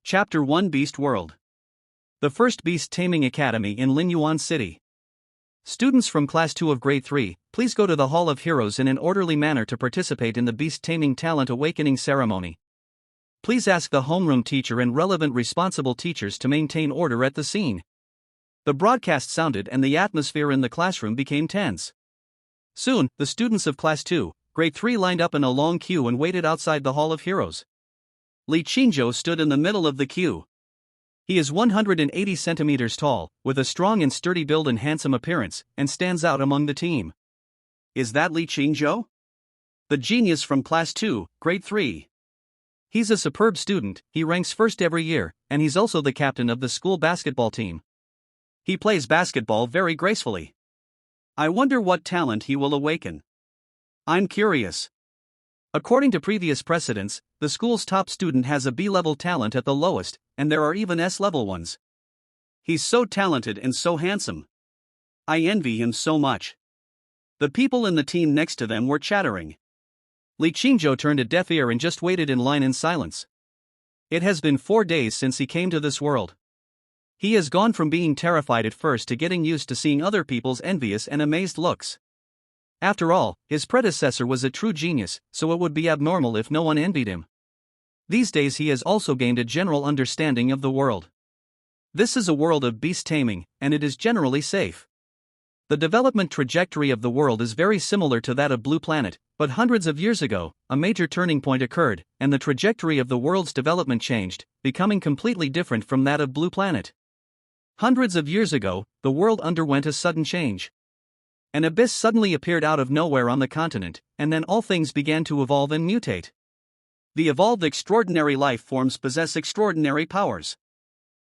Chapter 1 Beast World. The first Beast Taming Academy in Linyuan City. Students from Class 2 of Grade 3, please go to the Hall of Heroes in an orderly manner to participate in the Beast Taming Talent Awakening Ceremony. Please ask the homeroom teacher and relevant responsible teachers to maintain order at the scene. The broadcast sounded and the atmosphere in the classroom became tense. Soon, the students of Class 2, Grade 3 lined up in a long queue and waited outside the Hall of Heroes. Li Qingzhou stood in the middle of the queue. He is 180 centimeters tall, with a strong and sturdy build and handsome appearance, and stands out among the team. Is that Li Qingzhou? The genius from Class 2, Grade 3. He's a superb student, he ranks first every year, and he's also the captain of the school basketball team. He plays basketball very gracefully. I wonder what talent he will awaken. I'm curious. According to previous precedents, the school's top student has a B-level talent at the lowest, and there are even S-level ones. He's so talented and so handsome. I envy him so much. The people in the team next to them were chattering. Li Qingzhou turned a deaf ear and just waited in line in silence. It has been 4 days since he came to this world. He has gone from being terrified at first to getting used to seeing other people's envious and amazed looks. After all, his predecessor was a true genius, so it would be abnormal if no one envied him. These days he has also gained a general understanding of the world. This is a world of beast taming, and it is generally safe. The development trajectory of the world is very similar to that of Blue Planet, but hundreds of years ago, a major turning point occurred, and the trajectory of the world's development changed, becoming completely different from that of Blue Planet. Hundreds of years ago, the world underwent a sudden change. An abyss suddenly appeared out of nowhere on the continent, and then all things began to evolve and mutate. The evolved extraordinary life forms possess extraordinary powers.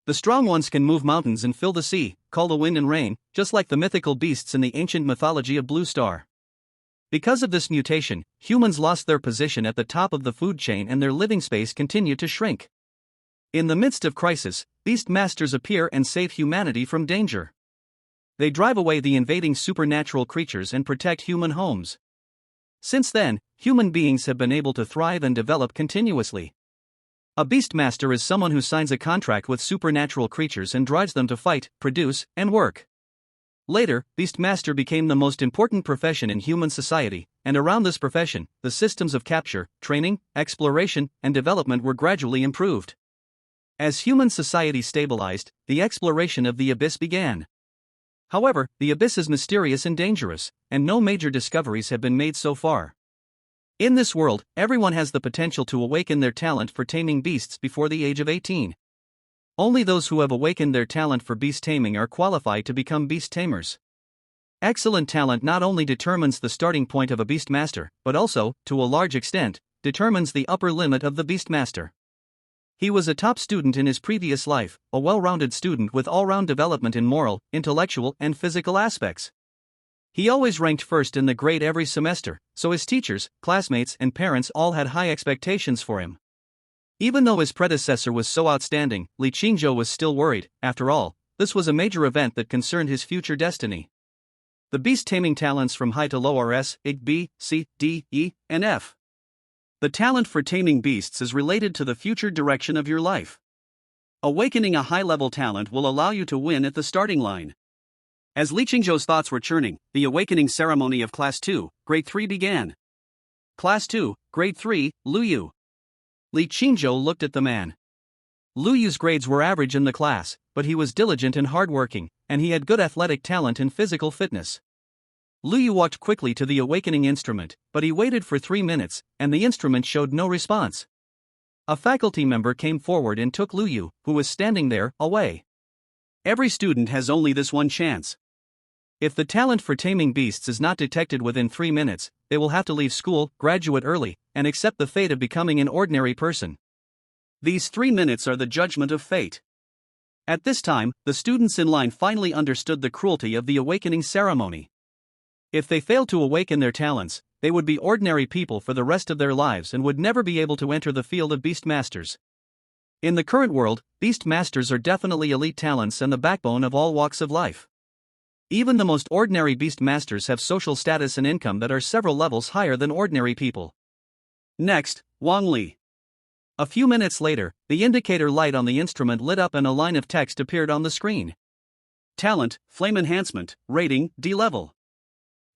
The strong ones can move mountains and fill the sea, call the wind and rain, just like the mythical beasts in the ancient mythology of Blue Star. Because of this mutation, humans lost their position at the top of the food chain and their living space continued to shrink. In the midst of crisis, beast masters appear and save humanity from danger. They drive away the invading supernatural creatures and protect human homes. Since then, human beings have been able to thrive and develop continuously. A beastmaster is someone who signs a contract with supernatural creatures and drives them to fight, produce, and work. Later, beastmaster became the most important profession in human society, and around this profession, the systems of capture, training, exploration, and development were gradually improved. As human society stabilized, the exploration of the abyss began. However, the abyss is mysterious and dangerous, and no major discoveries have been made so far. In this world, everyone has the potential to awaken their talent for taming beasts before the age of 18. Only those who have awakened their talent for beast taming are qualified to become beast tamers. Excellent talent not only determines the starting point of a beastmaster, but also, to a large extent, determines the upper limit of the beastmaster. He was a top student in his previous life, a well-rounded student with all-round development in moral, intellectual, and physical aspects. He always ranked first in the grade every semester, so his teachers, classmates, and parents all had high expectations for him. Even though his predecessor was so outstanding, Li Qingzhou was still worried. After all, this was a major event that concerned his future destiny. The beast taming talents from high to low are S, I, B, C, D, E, and F. The talent for taming beasts is related to the future direction of your life. Awakening a high-level talent will allow you to win at the starting line. As Li Qingzhou's thoughts were churning, the awakening ceremony of Class 2, Grade 3 began. Class 2, Grade 3, Lu Yu. Li Qingzhou looked at the man. Lu Yu's grades were average in the class, but he was diligent and hardworking, and he had good athletic talent and physical fitness. Lu Yu walked quickly to the awakening instrument, but he waited for 3 minutes, and the instrument showed no response. A faculty member came forward and took Lu Yu, who was standing there, away. Every student has only this one chance. If the talent for taming beasts is not detected within 3 minutes, they will have to leave school, graduate early, and accept the fate of becoming an ordinary person. These 3 minutes are the judgment of fate. At this time, the students in line finally understood the cruelty of the awakening ceremony. If they failed to awaken their talents, they would be ordinary people for the rest of their lives and would never be able to enter the field of beastmasters. In the current world, beastmasters are definitely elite talents and the backbone of all walks of life. Even the most ordinary beastmasters have social status and income that are several levels higher than ordinary people. Next, Wang Li. A few minutes later, the indicator light on the instrument lit up and a line of text appeared on the screen. Talent, flame enhancement, rating, D level.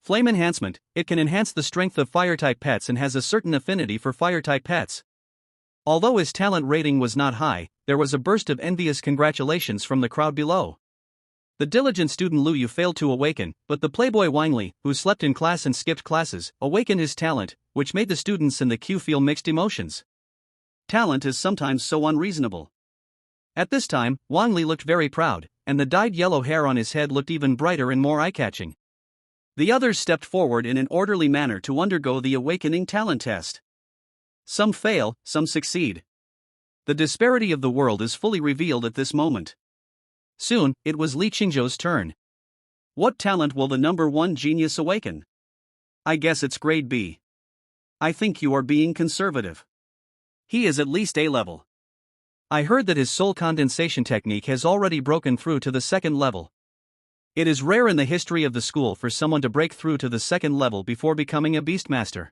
Flame enhancement, it can enhance the strength of fire-type pets and has a certain affinity for fire-type pets. Although his talent rating was not high, there was a burst of envious congratulations from the crowd below. The diligent student Lu Yu failed to awaken, but the playboy Wang Li, who slept in class and skipped classes, awakened his talent, which made the students in the queue feel mixed emotions. Talent is sometimes so unreasonable. At this time, Wang Li looked very proud, and the dyed yellow hair on his head looked even brighter and more eye-catching. The others stepped forward in an orderly manner to undergo the awakening talent test. Some fail, some succeed. The disparity of the world is fully revealed at this moment. Soon, it was Li Qingzhou's turn. What talent will the number one genius awaken? I guess it's grade B. I think you are being conservative. He is at least A level. I heard that his soul condensation technique has already broken through to the second level. It is rare in the history of the school for someone to break through to the second level before becoming a beastmaster.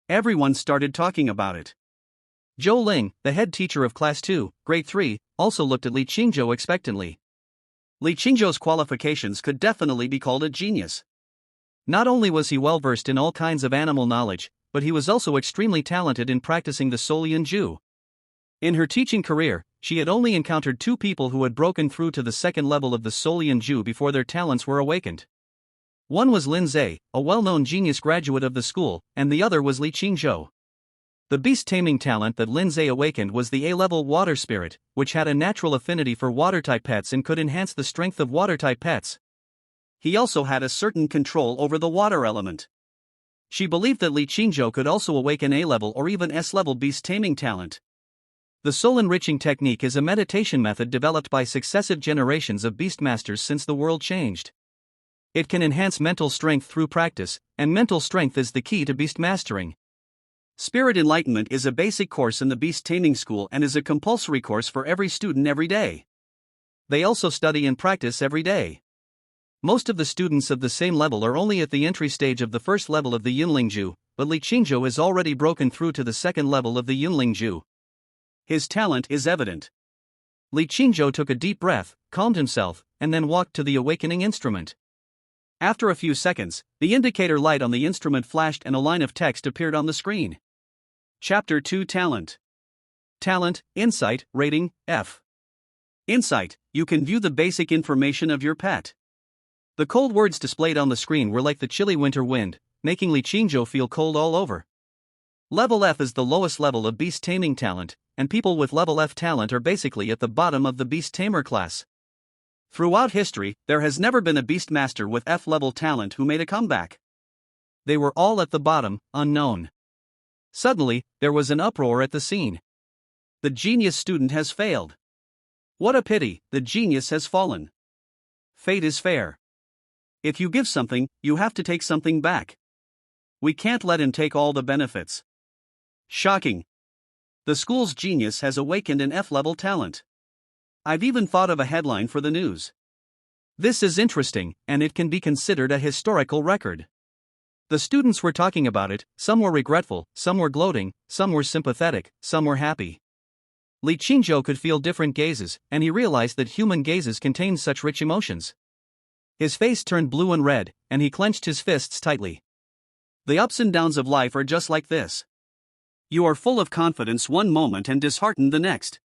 Everyone started talking about it. Zhou Ling, the head teacher of Class 2, Grade 3, also looked at Li Qingzhou expectantly. Li Qingzhou's qualifications could definitely be called a genius. Not only was he well versed in all kinds of animal knowledge, but he was also extremely talented in practicing the Solian Ju. In her teaching career, she had only encountered 2 people who had broken through to the second level of the Solian Ju before their talents were awakened. One was Lin Zhe, a well-known genius graduate of the school, and the other was Li Qingzhou. The beast-taming talent that Lin Zhe awakened was the A-level water spirit, which had a natural affinity for water-type pets and could enhance the strength of water-type pets. He also had a certain control over the water element. She believed that Li Qingzhou could also awaken A-level or even S-level beast-taming talent. The soul-enriching technique is a meditation method developed by successive generations of beastmasters since the world changed. It can enhance mental strength through practice, and mental strength is the key to beast mastering. Spirit Enlightenment is a basic course in the beast taming school and is a compulsory course for every student every day. They also study and practice every day. Most of the students of the same level are only at the entry stage of the first level of the Yunlingju, but Li Qingzhou has already broken through to the second level of the Yunlingju. His talent is evident. Li Qingzhou took a deep breath, calmed himself, and then walked to the awakening instrument. After a few seconds, the indicator light on the instrument flashed and a line of text appeared on the screen. Chapter 2 Talent. Talent, Insight, Rating, F. Insight, you can view the basic information of your pet. The cold words displayed on the screen were like the chilly winter wind, making Li Qingzhou feel cold all over. Level F is the lowest level of beast taming talent, and people with level F talent are basically at the bottom of the beast tamer class. Throughout history, there has never been a beastmaster with F-level talent who made a comeback. They were all at the bottom, unknown. Suddenly, there was an uproar at the scene. The genius student has failed. What a pity, the genius has fallen. Fate is fair. If you give something, you have to take something back. We can't let him take all the benefits. Shocking. The school's genius has awakened an F-level talent. I've even thought of a headline for the news. This is interesting, and it can be considered a historical record. The students were talking about it, some were regretful, some were gloating, some were sympathetic, some were happy. Li Qingzhou could feel different gazes, and he realized that human gazes contain such rich emotions. His face turned blue and red, and he clenched his fists tightly. The ups and downs of life are just like this. You are full of confidence one moment and disheartened the next.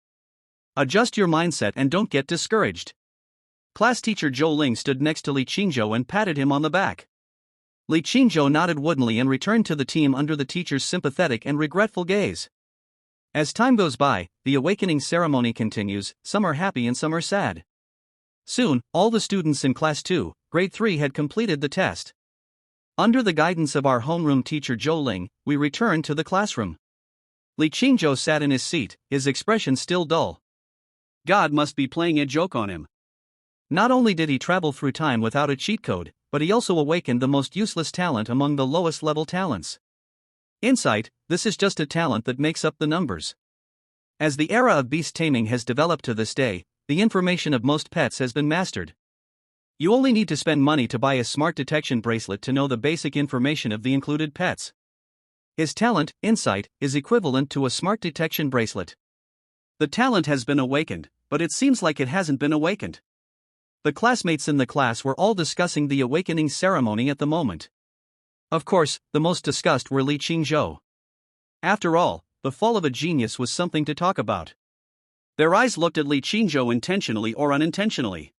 Adjust your mindset and don't get discouraged. Class teacher Zhou Ling stood next to Li Qingzhou and patted him on the back. Li Qingzhou nodded woodenly and returned to the team under the teacher's sympathetic and regretful gaze. As time goes by, the awakening ceremony continues, some are happy and some are sad. Soon, all the students in Class 2, Grade 3 had completed the test. Under the guidance of our homeroom teacher Zhou Ling, we returned to the classroom. Li Qingzhou sat in his seat, his expression still dull. God must be playing a joke on him. Not only did he travel through time without a cheat code, but he also awakened the most useless talent among the lowest level talents. Insight, this is just a talent that makes up the numbers. As the era of beast taming has developed to this day, the information of most pets has been mastered. You only need to spend money to buy a smart detection bracelet to know the basic information of the included pets. His talent, insight, is equivalent to a smart detection bracelet. The talent has been awakened, but it seems like it hasn't been awakened. The classmates in the class were all discussing the awakening ceremony at the moment. Of course, the most discussed were Li Qingzhou. After all, the fall of a genius was something to talk about. Their eyes looked at Li Qingzhou intentionally or unintentionally.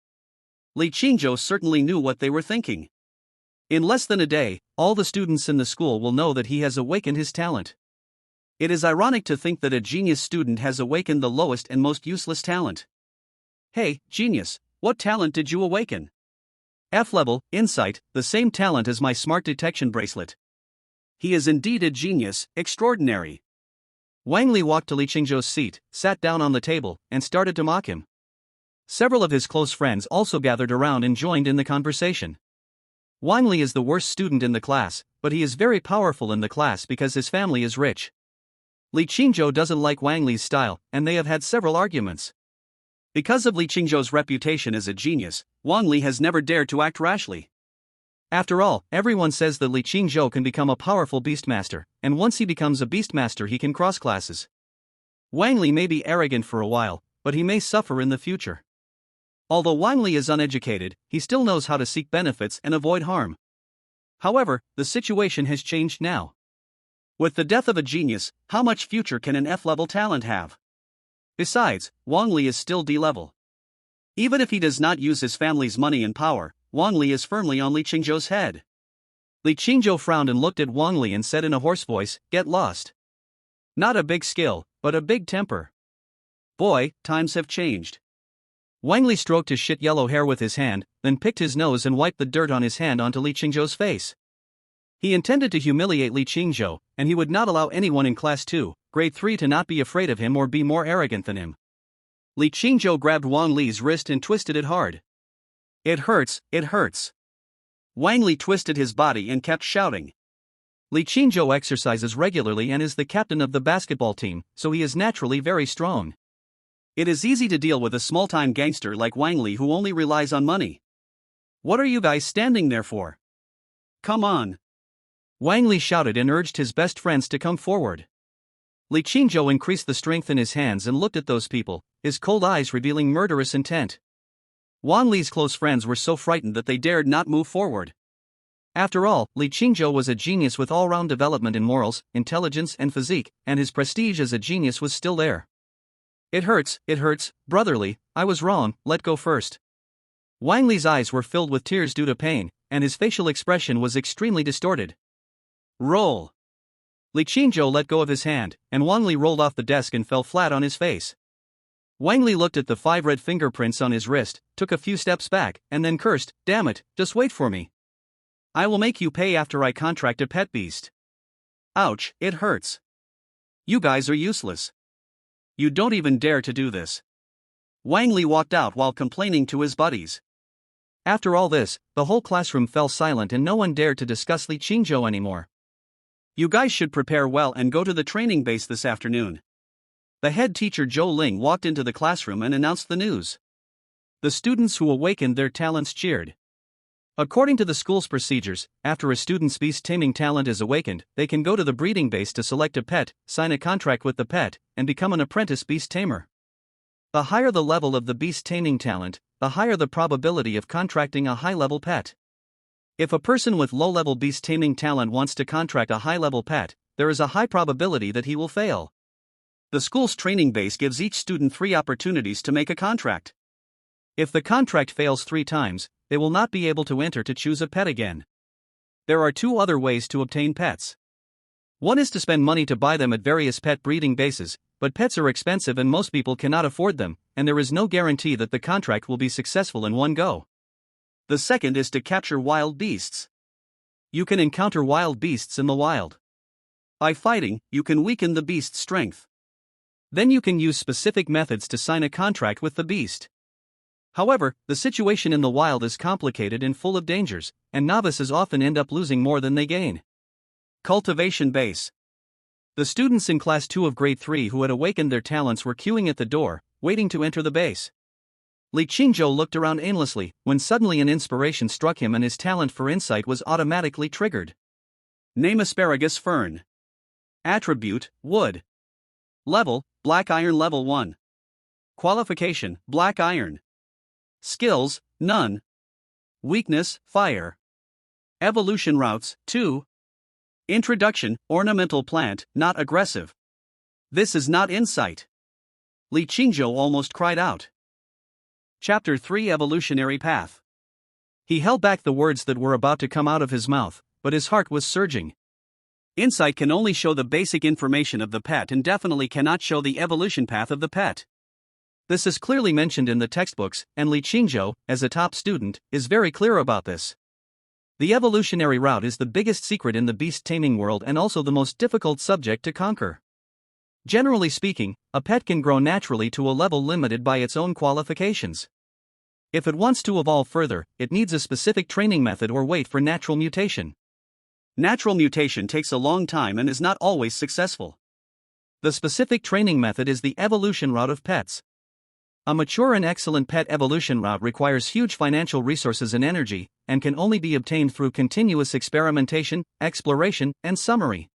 Li Qingzhou certainly knew what they were thinking. In less than a day, all the students in the school will know that he has awakened his talent. It is ironic to think that a genius student has awakened the lowest and most useless talent. Hey, genius, what talent did you awaken? F-level, insight, the same talent as my smart detection bracelet. He is indeed a genius, extraordinary. Wang Li walked to Li Qingzhou's seat, sat down on the table, and started to mock him. Several of his close friends also gathered around and joined in the conversation. Wang Li is the worst student in the class, but he is very powerful in the class because his family is rich. Li Qingzhou doesn't like Wang Li's style, and they have had several arguments. Because of Li Qingzhou's reputation as a genius, Wang Li has never dared to act rashly. After all, everyone says that Li Qingzhou can become a powerful beastmaster, and once he becomes a beastmaster he can cross classes. Wang Li may be arrogant for a while, but he may suffer in the future. Although Wang Li is uneducated, he still knows how to seek benefits and avoid harm. However, the situation has changed now. With the death of a genius, how much future can an F-level talent have? Besides, Wang Li is still D-level. Even if he does not use his family's money and power, Wang Li is firmly on Li Qingzhou's head. Li Qingzhou frowned and looked at Wang Li and said in a hoarse voice, "Get lost. Not a big skill, but a big temper. Boy, times have changed." Wang Li stroked his shit yellow hair with his hand, then picked his nose and wiped the dirt on his hand onto Li Qingzhou's face. He intended to humiliate Li Qingzhou, and he would not allow anyone in Class 2, Grade 3 to not be afraid of him or be more arrogant than him. Li Qingzhou grabbed Wang Li's wrist and twisted it hard. "It hurts, it hurts." Wang Li twisted his body and kept shouting. Li Qingzhou exercises regularly and is the captain of the basketball team, so he is naturally very strong. It is easy to deal with a small-time gangster like Wang Li who only relies on money. "What are you guys standing there for? Come on!" Wang Li shouted and urged his best friends to come forward. Li Qingzhou increased the strength in his hands and looked at those people, his cold eyes revealing murderous intent. Wang Li's close friends were so frightened that they dared not move forward. After all, Li Qingzhou was a genius with all-round development in morals, intelligence and physique, and his prestige as a genius was still there. It hurts, brotherly, I was wrong, let go first." Wang Li's eyes were filled with tears due to pain, and his facial expression was extremely distorted. "Roll." Li Qingzhou let go of his hand, and Wang Li rolled off the desk and fell flat on his face. Wang Li looked at the 5 red fingerprints on his wrist, took a few steps back, and then cursed, "Damn it, just wait for me. I will make you pay after I contract a pet beast." Ouch, it hurts. You guys are useless. You don't even dare to do this. Wang Li walked out while complaining to his buddies. After all this, the whole classroom fell silent and no one dared to discuss Li Qingzhou anymore. "You guys should prepare well and go to the training base this afternoon." The head teacher Zhou Ling walked into the classroom and announced the news. The students who awakened their talents cheered. According to the school's procedures, after a student's beast-taming talent is awakened, they can go to the breeding base to select a pet, sign a contract with the pet, and become an apprentice beast-tamer. The higher the level of the beast-taming talent, the higher the probability of contracting a high-level pet. If a person with low-level beast-taming talent wants to contract a high-level pet, there is a high probability that he will fail. The school's training base gives each student 3 opportunities to make a contract. If the contract fails 3 times, they will not be able to enter to choose a pet again. There are 2 other ways to obtain pets. One is to spend money to buy them at various pet breeding bases, but pets are expensive and most people cannot afford them, and there is no guarantee that the contract will be successful in one go. The second is to capture wild beasts. You can encounter wild beasts in the wild. By fighting, you can weaken the beast's strength. Then you can use specific methods to sign a contract with the beast. However, the situation in the wild is complicated and full of dangers, and novices often end up losing more than they gain. Cultivation base. The students in Class 2 of Grade 3 who had awakened their talents were queuing at the door, waiting to enter the base. Li Qingzhou looked around aimlessly, when suddenly an inspiration struck him and his talent for insight was automatically triggered. Name asparagus fern. Attribute, wood. Level, black iron level 1. Qualification, black iron. Skills, none. Weakness, fire. Evolution routes, 2. Introduction, ornamental plant, not aggressive. This is not insight. Li Qingzhou almost cried out. Chapter 3 Evolutionary Path. He held back the words that were about to come out of his mouth, but his heart was surging. Insight can only show the basic information of the pet and definitely cannot show the evolution path of the pet. This is clearly mentioned in the textbooks, and Li Qingzhou, as a top student, is very clear about this. The evolutionary route is the biggest secret in the beast taming world and also the most difficult subject to conquer. Generally speaking, a pet can grow naturally to a level limited by its own qualifications. If it wants to evolve further, it needs a specific training method or wait for natural mutation. Natural mutation takes a long time and is not always successful. The specific training method is the evolution route of pets. A mature and excellent pet evolution route requires huge financial resources and energy, and can only be obtained through continuous experimentation, exploration, and summary.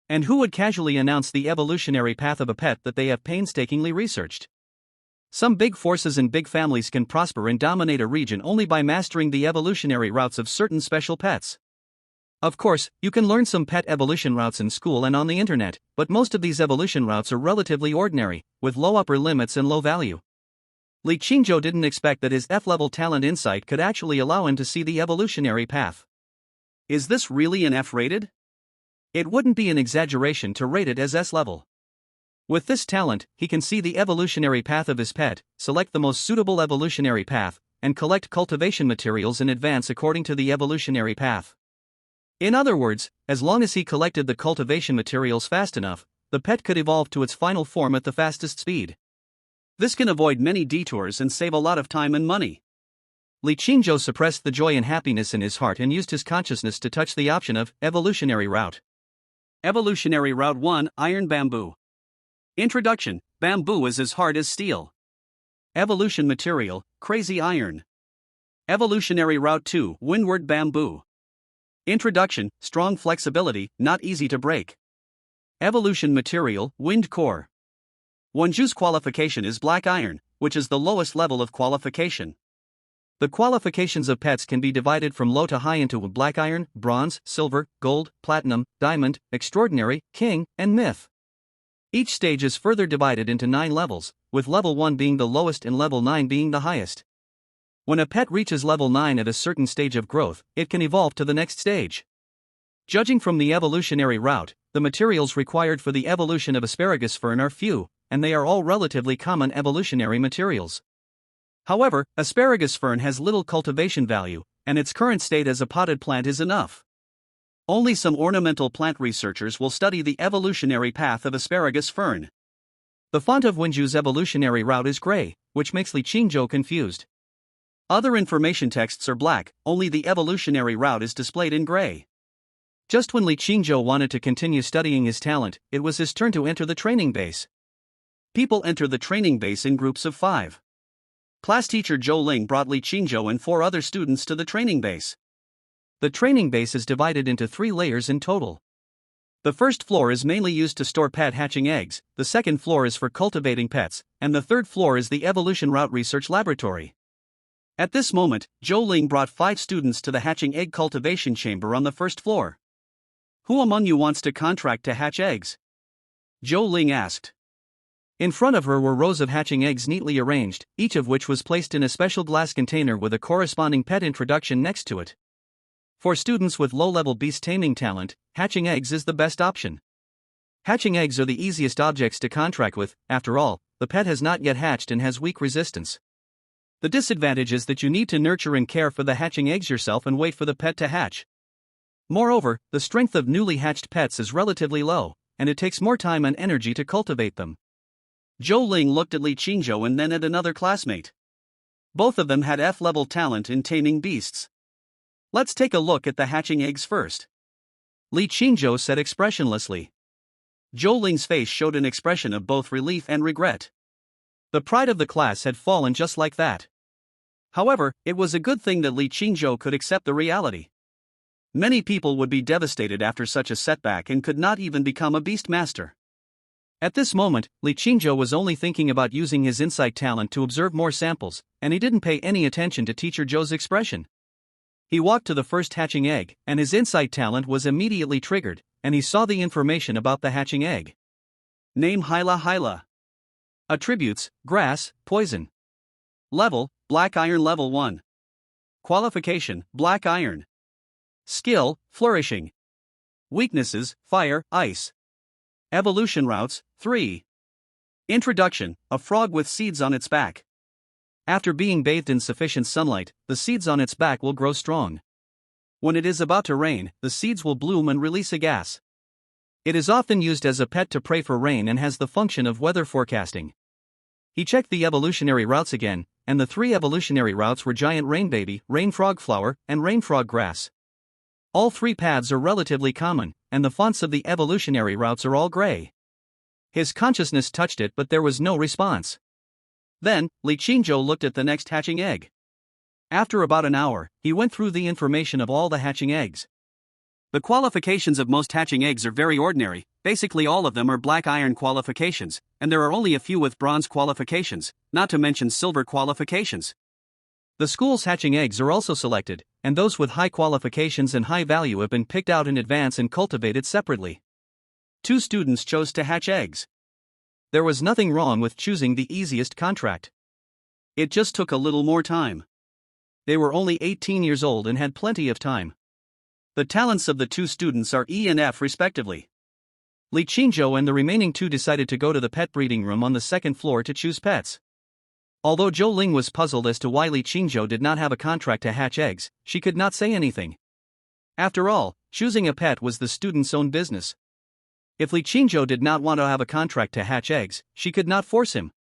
And who would casually announce the evolutionary path of a pet that they have painstakingly researched? Some big forces and big families can prosper and dominate a region only by mastering the evolutionary routes of certain special pets. Of course, you can learn some pet evolution routes in school and on the internet, but most of these evolution routes are relatively ordinary, with low upper limits and low value. Li Qingzhou didn't expect that his F-level talent insight could actually allow him to see the evolutionary path. Is this really an F-rated? It wouldn't be an exaggeration to rate it as S-level. With this talent, he can see the evolutionary path of his pet, select the most suitable evolutionary path, and collect cultivation materials in advance according to the evolutionary path. In other words, as long as he collected the cultivation materials fast enough, the pet could evolve to its final form at the fastest speed. This can avoid many detours and save a lot of time and money. Li Qingzhou suppressed the joy and happiness in his heart and used his consciousness to touch the option of evolutionary route. Evolutionary Route 1 Iron Bamboo. Introduction: Bamboo is as hard as steel. Evolution material: crazy iron. Evolutionary Route 2 Windward Bamboo. Introduction: strong flexibility, not easy to break. Evolution material: wind core. Wenju's qualification is black iron, which is the lowest level of qualification. The qualifications of pets can be divided from low to high into black iron, bronze, silver, gold, platinum, diamond, extraordinary, king, and myth. Each stage is further divided into 9 levels, with level 1 being the lowest and level 9 being the highest. When a pet reaches level 9 at a certain stage of growth, it can evolve to the next stage. Judging from the evolutionary route, the materials required for the evolution of asparagus fern are few, and they are all relatively common evolutionary materials. However, asparagus fern has little cultivation value, and its current state as a potted plant is enough. Only some ornamental plant researchers will study the evolutionary path of asparagus fern. The font of Wenju's evolutionary route is gray, which makes Li Qingzhou confused. Other information texts are black, only the evolutionary route is displayed in gray. Just when Li Qingzhou wanted to continue studying his talent, it was his turn to enter the training base. People enter the training base in groups of 5. Class teacher Zhou Ling brought Li Qingzhou and 4 other students to the training base. The training base is divided into 3 layers in total. The first floor is mainly used to store pet hatching eggs, the second floor is for cultivating pets, and the third floor is the evolution route research laboratory. At this moment, Zhou Ling brought 5 students to the hatching egg cultivation chamber on the first floor. Who among you wants to contract to hatch eggs? Zhou Ling asked. In front of her were rows of hatching eggs neatly arranged, each of which was placed in a special glass container with a corresponding pet introduction next to it. For students with low-level beast taming talent, hatching eggs is the best option. Hatching eggs are the easiest objects to contract with. After all, the pet has not yet hatched and has weak resistance. The disadvantage is that you need to nurture and care for the hatching eggs yourself and wait for the pet to hatch. Moreover, the strength of newly hatched pets is relatively low, and it takes more time and energy to cultivate them. Zhou Ling looked at Li Qingzhou and then at another classmate. Both of them had F-level talent in taming beasts. Let's take a look at the hatching eggs first. Li Qingzhou said expressionlessly. Zhou Ling's face showed an expression of both relief and regret. The pride of the class had fallen just like that. However, it was a good thing that Li Qingzhou could accept the reality. Many people would be devastated after such a setback and could not even become a beast master. At this moment, Li Qingzhou was only thinking about using his insight talent to observe more samples, and he didn't pay any attention to teacher Zhou's expression. He walked to the first hatching egg, and his insight talent was immediately triggered, and he saw the information about the hatching egg. Name Hyla Hyla. Attributes: grass, poison. Level: black iron level 1. Qualification: black iron. Skill: flourishing. Weaknesses: fire, ice. Evolution routes: 3. Introduction: a frog with seeds on its back. After being bathed in sufficient sunlight, the seeds on its back will grow strong. When it is about to rain, the seeds will bloom and release a gas. It is often used as a pet to pray for rain and has the function of weather forecasting. He checked the evolutionary routes again, and the 3 evolutionary routes were giant rain baby, rain frog flower, and rain frog grass. All 3 paths are relatively common, and the fonts of the evolutionary routes are all gray. His consciousness touched it, but there was no response. Then, Li Qingzhou looked at the next hatching egg. After about an hour, he went through the information of all the hatching eggs. The qualifications of most hatching eggs are very ordinary, basically all of them are black iron qualifications, and there are only a few with bronze qualifications, not to mention silver qualifications. The school's hatching eggs are also selected, and those with high qualifications and high value have been picked out in advance and cultivated separately. 2 students chose to hatch eggs. There was nothing wrong with choosing the easiest contract. It just took a little more time. They were only 18 years old and had plenty of time. The talents of the 2 students are E and F respectively. Li Qingzhou and the remaining 2 decided to go to the pet breeding room on the 2nd floor to choose pets. Although Zhou Ling was puzzled as to why Li Qingzhou did not have a contract to hatch eggs, she could not say anything. After all, choosing a pet was the student's own business. If Li Qingzhou did not want to have a contract to hatch eggs, she could not force him.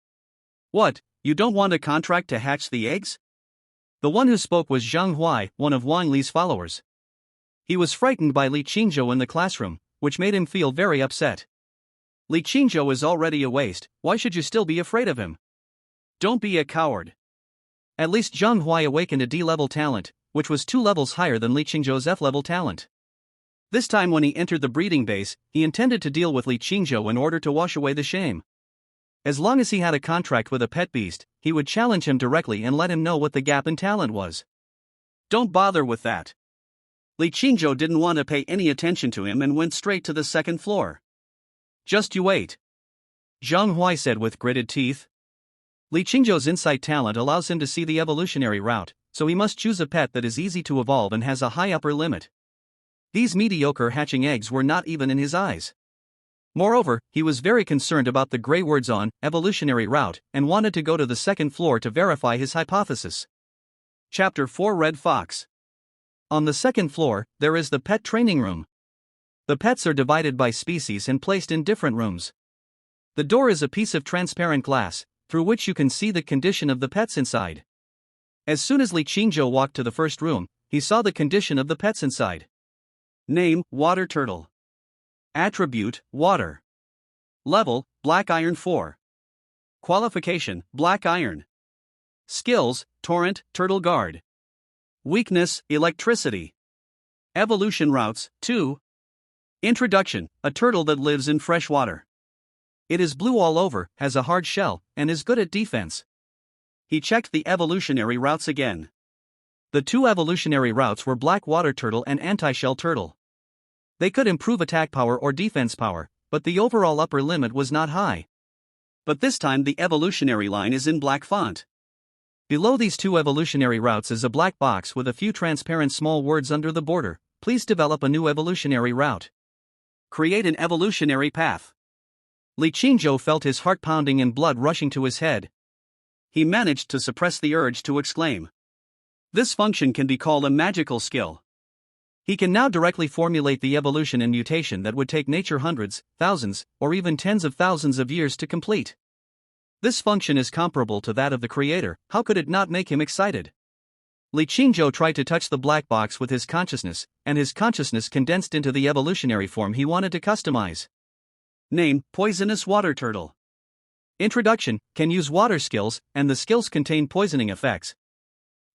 What, you don't want a contract to hatch the eggs? The one who spoke was Zhang Huai, one of Wang Li's followers. He was frightened by Li Qingzhou in the classroom, which made him feel very upset. Li Qingzhou is already a waste, why should you still be afraid of him? Don't be a coward. At least Zhang Huai awakened a D-level talent, which was 2 levels higher than Li Qingzhou's F-level talent. This time when he entered the breeding base, he intended to deal with Li Qingzhou in order to wash away the shame. As long as he had a contract with a pet beast, he would challenge him directly and let him know what the gap in talent was. Don't bother with that. Li Qingzhou didn't want to pay any attention to him and went straight to the 2nd floor. Just you wait. Zhang Huai said with gritted teeth. Li Qingzhou's insight talent allows him to see the evolutionary route, so he must choose a pet that is easy to evolve and has a high upper limit. These mediocre hatching eggs were not even in his eyes. Moreover, he was very concerned about the gray words on evolutionary route and wanted to go to the 2nd floor to verify his hypothesis. Chapter 4 Red Fox. On the 2nd floor, there is the pet training room. The pets are divided by species and placed in different rooms. The door is a piece of transparent glass, through which you can see the condition of the pets inside. As soon as Li Qingzhou walked to the first room, he saw the condition of the pets inside. Name: water turtle. Attribute: water. Level: black iron 4. Qualification: black iron. Skills: torrent, turtle guard. Weakness: electricity. Evolution routes: 2. Introduction: a turtle that lives in fresh water. It is blue all over, has a hard shell, and is good at defense. He checked the evolutionary routes again. The 2 evolutionary routes were black water turtle and anti-shell turtle. They could improve attack power or defense power, but the overall upper limit was not high. But this time the evolutionary line is in black font. Below these 2 evolutionary routes is a black box with a few transparent small words under the border. Please develop a new evolutionary route. Create an evolutionary path. Li Qingzhou felt his heart pounding and blood rushing to his head. He managed to suppress the urge to exclaim. This function can be called a magical skill. He can now directly formulate the evolution and mutation that would take nature hundreds, thousands, or even tens of thousands of years to complete. This function is comparable to that of the creator, how could it not make him excited? Li Qingzhou tried to touch the black box with his consciousness, and his consciousness condensed into the evolutionary form he wanted to customize. Name: poisonous water turtle. Introduction: can use water skills, and the skills contain poisoning effects.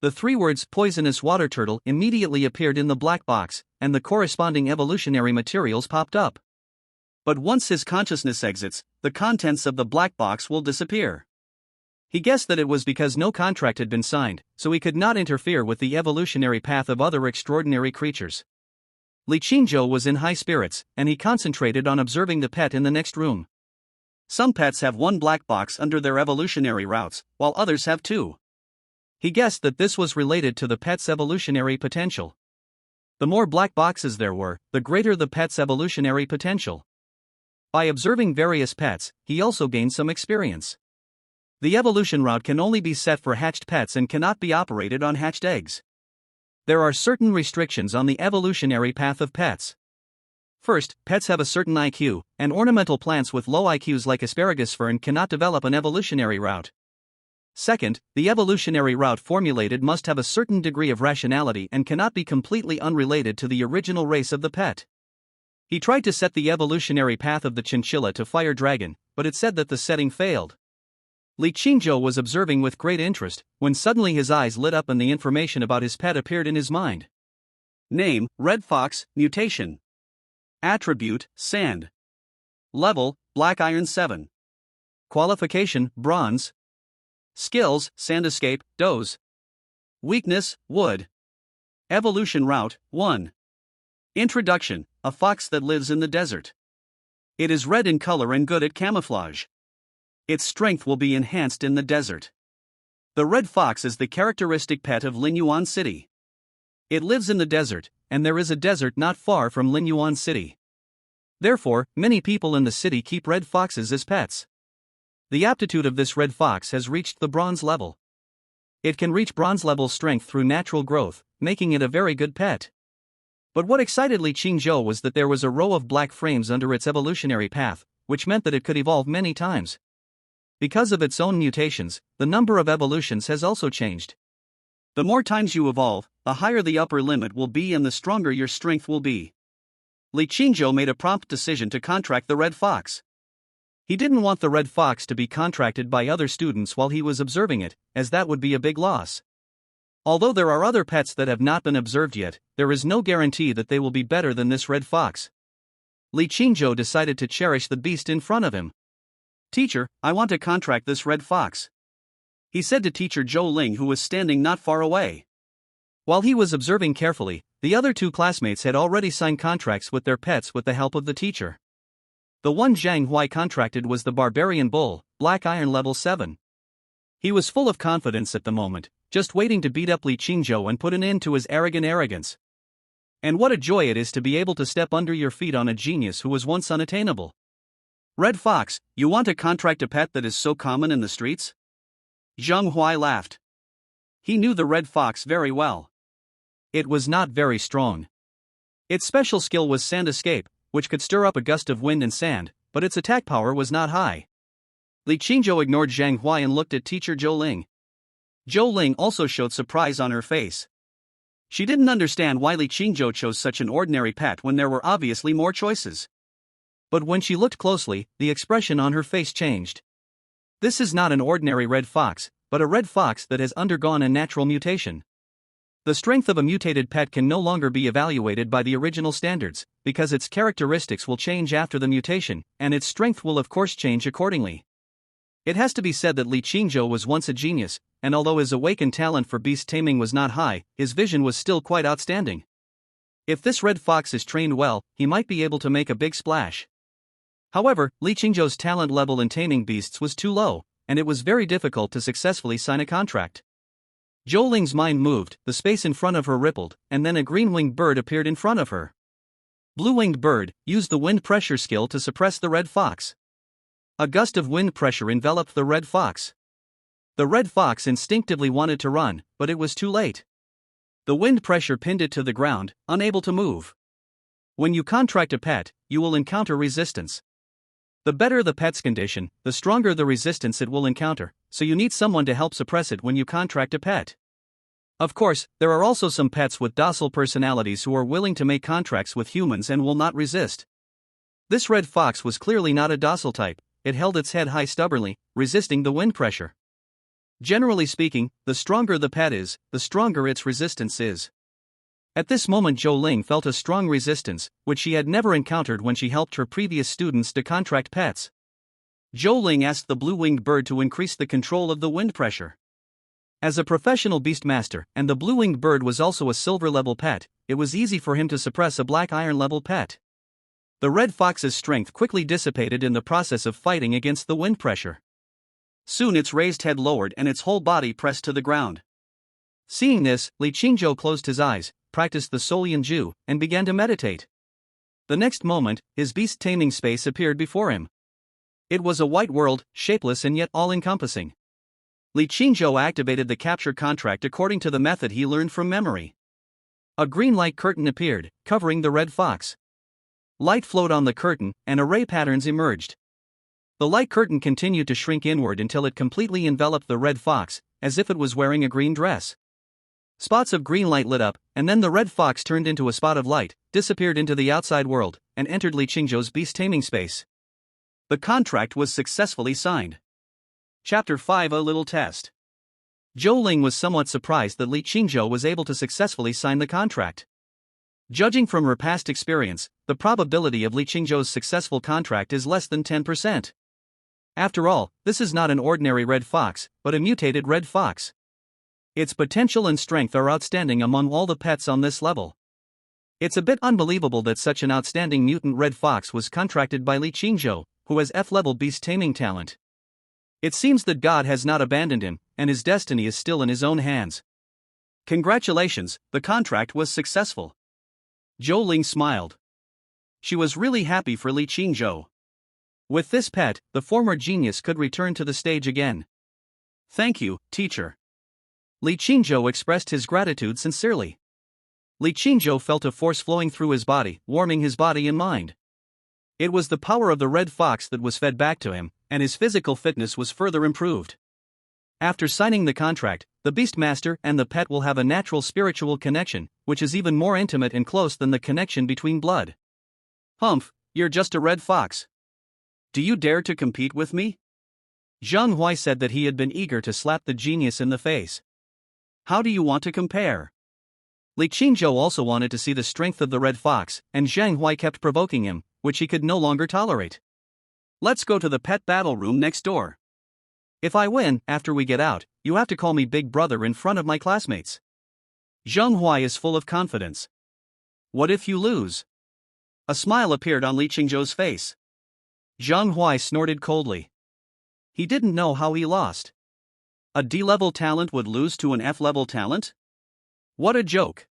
The three words poisonous water turtle immediately appeared in the black box, and the corresponding evolutionary materials popped up. But once his consciousness exits, the contents of the black box will disappear. He guessed that it was because no contract had been signed, so he could not interfere with the evolutionary path of other extraordinary creatures. Li Qingzhou was in high spirits, and he concentrated on observing the pet in the next room. Some pets have one black box under their evolutionary routes, while others have two. He guessed that this was related to the pet's evolutionary potential. The more black boxes there were, the greater the pet's evolutionary potential. By observing various pets, he also gained some experience. The evolution route can only be set for hatched pets and cannot be operated on hatched eggs. There are certain restrictions on the evolutionary path of pets. First, pets have a certain IQ, and ornamental plants with low IQs like asparagus fern cannot develop an evolutionary route. Second, the evolutionary route formulated must have a certain degree of rationality and cannot be completely unrelated to the original race of the pet. He tried to set the evolutionary path of the chinchilla to fire dragon, but it said that the setting failed. Li Qingzhou was observing with great interest, when suddenly his eyes lit up and the information about his pet appeared in his mind. Name, red fox, mutation. Attribute, sand. Level, black iron 7. Qualification, bronze. Skills, sand escape, doze. Weakness, wood. Evolution route, 1. Introduction, a fox that lives in the desert. It is red in color and good at camouflage. Its strength will be enhanced in the desert. The red fox is the characteristic pet of Linyuan City. It lives in the desert, and there is a desert not far from Linyuan City. Therefore, many people in the city keep red foxes as pets. The aptitude of this red fox has reached the bronze level. It can reach bronze level strength through natural growth, making it a very good pet. But what excited Li Qingzhou was that there was a row of black frames under its evolutionary path, which meant that it could evolve many times. Because of its own mutations, the number of evolutions has also changed. The more times you evolve, the higher the upper limit will be and the stronger your strength will be. Li Qingzhou made a prompt decision to contract the red fox. He didn't want the red fox to be contracted by other students while he was observing it, as that would be a big loss. Although there are other pets that have not been observed yet, there is no guarantee that they will be better than this red fox. Li Qingzhou decided to cherish the beast in front of him. "Teacher, I want to contract this red fox," he said to teacher Zhou Ling, who was standing not far away. While he was observing carefully, the other two classmates had already signed contracts with their pets with the help of the teacher. The one Zhang Huai contracted was the barbarian bull, black iron level 7. He was full of confidence at the moment, just waiting to beat up Li Qingzhou and put an end to his arrogance. And what a joy it is to be able to step under your feet on a genius who was once unattainable. "Red fox, you want to contract a pet that is so common in the streets?" Zhang Huai laughed. He knew the red fox very well. It was not very strong. Its special skill was sand escape, which could stir up a gust of wind and sand, but its attack power was not high. Li Qingzhou ignored Zhang Huai and looked at teacher Zhou Ling. Zhou Ling also showed surprise on her face. She didn't understand why Li Qingzhou chose such an ordinary pet when there were obviously more choices. But when she looked closely, the expression on her face changed. This is not an ordinary red fox, but a red fox that has undergone a natural mutation. The strength of a mutated pet can no longer be evaluated by the original standards, because its characteristics will change after the mutation, and its strength will of course change accordingly. It has to be said that Li Qingzhou was once a genius, and although his awakened talent for beast taming was not high, his vision was still quite outstanding. If this red fox is trained well, he might be able to make a big splash. However, Li Qingzhou's talent level in taming beasts was too low, and it was very difficult to successfully sign a contract. Zhou Ling's mind moved, the space in front of her rippled, and then a green-winged bird appeared in front of her. Blue-winged bird used the wind pressure skill to suppress the red fox. A gust of wind pressure enveloped the red fox. The red fox instinctively wanted to run, but it was too late. The wind pressure pinned it to the ground, unable to move. When you contract a pet, you will encounter resistance. The better the pet's condition, the stronger the resistance it will encounter, so you need someone to help suppress it when you contract a pet. Of course, there are also some pets with docile personalities who are willing to make contracts with humans and will not resist. This red fox was clearly not a docile type. It held its head high stubbornly, resisting the wind pressure. Generally speaking, the stronger the pet is, the stronger its resistance is. At this moment Zhou Ling felt a strong resistance, which she had never encountered when she helped her previous students to contract pets. Zhou Ling asked the blue-winged bird to increase the control of the wind pressure. As a professional beastmaster, and the blue-winged bird was also a silver-level pet, it was easy for him to suppress a black iron-level pet. The red fox's strength quickly dissipated in the process of fighting against the wind pressure. Soon its raised head lowered and its whole body pressed to the ground. Seeing this, Li Qingzhou closed his eyes, practiced the Solian Ju, and began to meditate. The next moment, his beast-taming space appeared before him. It was a white world, shapeless and yet all-encompassing. Li Qingzhou activated the capture contract according to the method he learned from memory. A green light curtain appeared, covering the red fox. Light flowed on the curtain, and array patterns emerged. The light curtain continued to shrink inward until it completely enveloped the red fox, as if it was wearing a green dress. Spots of green light lit up, and then the red fox turned into a spot of light, disappeared into the outside world, and entered Li Qingzhou's beast-taming space. The contract was successfully signed. Chapter 5: A Little Test. Zhou Ling was somewhat surprised that Li Qingzhou was able to successfully sign the contract. Judging from her past experience, the probability of Li Qingzhou's successful contract is less than 10%. After all, this is not an ordinary red fox, but a mutated red fox. Its potential and strength are outstanding among all the pets on this level. It's a bit unbelievable that such an outstanding mutant red fox was contracted by Li Qingzhou, who has F-level beast-taming talent. It seems that God has not abandoned him, and his destiny is still in his own hands. Congratulations, the contract was successful. Zhou Ling smiled. She was really happy for Li Qingzhou. With this pet, the former genius could return to the stage again. Thank you, teacher. Li Qingzhou expressed his gratitude sincerely. Li Qingzhou felt a force flowing through his body, warming his body and mind. It was the power of the red fox that was fed back to him, and his physical fitness was further improved. After signing the contract, the Beastmaster and the pet will have a natural spiritual connection, which is even more intimate and close than the connection between blood. Humph, you're just a red fox. Do you dare to compete with me? Zhang Huai said that he had been eager to slap the genius in the face. How do you want to compare? Li Qingzhou also wanted to see the strength of the red fox, and Zhang Huai kept provoking him, which he could no longer tolerate. Let's go to the pet battle room next door. If I win, after we get out, you have to call me Big Brother in front of my classmates. Zhang Huai is full of confidence. What if you lose? A smile appeared on Li Qingzhou's face. Zhang Huai snorted coldly. He didn't know how he lost. A D-level talent would lose to an F-level talent? What a joke.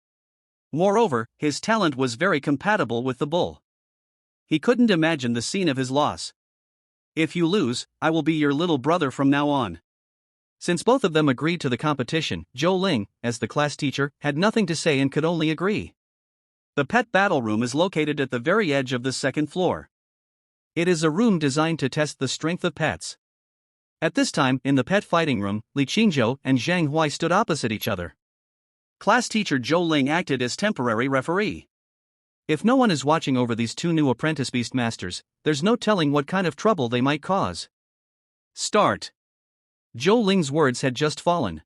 Moreover, his talent was very compatible with the bull. He couldn't imagine the scene of his loss. If you lose, I will be your little brother from now on. Since both of them agreed to the competition, Zhou Ling, as the class teacher, had nothing to say and could only agree. The pet battle room is located at the very edge of the second floor. It is a room designed to test the strength of pets. At this time, in the pet fighting room, Li Qingzhou and Zhang Huai stood opposite each other. Class teacher Zhou Ling acted as temporary referee. If no one is watching over these two new apprentice beastmasters, there's no telling what kind of trouble they might cause. Start. Zhou Ling's words had just fallen.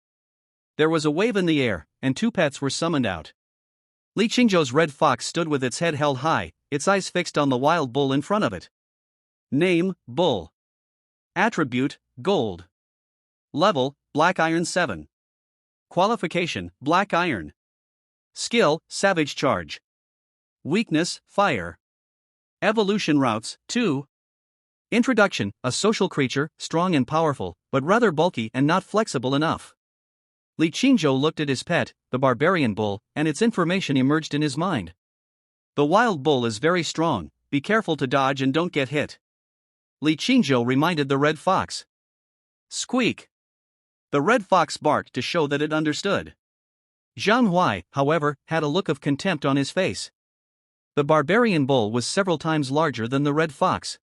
There was a wave in the air, and two pets were summoned out. Li Qingzhou's red fox stood with its head held high, its eyes fixed on the wild bull in front of it. Name, Bull. Attribute, Gold. Level, Black Iron 7. Qualification, Black Iron. Skill, Savage Charge. Weakness, Fire. Evolution routes, 2. Introduction, a social creature, strong and powerful, but rather bulky and not flexible enough. Li Qingzhou looked at his pet, the barbarian bull, and its information emerged in his mind. The wild bull is very strong, be careful to dodge and don't get hit. Li Qingzhou reminded the red fox. Squeak. The red fox barked to show that it understood. Zhang Huai, however, had a look of contempt on his face. The barbarian bull was several times larger than the red fox.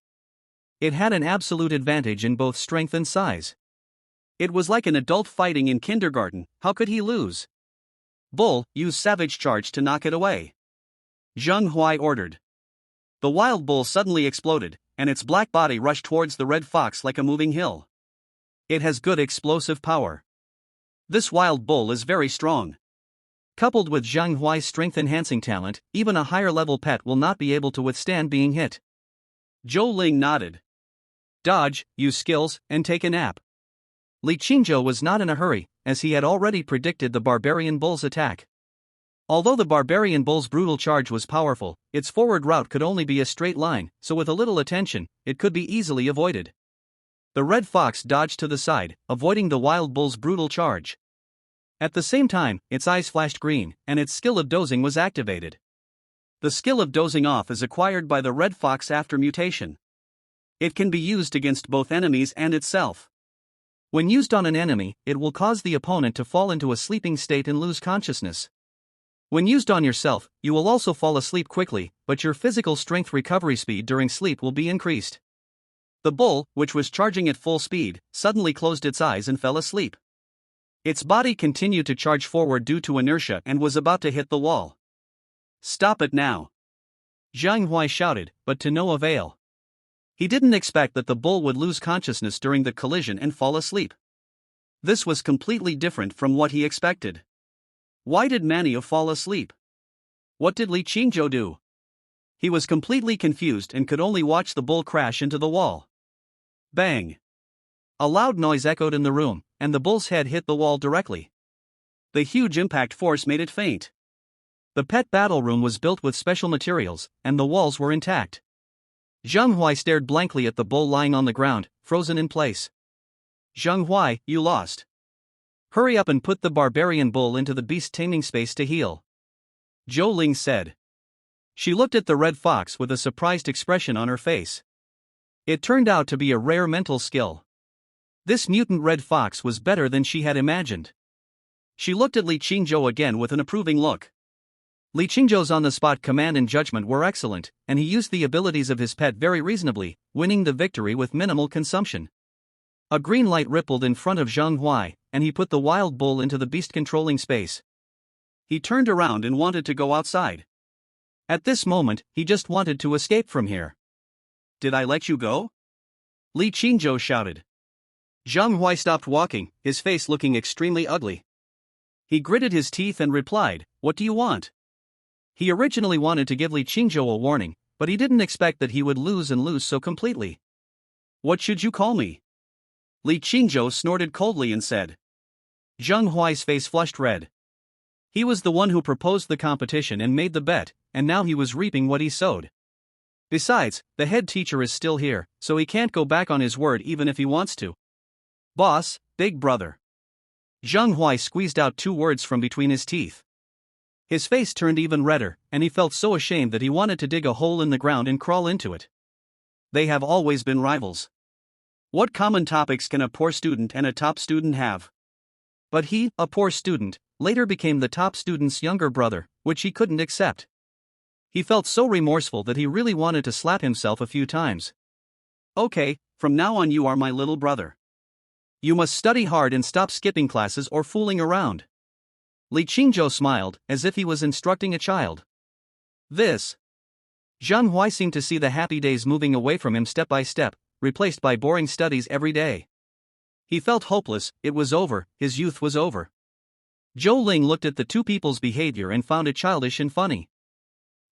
It had an absolute advantage in both strength and size. It was like an adult fighting in kindergarten, how could he lose? Bull, use Savage Charge to knock it away. Zhang Huai ordered. The wild bull suddenly exploded, and its black body rushed towards the red fox like a moving hill. It has good explosive power. This wild bull is very strong. Coupled with Zhang Huai's strength-enhancing talent, even a higher-level pet will not be able to withstand being hit. Zhou Ling nodded. Dodge, use skills, and take a nap. Li Qingzhou was not in a hurry, as he had already predicted the barbarian bull's attack. Although the barbarian bull's brutal charge was powerful, its forward route could only be a straight line, so with a little attention, it could be easily avoided. The red fox dodged to the side, avoiding the wild bull's brutal charge. At the same time, its eyes flashed green, and its skill of dozing was activated. The skill of dozing off is acquired by the red fox after mutation. It can be used against both enemies and itself. When used on an enemy, it will cause the opponent to fall into a sleeping state and lose consciousness. When used on yourself, you will also fall asleep quickly, but your physical strength recovery speed during sleep will be increased. The bull, which was charging at full speed, suddenly closed its eyes and fell asleep. Its body continued to charge forward due to inertia and was about to hit the wall. Stop it now! Zhang Huai shouted, but to no avail. He didn't expect that the bull would lose consciousness during the collision and fall asleep. This was completely different from what he expected. Why did Manhwa fall asleep? What did Li Qingzhou do? He was completely confused and could only watch the bull crash into the wall. Bang! A loud noise echoed in the room, and the bull's head hit the wall directly. The huge impact force made it faint. The pet battle room was built with special materials, and the walls were intact. Zhang Huai stared blankly at the bull lying on the ground, frozen in place. Zhang Huai, you lost. Hurry up and put the barbarian bull into the beast taming space to heal. Zhou Ling said. She looked at the red fox with a surprised expression on her face. It turned out to be a rare mental skill. This mutant red fox was better than she had imagined. She looked at Li Qingzhou again with an approving look. Li Qingzhou's on-the-spot command and judgment were excellent, and he used the abilities of his pet very reasonably, winning the victory with minimal consumption. A green light rippled in front of Zhang Huai, and he put the wild bull into the beast-controlling space. He turned around and wanted to go outside. At this moment, he just wanted to escape from here. Did I let you go? Li Qingzhou shouted. Zhang Huai stopped walking, his face looking extremely ugly. He gritted his teeth and replied, "What do you want?" He originally wanted to give Li Qingzhou a warning, but he didn't expect that he would lose so completely. "What should you call me?" Li Qingzhou snorted coldly and said. Zhang Huai's face flushed red. He was the one who proposed the competition and made the bet, and now he was reaping what he sowed. Besides, the head teacher is still here, so he can't go back on his word even if he wants to. Boss, big brother. Zhang Huai squeezed out 2 words from between his teeth. His face turned even redder, and he felt so ashamed that he wanted to dig a hole in the ground and crawl into it. They have always been rivals. What common topics can a poor student and a top student have? But he, a poor student, later became the top student's younger brother, which he couldn't accept. He felt so remorseful that he really wanted to slap himself a few times. Okay, from now on you are my little brother. You must study hard and stop skipping classes or fooling around. Li Qingzhou smiled, as if he was instructing a child. This. Zhang Huai seemed to see the happy days moving away from him step by step, replaced by boring studies every day. He felt hopeless, it was over, his youth was over. Zhou Ling looked at the 2 people's behavior and found it childish and funny.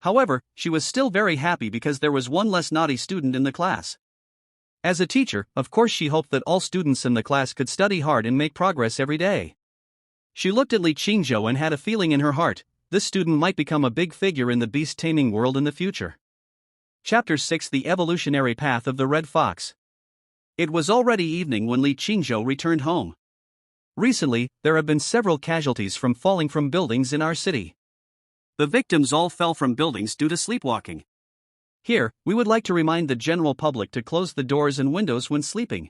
However, she was still very happy because there was 1 less naughty student in the class. As a teacher, of course she hoped that all students in the class could study hard and make progress every day. She looked at Li Qingzhou and had a feeling in her heart, this student might become a big figure in the beast-taming world in the future. Chapter 6: The Evolutionary Path of the Red Fox. It was already evening when Li Qingzhou returned home. Recently, there have been several casualties from falling from buildings in our city. The victims all fell from buildings due to sleepwalking. Here, we would like to remind the general public to close the doors and windows when sleeping.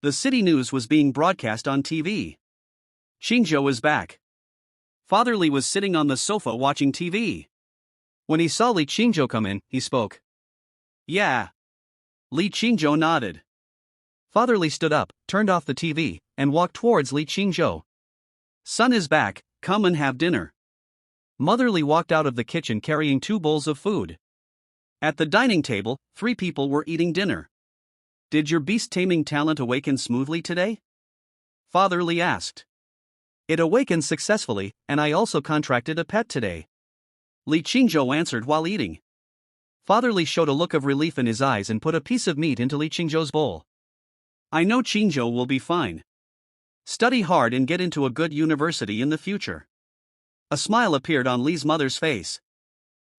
The city news was being broadcast on TV. Qingzhou is back. Father Li was sitting on the sofa watching TV. When he saw Li Qingzhou come in, he spoke. Yeah. Li Qingzhou nodded. Father Li stood up, turned off the TV, and walked towards Li Qingzhou. Son is back, come and have dinner. Mother Li walked out of the kitchen carrying 2 bowls of food. At the dining table, 3 people were eating dinner. Did your beast-taming talent awaken smoothly today? Father Li asked. It awakened successfully, and I also contracted a pet today. Li Qingzhou answered while eating. Father Li showed a look of relief in his eyes and put a piece of meat into Li Qingzhou's bowl. I know Qingzhou will be fine. Study hard and get into a good university in the future. A smile appeared on Li's mother's face.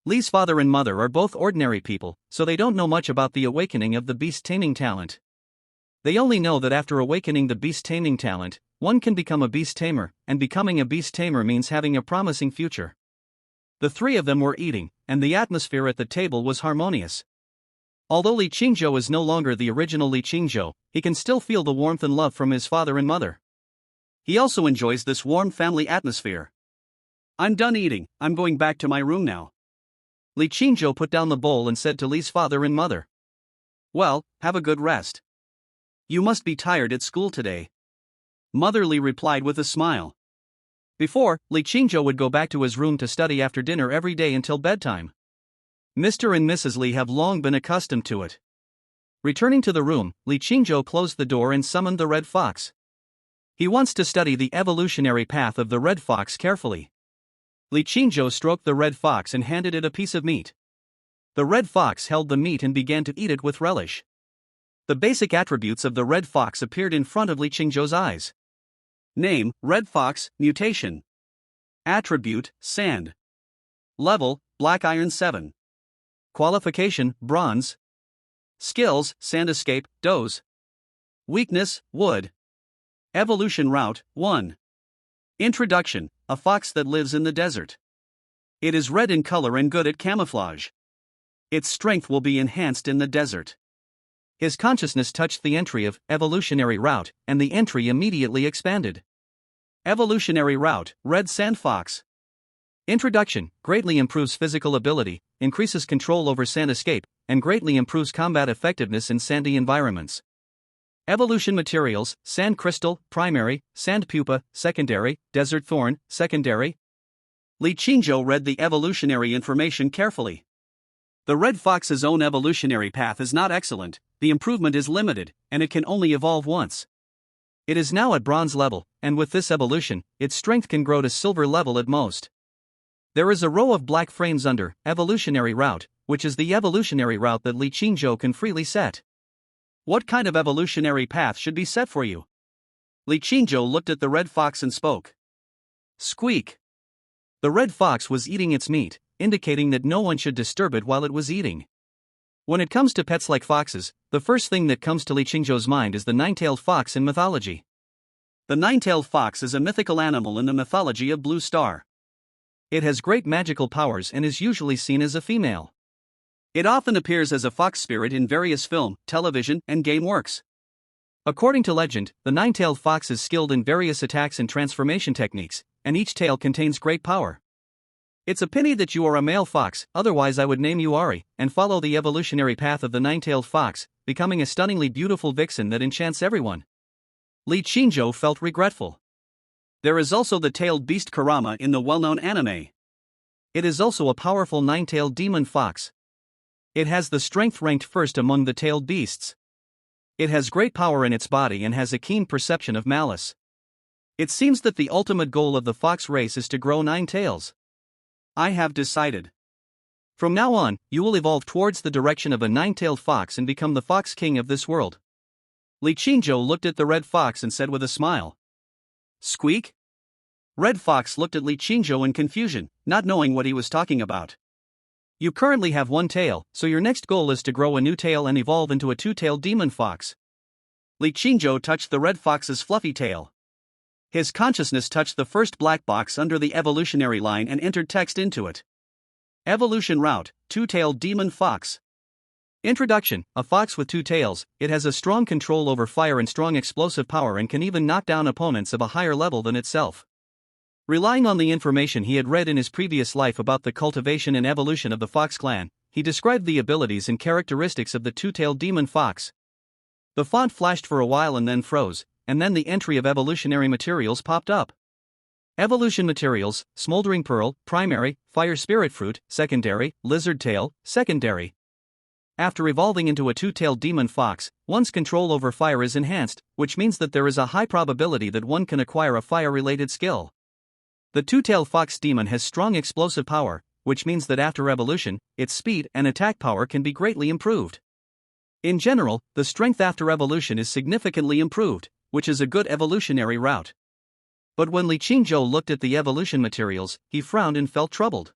Li's father and mother are both ordinary people, so they don't know much about the awakening of the beast-taming talent. They only know that after awakening the beast-taming talent, one can become a beast tamer, and becoming a beast tamer means having a promising future. The three of them were eating, and the atmosphere at the table was harmonious. Although Li Qingzhou is no longer the original Li Qingzhou, he can still feel the warmth and love from his father and mother. He also enjoys this warm family atmosphere. I'm done eating, I'm going back to my room now. Li Qingzhou put down the bowl and said to Li's father and mother. Well, have a good rest. You must be tired at school today. Mother Li replied with a smile. Before, Li Qingzhou would go back to his room to study after dinner every day until bedtime. Mr. and Mrs. Li have long been accustomed to it. Returning to the room, Li Qingzhou closed the door and summoned the red fox. He wants to study the evolutionary path of the red fox carefully. Li Qingzhou stroked the red fox and handed it a piece of meat. The red fox held the meat and began to eat it with relish. The basic attributes of the red fox appeared in front of Li Qingzhou's eyes. Name, Red Fox, Mutation. Attribute, Sand. Level, Black Iron 7. Qualification, Bronze. Skills, Sand Escape, Doze. Weakness, Wood. Evolution Route, 1. Introduction, a fox that lives in the desert. It is red in color and good at camouflage. Its strength will be enhanced in the desert. His consciousness touched the entry of Evolutionary Route, and the entry immediately expanded. Evolutionary Route, Red Sand Fox. Introduction, greatly improves physical ability, increases control over sand escape, and greatly improves combat effectiveness in sandy environments. Evolution materials, sand crystal, primary, sand pupa, secondary, desert thorn, secondary. Li Qingzhou read the evolutionary information carefully. The red fox's own evolutionary path is not excellent, the improvement is limited, and it can only evolve once. It is now at bronze level, and with this evolution, its strength can grow to silver level at most. There is a row of black frames under Evolutionary Route, which is the evolutionary route that Li Qingzhou can freely set. What kind of evolutionary path should be set for you? Li Qingzhou looked at the red fox and spoke. Squeak. The red fox was eating its meat, indicating that no one should disturb it while it was eating. When it comes to pets like foxes, the first thing that comes to Li Qingzhou's mind is the nine-tailed fox in mythology. The nine-tailed fox is a mythical animal in the mythology of Blue Star. It has great magical powers and is usually seen as a female. It often appears as a fox spirit in various film, television, and game works. According to legend, the nine-tailed fox is skilled in various attacks and transformation techniques, and each tail contains great power. It's a pity that you are a male fox, otherwise I would name you Ari, and follow the evolutionary path of the nine-tailed fox, becoming a stunningly beautiful vixen that enchants everyone. Li Qingzhou felt regretful. There is also the tailed beast Kurama in the well-known anime. It is also a powerful nine-tailed demon fox. It has the strength ranked first among the tailed beasts. It has great power in its body and has a keen perception of malice. It seems that the ultimate goal of the fox race is to grow 9 tails. I have decided. From now on, you will evolve towards the direction of a 9-tailed fox and become the fox king of this world. Li Qingzhou looked at the red fox and said with a smile. Squeak? Red fox looked at Li Qingzhou in confusion, not knowing what he was talking about. You currently have 1 tail, so your next goal is to grow a new tail and evolve into a 2-tailed demon fox. Li Qingzhou touched the red fox's fluffy tail. His consciousness touched the first black box under the evolutionary line and entered text into it. Evolution Route, 2-tailed demon fox. Introduction, a fox with 2 tails, it has a strong control over fire and strong explosive power and can even knock down opponents of a higher level than itself. Relying on the information he had read in his previous life about the cultivation and evolution of the fox clan, he described the abilities and characteristics of the 2-tailed demon fox. The font flashed for a while and then froze, and then the entry of evolutionary materials popped up. Evolution materials, smoldering pearl, primary, fire spirit fruit, secondary, lizard tail, secondary. after evolving into a two-tailed demon fox, one's control over fire is enhanced, which means that there is a high probability that one can acquire a fire-related skill. The two-tailed fox demon has strong explosive power, which means that after evolution, its speed and attack power can be greatly improved. In general, the strength after evolution is significantly improved, which is a good evolutionary route. But when Li Qingzhou looked at the evolution materials, he frowned and felt troubled.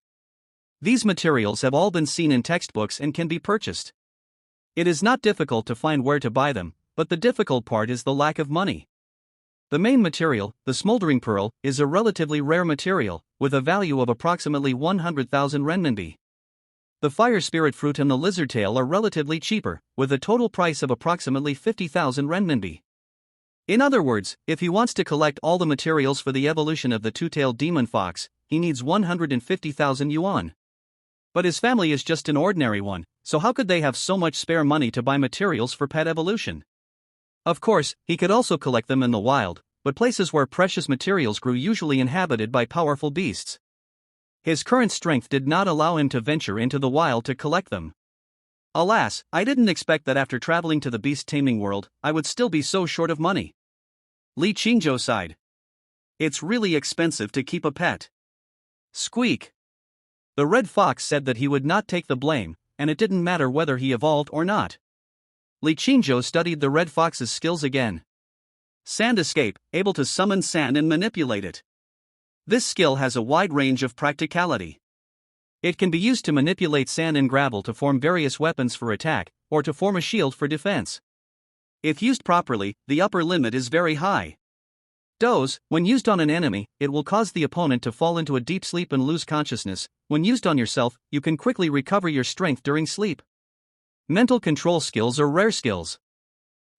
These materials have all been seen in textbooks and can be purchased. It is not difficult to find where to buy them, but the difficult part is the lack of money. The main material, the smoldering pearl, is a relatively rare material, with a value of approximately 100,000 renminbi. The fire spirit fruit and the lizard tail are relatively cheaper, with a total price of approximately 50,000 renminbi. In other words, if he wants to collect all the materials for the evolution of the two-tailed demon fox, he needs 150,000 yuan. But his family is just an ordinary one, so how could they have so much spare money to buy materials for pet evolution? Of course, he could also collect them in the wild, but places where precious materials grew usually inhabited by powerful beasts. His current strength did not allow him to venture into the wild to collect them. Alas, I didn't expect that after traveling to the beast-taming world, I would still be so short of money. Li Qingzhou sighed. It's really expensive to keep a pet. Squeak. The red fox said that he would not take the blame, and it didn't matter whether he evolved or not. Li Qingzhou studied the red fox's skills again. Sand escape, able to summon sand and manipulate it. This skill has a wide range of practicality. It can be used to manipulate sand and gravel to form various weapons for attack, or to form a shield for defense. If used properly, the upper limit is very high. Doze, when used on an enemy, it will cause the opponent to fall into a deep sleep and lose consciousness. When used on yourself, you can quickly recover your strength during sleep. Mental control skills are rare skills.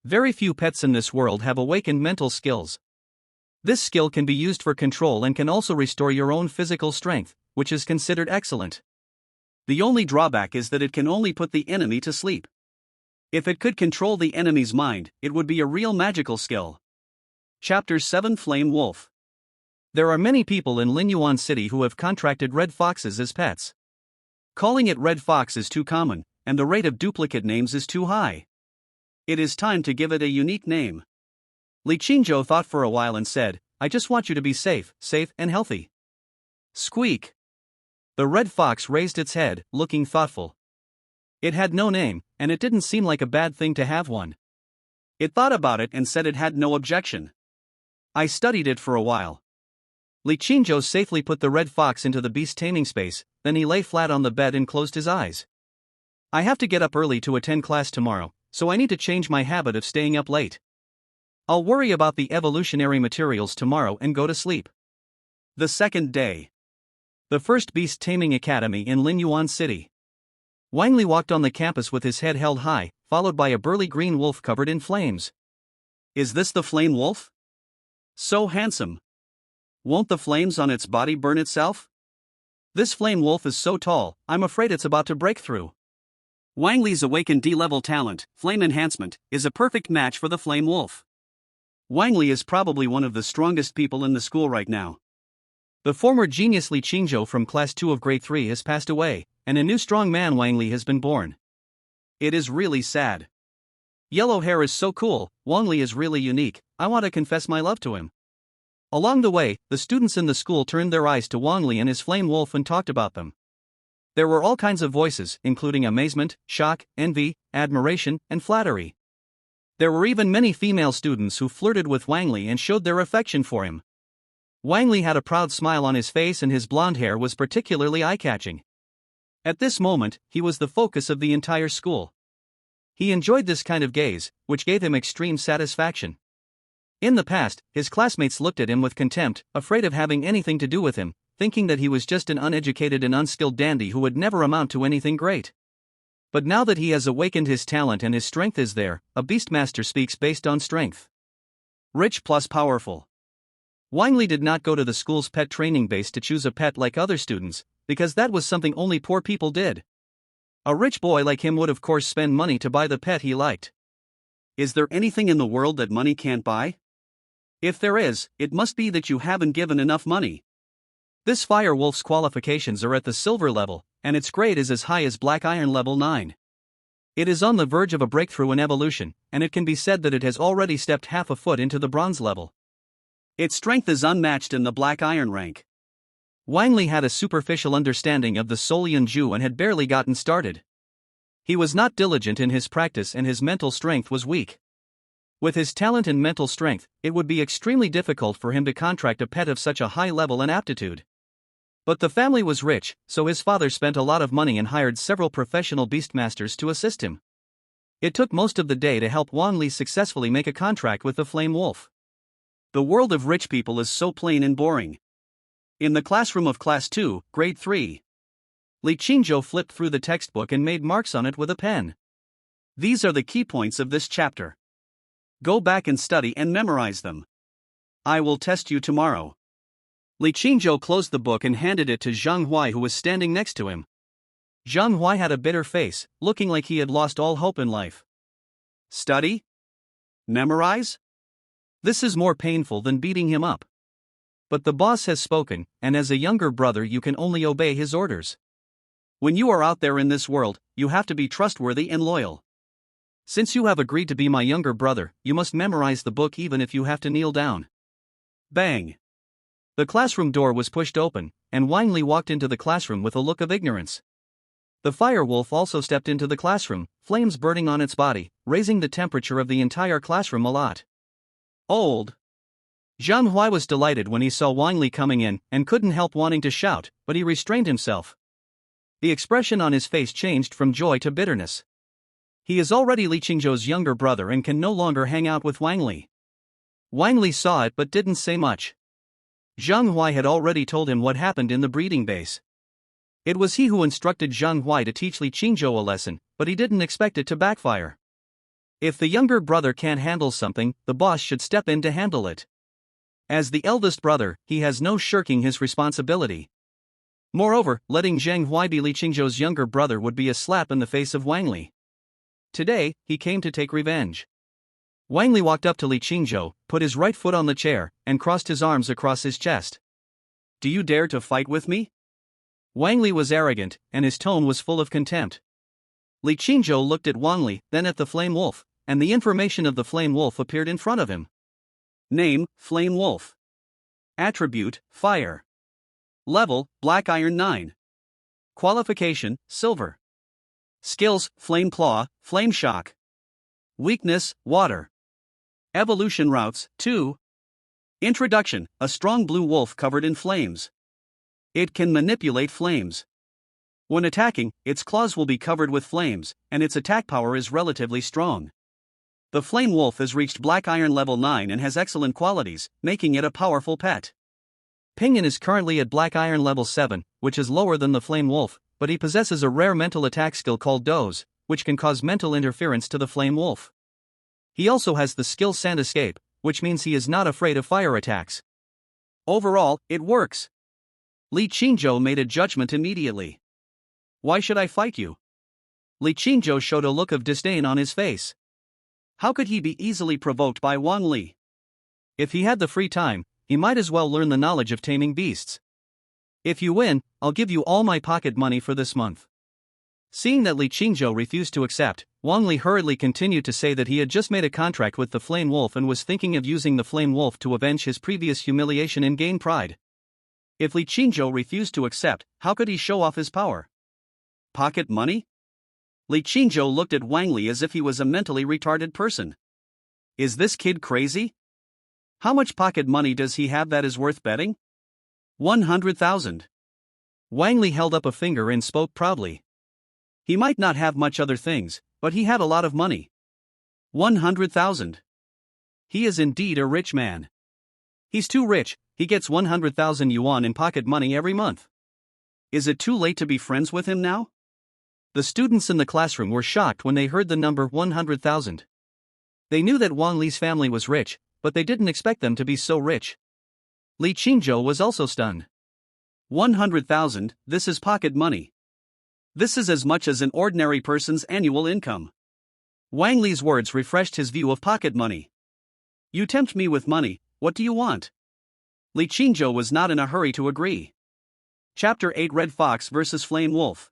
Very few pets in this world have awakened mental skills. This skill can be used for control and can also restore your own physical strength, which is considered excellent. The only drawback is that it can only put the enemy to sleep. If it could control the enemy's mind, it would be a real magical skill. Chapter 7 Flame Wolf. There are many people in Linyuan City who have contracted red foxes as pets. Calling it red fox is too common, and the rate of duplicate names is too high. It is time to give it a unique name. Li Qingzhou thought for a while and said, I just want you to be safe and healthy. Squeak. The red fox raised its head, looking thoughtful. It had no name, and it didn't seem like a bad thing to have one. It thought about it and said it had no objection. I studied it for a while. Li Qingzhou safely put the red fox into the beast taming space, then he lay flat on the bed and closed his eyes. I have to get up early to attend class tomorrow, so I need to change my habit of staying up late. I'll worry about the evolutionary materials tomorrow and go to sleep. The second day. The first beast taming academy in Linyuan City. Wang Li walked on the campus with his head held high, followed by a burly green wolf covered in flames. Is this the flame wolf? So handsome. Won't the flames on its body burn itself? This flame wolf is so tall, I'm afraid it's about to break through. Wang Li's awakened D-level talent, Flame Enhancement, is a perfect match for the flame wolf. Wang Li is probably one of the strongest people in the school right now. The former genius Li Qingzhou from Class 2 of Grade 3 has passed away, and a new strong man Wang Li has been born. It is really sad. Yellow hair is so cool, Wang Li is really unique, I want to confess my love to him. Along the way, the students in the school turned their eyes to Wang Li and his flame wolf and talked about them. There were all kinds of voices, including amazement, shock, envy, admiration, and flattery. There were even many female students who flirted with Wang Li and showed their affection for him. Wang Li had a proud smile on his face and his blonde hair was particularly eye-catching. At this moment, he was the focus of the entire school. He enjoyed this kind of gaze, which gave him extreme satisfaction. In the past, his classmates looked at him with contempt, afraid of having anything to do with him, thinking that he was just an uneducated and unskilled dandy who would never amount to anything great. But now that he has awakened his talent and his strength is there, a beastmaster speaks based on strength. Rich plus powerful. Wang Li did not go to the school's pet training base to choose a pet like other students, because that was something only poor people did. A rich boy like him would of course spend money to buy the pet he liked. Is there anything in the world that money can't buy? If there is, it must be that you haven't given enough money. This fire wolf's qualifications are at the silver level, and its grade is as high as black iron level 9. It is on the verge of a breakthrough in evolution, and it can be said that it has already stepped half a foot into the bronze level. Its strength is unmatched in the black iron rank. Wang Li had a superficial understanding of the Solian Ju and had barely gotten started. He was not diligent in his practice and his mental strength was weak. With his talent and mental strength, it would be extremely difficult for him to contract a pet of such a high level and aptitude. But the family was rich, so his father spent a lot of money and hired several professional beastmasters to assist him. It took most of the day to help Wang Li successfully make a contract with the Flame Wolf. The world of rich people is so plain and boring. In the classroom of Class 2, Grade 3, Li Qingzhou flipped through the textbook and made marks on it with a pen. These are the key points of this chapter. Go back and study and memorize them. I will test you tomorrow. Li Qingzhou closed the book and handed it to Zhang Huai, who was standing next to him. Zhang Huai had a bitter face, looking like he had lost all hope in life. Study? Memorize? This is more painful than beating him up. But the boss has spoken, and as a younger brother you can only obey his orders. When you are out there in this world, you have to be trustworthy and loyal. Since you have agreed to be my younger brother, you must memorize the book even if you have to kneel down. Bang! The classroom door was pushed open, and Wang Li walked into the classroom with a look of ignorance. The fire wolf also stepped into the classroom, flames burning on its body, raising the temperature of the entire classroom a lot. Old! Zhang Huai was delighted when he saw Wang Li coming in, and couldn't help wanting to shout, but he restrained himself. The expression on his face changed from joy to bitterness. He is already Li Qingzhou's younger brother and can no longer hang out with Wang Li. Wang Li saw it but didn't say much. Zhang Huai had already told him what happened in the breeding base. It was he who instructed Zhang Huai to teach Li Qingzhou a lesson, but he didn't expect it to backfire. If the younger brother can't handle something, the boss should step in to handle it. As the eldest brother, he has no shirking his responsibility. Moreover, letting Zhang Huai be Li Qingzhou's younger brother would be a slap in the face of Wang Li. Today, he came to take revenge. Wang Li walked up to Li Qingzhou, put his right foot on the chair, and crossed his arms across his chest. Do you dare to fight with me? Wang Li was arrogant, and his tone was full of contempt. Li Qingzhou looked at Wang Li, then at the Flame Wolf, and the information of the Flame Wolf appeared in front of him. Name, Flame Wolf. Attribute, Fire. Level, Black Iron 9. Qualification, Silver. Skills, Flame Claw, Flame Shock. Weakness, Water. Evolution routes, 2. Introduction, a strong blue wolf covered in flames. It can manipulate flames. When attacking, its claws will be covered with flames, and its attack power is relatively strong. The Flame Wolf has reached Black Iron level 9 and has excellent qualities, making it a powerful pet. Pinyin is currently at Black Iron level 7, which is lower than the Flame Wolf, but he possesses a rare mental attack skill called Doze, which can cause mental interference to the Flame Wolf. He also has the skill Sand Escape, which means he is not afraid of fire attacks. Overall, it works. Li Qingzhou made a judgment immediately. Why should I fight you? Li Qingzhou showed a look of disdain on his face. How could he be easily provoked by Wang Li? If he had the free time, he might as well learn the knowledge of taming beasts. If you win, I'll give you all my pocket money for this month. Seeing that Li Qingzhou refused to accept, Wang Li hurriedly continued to say that he had just made a contract with the Flame Wolf and was thinking of using the Flame Wolf to avenge his previous humiliation and gain pride. If Li Qingzhou refused to accept, how could he show off his power? Pocket money? Li Qingzhou looked at Wang Li as if he was a mentally retarded person. Is this kid crazy? How much pocket money does he have that is worth betting? 100,000. Wang Li held up a finger and spoke proudly. He might not have much other things, but he had a lot of money. 100,000. He is indeed a rich man. He's too rich, he gets 100,000 yuan in pocket money every month. Is it too late to be friends with him now? The students in the classroom were shocked when they heard the number 100,000. They knew that Wang Li's family was rich, but they didn't expect them to be so rich. Li Qingzhou was also stunned. 100,000, this is pocket money. This is as much as an ordinary person's annual income. Wang Li's words refreshed his view of pocket money. You tempt me with money, what do you want? Li Qingzhou was not in a hurry to agree. Chapter 8 Red Fox vs. Flame Wolf.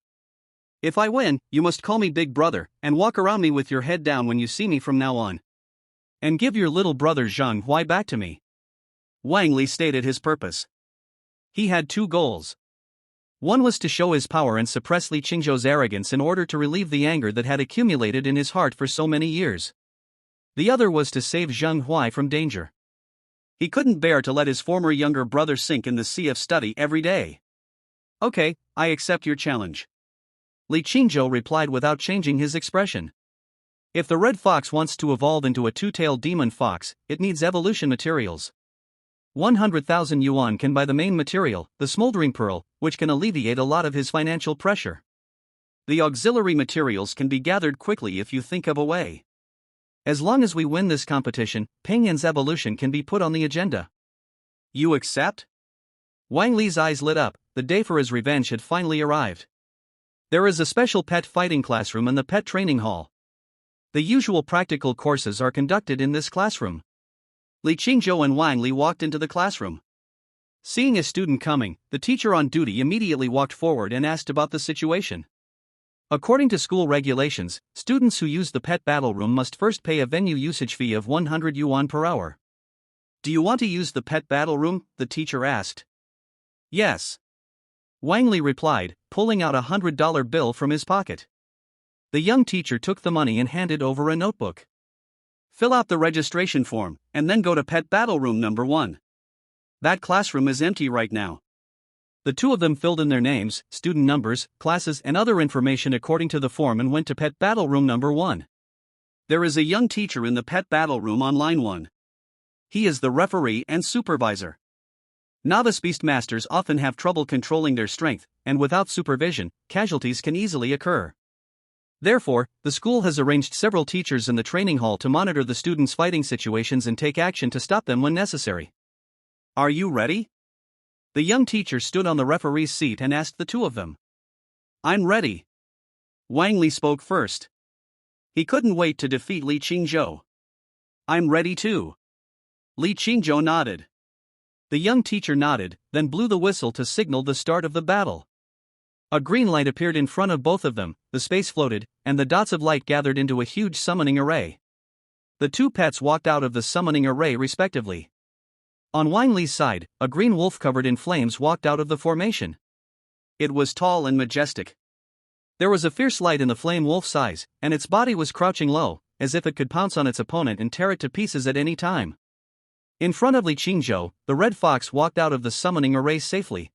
If I win, you must call me Big Brother, and walk around me with your head down when you see me from now on. And give your little brother Zhang Huai back to me. Wang Li stated his purpose. He had two goals. One was to show his power and suppress Li Qingzhou's arrogance in order to relieve the anger that had accumulated in his heart for so many years. The other was to save Zhang Huai from danger. He couldn't bear to let his former younger brother sink in the sea of study every day. Okay, I accept your challenge. Li Qingzhou replied without changing his expression. If the red fox wants to evolve into a two-tailed demon fox, it needs evolution materials. 100,000 yuan can buy the main material, the smoldering pearl, which can alleviate a lot of his financial pressure. The auxiliary materials can be gathered quickly if you think of a way. As long as we win this competition, Peng Yan's evolution can be put on the agenda. You accept? Wang Li's eyes lit up. The day for his revenge had finally arrived. There is a special pet fighting classroom in the pet training hall. The usual practical courses are conducted in this classroom. Li Qingzhou and Wang Li walked into the classroom. Seeing a student coming, the teacher on duty immediately walked forward and asked about the situation. According to school regulations, students who use the pet battle room must first pay a venue usage fee of 100 yuan per hour. Do you want to use the pet battle room? The teacher asked. Yes. Wang Li replied, pulling out a $100 bill from his pocket. The young teacher took the money and handed over a notebook. Fill out the registration form, and then go to Pet Battle Room number 1. That classroom is empty right now. The two of them filled in their names, student numbers, classes, and other information according to the form and went to Pet Battle Room number 1. There is a young teacher in the Pet Battle Room on line 1. He is the referee and supervisor. Novice beastmasters often have trouble controlling their strength, and without supervision, casualties can easily occur. Therefore, the school has arranged several teachers in the training hall to monitor the students' fighting situations and take action to stop them when necessary. Are you ready? The young teacher stood on the referee's seat and asked the two of them. I'm ready. Wang Li spoke first. He couldn't wait to defeat Li Qingzhou. I'm ready too. Li Qingzhou nodded. The young teacher nodded, then blew the whistle to signal the start of the battle. A green light appeared in front of both of them, the space floated, and the dots of light gathered into a huge summoning array. The two pets walked out of the summoning array respectively. On Wang Li's side, a green wolf covered in flames walked out of the formation. It was tall and majestic. There was a fierce light in the flame wolf's eyes, and its body was crouching low, as if it could pounce on its opponent and tear it to pieces at any time. In front of Li Qingzhou, the red fox walked out of the summoning array safely.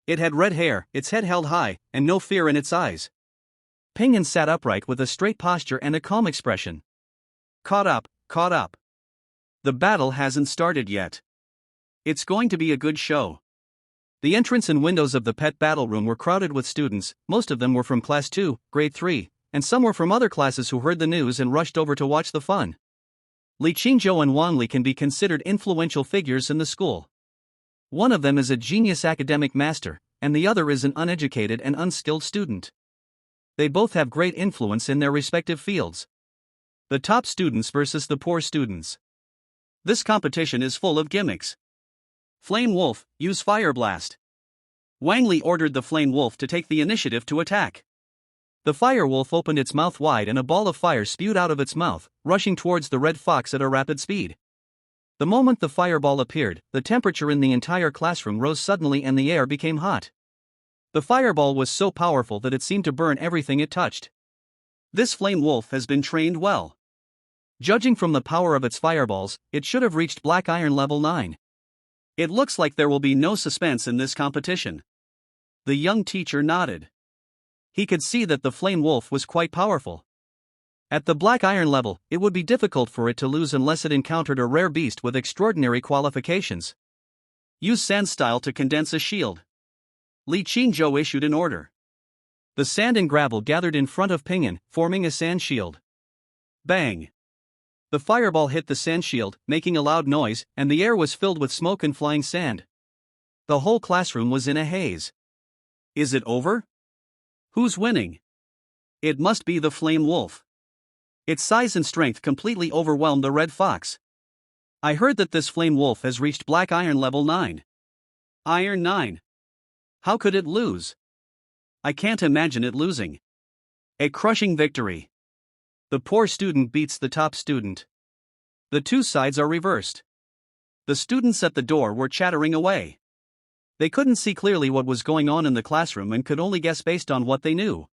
It had red hair, its head held high, and no fear in its eyes. Peng Yan sat upright with a straight posture and a calm expression. Caught up, caught up. The battle hasn't started yet. It's going to be a good show. The entrance and windows of the pet battle room were crowded with students. Most of them were from Class 2, Grade 3, and some were from other classes who heard the news and rushed over to watch the fun. Li Qingzhou and Wang Li can be considered influential figures in the school. One of them is a genius academic master, and the other is an uneducated and unskilled student. They both have great influence in their respective fields. The top students versus the poor students. This competition is full of gimmicks. Flame Wolf, use Fire Blast. Wang Li ordered the Flame Wolf to take the initiative to attack. The Fire Wolf opened its mouth wide and a ball of fire spewed out of its mouth, rushing towards the red fox at a rapid speed. The moment the fireball appeared, the temperature in the entire classroom rose suddenly and the air became hot. The fireball was so powerful that it seemed to burn everything it touched. This Flame Wolf has been trained well. Judging from the power of its fireballs, it should have reached Black Iron level 9. It looks like there will be no suspense in this competition. The young teacher nodded. He could see that the Flame Wolf was quite powerful. At the Black Iron level, it would be difficult for it to lose unless it encountered a rare beast with extraordinary qualifications. Use Sand Style to condense a shield. Li Qingzhou issued an order. The sand and gravel gathered in front of Peng Yan, forming a sand shield. Bang! The fireball hit the sand shield, making a loud noise, and the air was filled with smoke and flying sand. The whole classroom was in a haze. Is it over? Who's winning? It must be the Flame Wolf. Its size and strength completely overwhelmed the red fox. I heard that this Flame Wolf has reached Black Iron level 9. Iron 9. How could it lose? I can't imagine it losing. A crushing victory. The poor student beats the top student. The two sides are reversed. The students at the door were chattering away. They couldn't see clearly what was going on in the classroom and could only guess based on what they knew.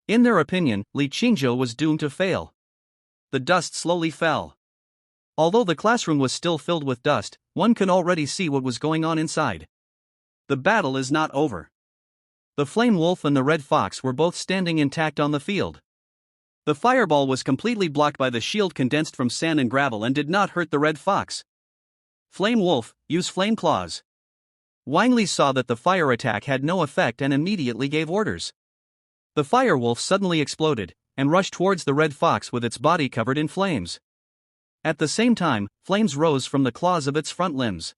In their opinion, Li Qingzhou was doomed to fail. The dust slowly fell. Although the classroom was still filled with dust, one could already see what was going on inside. The battle is not over. The flame wolf and the red fox were both standing intact on the field. The fireball was completely blocked by the shield condensed from sand and gravel and did not hurt the red fox. Flame wolf, use flame claws. Wang Li saw that the fire attack had no effect and immediately gave orders. The fire wolf suddenly exploded and rushed towards the red fox with its body covered in flames. At the same time, flames rose from the claws of its front limbs.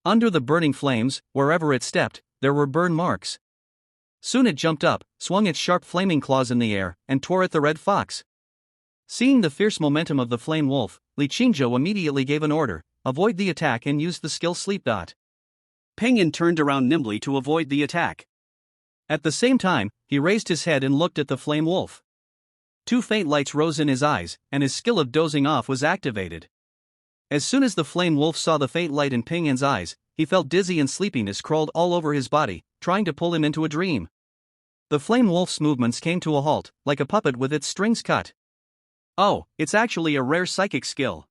Under the burning flames, wherever it stepped, there were burn marks. Soon it jumped up, swung its sharp flaming claws in the air, and tore at the red fox. Seeing the fierce momentum of the flame wolf, Li Qingzhou immediately gave an order: avoid the attack and use the skill sleep dot. Peng Yin turned around nimbly to avoid the attack. At the same time, he raised his head and looked at the flame wolf. Two faint lights rose in his eyes, and his skill of dozing off was activated. As soon as the flame wolf saw the faint light in Peng Yin's eyes, he felt dizzy and sleepiness crawled all over his body, trying to pull him into a dream. The flame wolf's movements came to a halt, like a puppet with its strings cut. Oh, it's actually a rare psychic skill.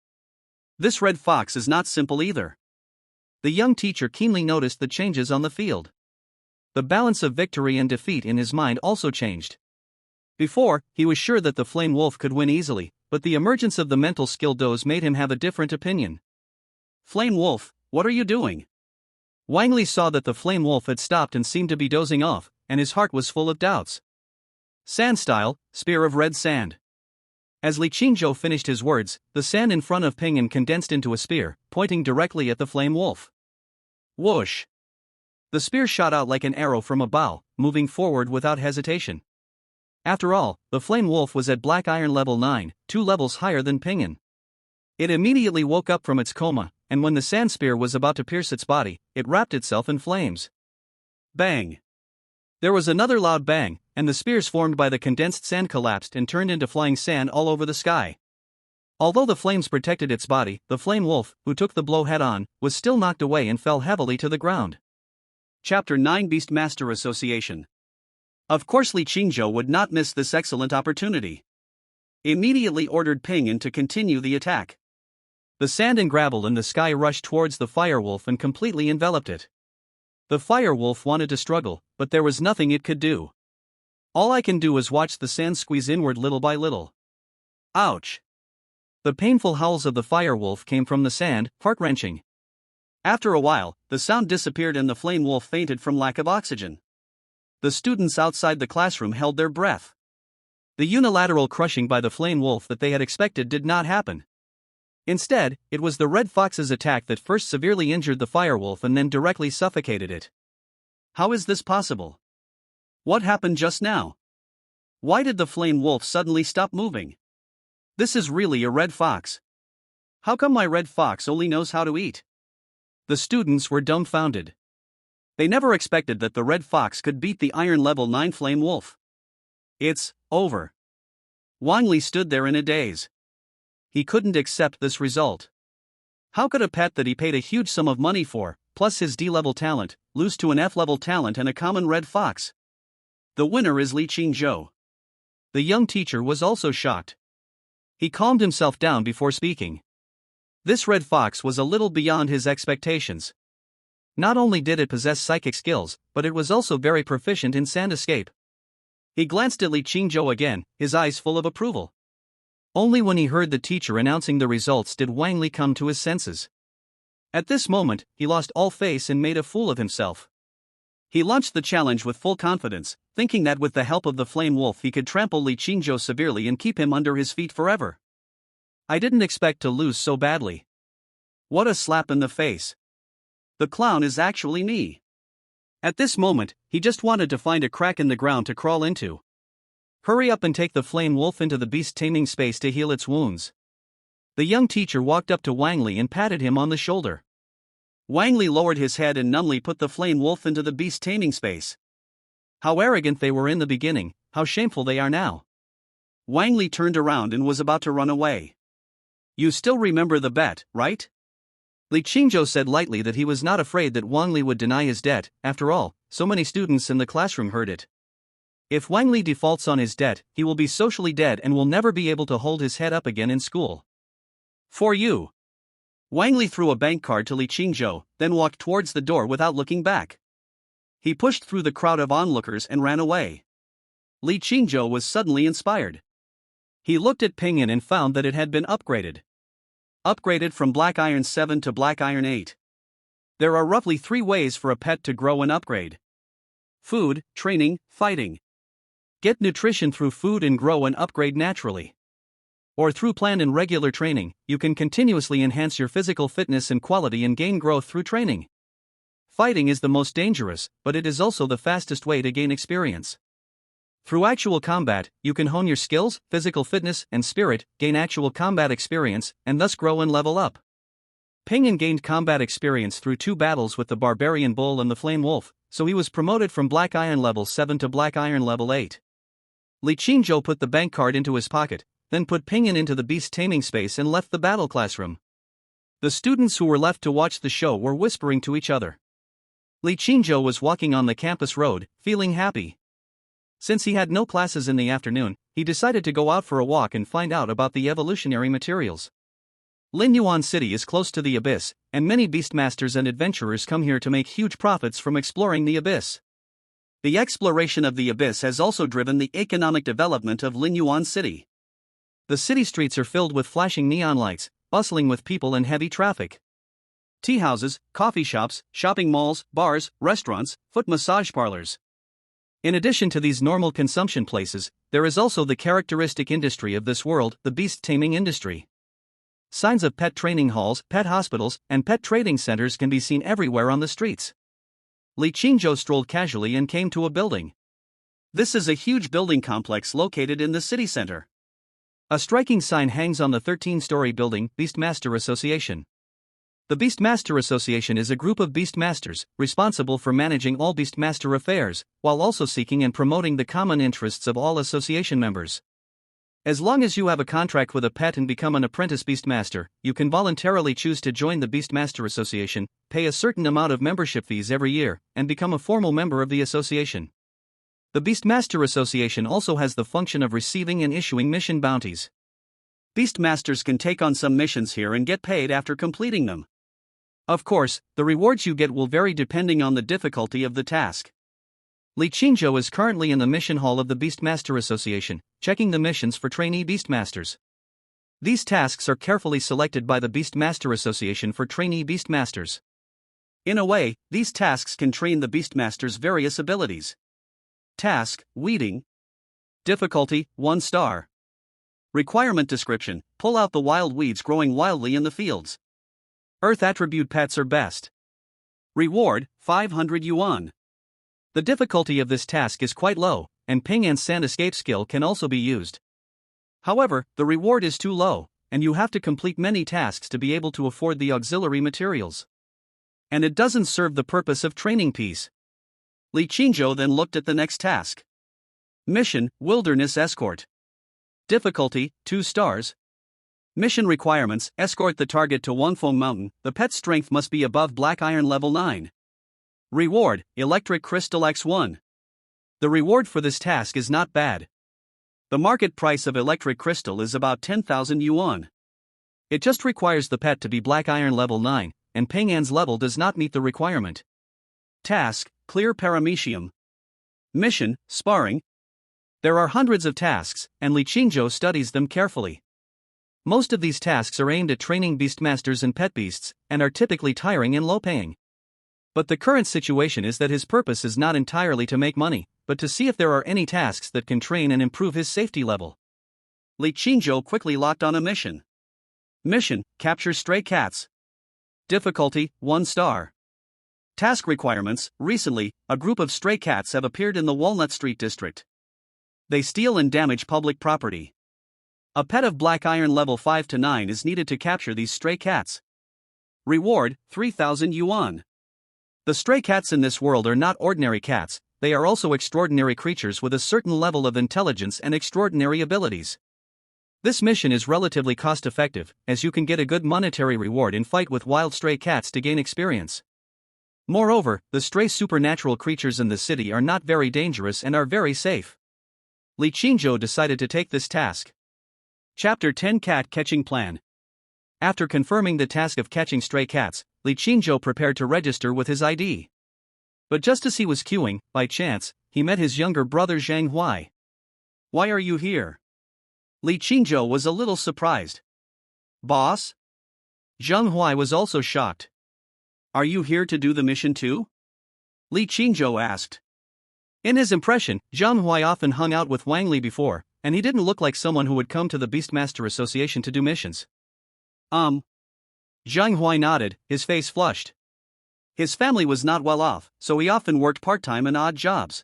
This red fox is not simple either. The young teacher keenly noticed the changes on the field. The balance of victory and defeat in his mind also changed. Before, he was sure that the flame wolf could win easily, but the emergence of the mental skill dose made him have a different opinion. Flame wolf, what are you doing? Wang Li saw that the flame wolf had stopped and seemed to be dozing off, and his heart was full of doubts. Sand style, spear of red sand. As Li Qingzhou finished his words, the sand in front of Peng Yin condensed into a spear, pointing directly at the flame wolf. Whoosh! The spear shot out like an arrow from a bow, moving forward without hesitation. After all, the flame wolf was at black iron level 9, 2 levels higher than Peng Yin. It immediately woke up from its coma, and when the sand spear was about to pierce its body, it wrapped itself in flames. Bang! There was another loud bang, and the spears formed by the condensed sand collapsed and turned into flying sand all over the sky. Although the flames protected its body, the flame wolf, who took the blow head-on, was still knocked away and fell heavily to the ground. Chapter 9 Beastmaster Association. Of course Li Qingzhou would not miss this excellent opportunity. Immediately ordered Peng Yin to continue the attack. The sand and gravel in the sky rushed towards the firewolf and completely enveloped it. The firewolf wanted to struggle, but there was nothing it could do. All I can do is watch the sand squeeze inward little by little. Ouch! The painful howls of the firewolf came from the sand, heart-wrenching. After a while, the sound disappeared and the flame wolf fainted from lack of oxygen. The students outside the classroom held their breath. The unilateral crushing by the flame wolf that they had expected did not happen. Instead, it was the red fox's attack that first severely injured the firewolf and then directly suffocated it. How is this possible? What happened just now? Why did the flame wolf suddenly stop moving? This is really a red fox. How come my red fox only knows how to eat? The students were dumbfounded. They never expected that the red fox could beat the iron level 9 flame wolf. It's over. Wang Li stood there in a daze. He couldn't accept this result. How could a pet that he paid a huge sum of money for, plus his D-level talent, lose to an F-level talent and a common red fox? The winner is Li Qingzhou. The young teacher was also shocked. He calmed himself down before speaking. This red fox was a little beyond his expectations. Not only did it possess psychic skills, but it was also very proficient in sand escape. He glanced at Li Qingzhou again, his eyes full of approval. Only when he heard the teacher announcing the results did Wang Li come to his senses. At this moment, he lost all face and made a fool of himself. He launched the challenge with full confidence, thinking that with the help of the flame wolf he could trample Li Qingzhou severely and keep him under his feet forever. I didn't expect to lose so badly. What a slap in the face. The clown is actually me. At this moment, he just wanted to find a crack in the ground to crawl into. Hurry up and take the flame wolf into the beast-taming space to heal its wounds. The young teacher walked up to Wang Li and patted him on the shoulder. Wang Li lowered his head and numbly put the flame wolf into the beast-taming space. How arrogant they were in the beginning, how shameful they are now. Wang Li turned around and was about to run away. You still remember the bet, right? Li Qingzhou said lightly that he was not afraid that Wang Li would deny his debt. After all, so many students in the classroom heard it. If Wang Li defaults on his debt, he will be socially dead and will never be able to hold his head up again in school. For you. Wang Li threw a bank card to Li Qingzhou, then walked towards the door without looking back. He pushed through the crowd of onlookers and ran away. Li Qingzhou was suddenly inspired. He looked at Pinyin and found that it had been upgraded. Upgraded from Black Iron 7 to Black Iron 8. There are roughly 3 ways for a pet to grow and upgrade. Food, training, fighting. Get nutrition through food and grow and upgrade naturally. Or through planned and regular training, you can continuously enhance your physical fitness and quality and gain growth through training. Fighting is the most dangerous, but it is also the fastest way to gain experience. Through actual combat, you can hone your skills, physical fitness, and spirit, gain actual combat experience, and thus grow and level up. Pinyin gained combat experience through 2 battles with the Barbarian Bull and the Flame Wolf, so he was promoted from Black Iron level 7 to Black Iron level 8. Li Qingzhou put the bank card into his pocket, then put Pinyin into the beast taming space and left the battle classroom. The students who were left to watch the show were whispering to each other. Li Qingzhou was walking on the campus road, feeling happy. Since he had no classes in the afternoon, he decided to go out for a walk and find out about the evolutionary materials. Linyuan City is close to the abyss, and many beastmasters and adventurers come here to make huge profits from exploring the abyss. The exploration of the abyss has also driven the economic development of Linyuan City. The city streets are filled with flashing neon lights, bustling with people and heavy traffic. Tea houses, coffee shops, shopping malls, bars, restaurants, foot massage parlors. In addition to these normal consumption places, there is also the characteristic industry of this world, the beast taming industry. Signs of pet training halls, pet hospitals, and pet trading centers can be seen everywhere on the streets. Li Qingzhou strolled casually and came to a building. This is a huge building complex located in the city center. A striking sign hangs on the 13-story building, Beastmaster Association. The Beastmaster Association is a group of beastmasters, responsible for managing all beastmaster affairs, while also seeking and promoting the common interests of all association members. As long as you have a contract with a pet and become an apprentice beastmaster, you can voluntarily choose to join the Beastmaster Association, pay a certain amount of membership fees every year, and become a formal member of the association. The Beastmaster Association also has the function of receiving and issuing mission bounties. Beastmasters can take on some missions here and get paid after completing them. Of course, the rewards you get will vary depending on the difficulty of the task. Li Qingzhou is currently in the mission hall of the Beastmaster Association, checking the missions for trainee beastmasters. These tasks are carefully selected by the Beastmaster Association for trainee beastmasters. In a way, these tasks can train the beastmasters' various abilities. Task: weeding. Difficulty: 1 star. Requirement description: pull out the wild weeds growing wildly in the fields. Earth attribute pets are best. Reward: 500 yuan. The difficulty of this task is quite low, and Pingyan's sand escape skill can also be used. However, the reward is too low, and you have to complete many tasks to be able to afford the auxiliary materials. And it doesn't serve the purpose of training piece. Li Qingzhou then looked at the next task. Mission: Wilderness Escort. Difficulty: 2 stars. Mission requirements: escort the target to Wangfeng Mountain, the pet's strength must be above Black Iron level 9. Reward: Electric Crystal X1. The reward for this task is not bad. The market price of Electric Crystal is about 10,000 yuan. It just requires the pet to be Black Iron level 9, and Pingyan's level does not meet the requirement. Task: Clear Paramecium. Mission: Sparring. There are hundreds of tasks, and Li Qingzhou studies them carefully. Most of these tasks are aimed at training beastmasters and pet beasts, and are typically tiring and low-paying. But the current situation is that his purpose is not entirely to make money, but to see if there are any tasks that can train and improve his safety level. Li Qingzhou quickly locked on a mission. Mission: Capture Stray Cats. Difficulty: 1 star. Task requirements: recently, a group of stray cats have appeared in the Walnut Street district. They steal and damage public property. A pet of Black Iron level 5 to 9 is needed to capture these stray cats. Reward: 3,000 yuan. The stray cats in this world are not ordinary cats, they are also extraordinary creatures with a certain level of intelligence and extraordinary abilities. This mission is relatively cost-effective, as you can get a good monetary reward in fight with wild stray cats to gain experience. Moreover, the stray supernatural creatures in the city are not very dangerous and are very safe. Li Qingzhou decided to take this task. Chapter 10 Cat Catching Plan. After confirming the task of catching stray cats, Li Qingzhou prepared to register with his ID. But just as he was queuing, by chance, he met his younger brother Zhang Huai. "Why are you here?" Li Qingzhou was a little surprised. "Boss?" Zhang Huai was also shocked. "Are you here to do the mission too?" Li Qingzhou asked. In his impression, Zhang Huai often hung out with Wang Li before, and he didn't look like someone who would come to the Beastmaster Association to do missions. Zhang Huai nodded, his face flushed. His family was not well off, so he often worked part-time and odd jobs.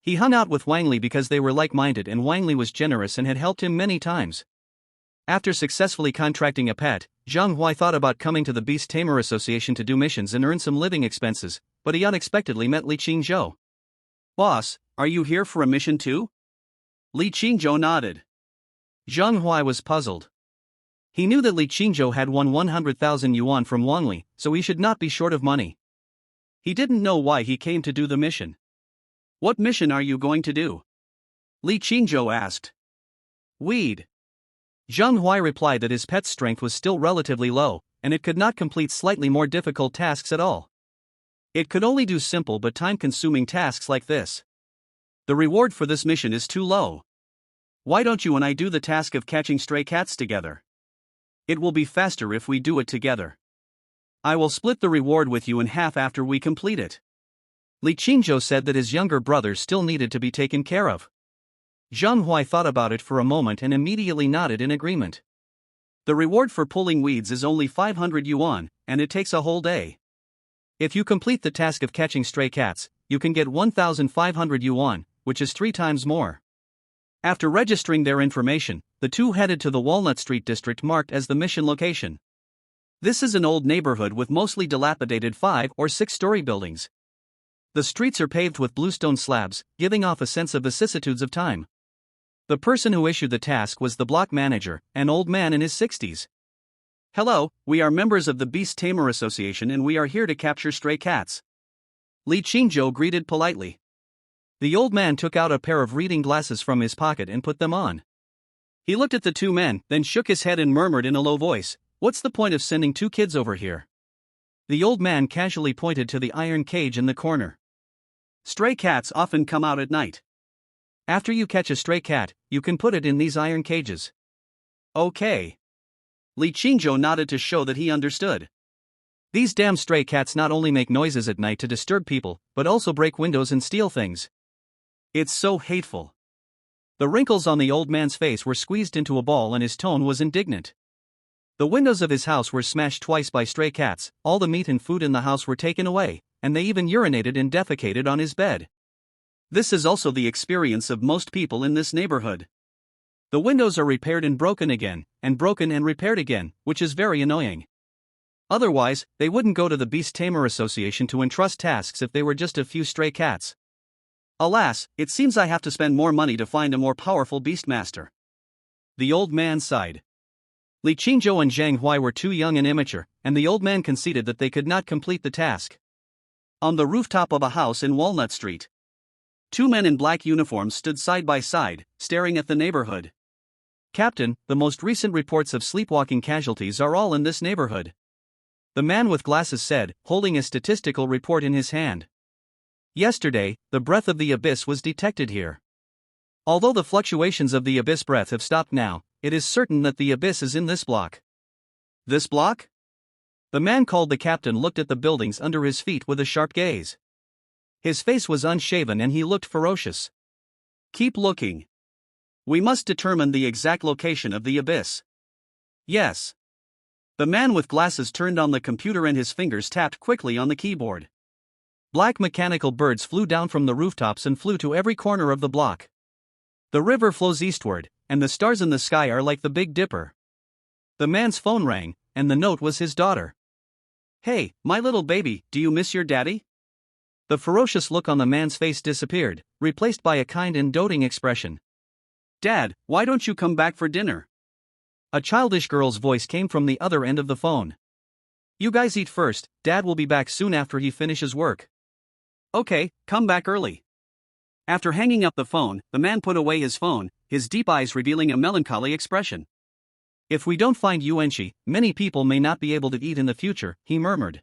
He hung out with Wang Li because they were like-minded and Wang Li was generous and had helped him many times. After successfully contracting a pet, Zhang Huai thought about coming to the Beast Tamer Association to do missions and earn some living expenses, but he unexpectedly met Li Qingzhou. "Boss, are you here for a mission too?" Li Qingzhou nodded. Zhang Huai was puzzled. He knew that Li Qingzhou had won 100,000 yuan from Wang Li, so he should not be short of money. He didn't know why he came to do the mission. "What mission are you going to do?" Li Qingzhou asked. "Weed." Zhang Huai replied that his pet's strength was still relatively low, and it could not complete slightly more difficult tasks at all. It could only do simple but time-consuming tasks like this. "The reward for this mission is too low. Why don't you and I do the task of catching stray cats together? It will be faster if we do it together. I will split the reward with you in half after we complete it." Li Qingzhou said that his younger brother still needed to be taken care of. Zhang Huai thought about it for a moment and immediately nodded in agreement. "The reward for pulling weeds is only 500 yuan, and it takes a whole day. If you complete the task of catching stray cats, you can get 1,500 yuan, which is 3 times more." After registering their information, the two headed to the Walnut Street district marked as the mission location. This is an old neighborhood with mostly dilapidated 5- or 6-story buildings. The streets are paved with bluestone slabs, giving off a sense of vicissitudes of time. The person who issued the task was the block manager, an old man in his 60s. "Hello, we are members of the Beast Tamer Association and we are here to capture stray cats." Li Qingzhou greeted politely. The old man took out a pair of reading glasses from his pocket and put them on. He looked at the two men, then shook his head and murmured in a low voice, "What's the point of sending 2 kids over here?" The old man casually pointed to the iron cage in the corner. "Stray cats often come out at night. After you catch a stray cat, you can put it in these iron cages." "Okay." Li Qingzhou nodded to show that he understood. "These damn stray cats not only make noises at night to disturb people, but also break windows and steal things. It's so hateful." The wrinkles on the old man's face were squeezed into a ball and his tone was indignant. The windows of his house were smashed twice by stray cats, all the meat and food in the house were taken away, and they even urinated and defecated on his bed. This is also the experience of most people in this neighborhood. The windows are repaired and broken again, and broken and repaired again, which is very annoying. Otherwise, they wouldn't go to the Beast Tamer Association to entrust tasks if they were just a few stray cats. Alas, it seems I have to spend more money to find a more powerful beastmaster. The old man sighed. Li Qingzhou and Zhang Huai were too young and immature, and the old man conceded that they could not complete the task. On the rooftop of a house in Walnut Street, 2 men in black uniforms stood side by side, staring at the neighborhood. "Captain, the most recent reports of sleepwalking casualties are all in this neighborhood," the man with glasses said, holding a statistical report in his hand. "Yesterday, the breath of the abyss was detected here. Although the fluctuations of the abyss breath have stopped now, it is certain that the abyss is in this block." "This block?" The man called the captain looked at the buildings under his feet with a sharp gaze. His face was unshaven and he looked ferocious. "Keep looking. We must determine the exact location of the abyss." "Yes." The man with glasses turned on the computer and his fingers tapped quickly on the keyboard. Black mechanical birds flew down from the rooftops and flew to every corner of the block. The river flows eastward, and the stars in the sky are like the Big Dipper. The man's phone rang, and the note was his daughter. "Hey, my little baby, do you miss your daddy?" The ferocious look on the man's face disappeared, replaced by a kind and doting expression. Dad, why don't you come back for dinner? A childish girl's voice came from the other end of the phone. You guys eat first, Dad will be back soon after he finishes work. Okay, come back early. After hanging up the phone, the man put away his phone, his deep eyes revealing a melancholy expression. If we don't find Yuanqi, many people may not be able to eat in the future, he murmured.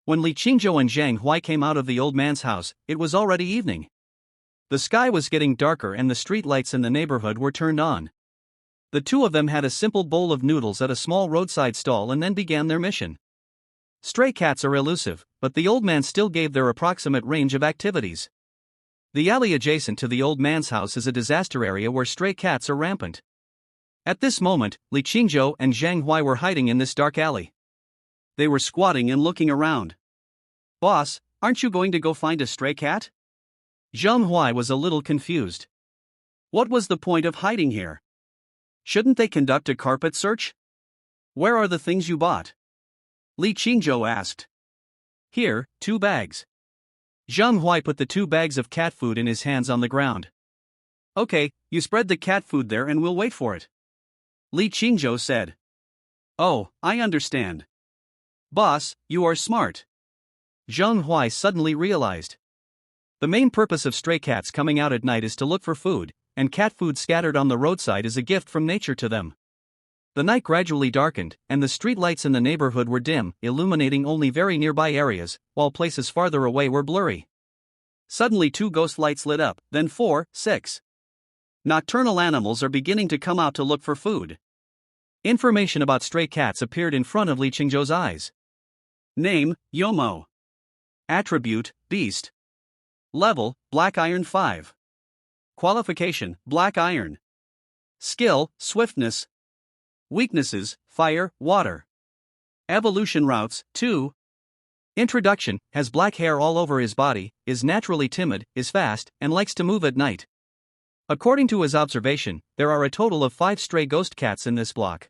When Li Qingzhou and Zhang Huai came out of the old man's house, it was already evening. The sky was getting darker and the street lights in the neighborhood were turned on. The two of them had a simple bowl of noodles at a small roadside stall and then began their mission. Stray cats are elusive, but the old man still gave their approximate range of activities. The alley adjacent to the old man's house is a disaster area where stray cats are rampant. At this moment, Li Qingzhou and Zhang Huai were hiding in this dark alley. They were squatting and looking around. Boss, aren't you going to go find a stray cat? Zhang Huai was a little confused. What was the point of hiding here? Shouldn't they conduct a carpet search? Where are the things you bought? Li Qingzhou asked. Here, 2 bags. Zhang Huai put the 2 bags of cat food in his hands on the ground. Okay, you spread the cat food there and we'll wait for it. Li Qingzhou said. Oh, I understand. Boss, you are smart. Zhang Huai suddenly realized. The main purpose of stray cats coming out at night is to look for food, and cat food scattered on the roadside is a gift from nature to them. The night gradually darkened, and the street lights in the neighborhood were dim, illuminating only very nearby areas, while places farther away were blurry. Suddenly 2 ghost lights lit up, then 4, 6. Nocturnal animals are beginning to come out to look for food. Information about stray cats appeared in front of Li Qingzhou's eyes. Name, Yomo. Attribute, Beast. Level, Black Iron 5. Qualification, Black Iron. Skill, Swiftness. Weaknesses, Fire, Water. Evolution routes, 2. Introduction, has black hair all over his body, is naturally timid, is fast, and likes to move at night. According to his observation, there are a total of 5 stray ghost cats in this block.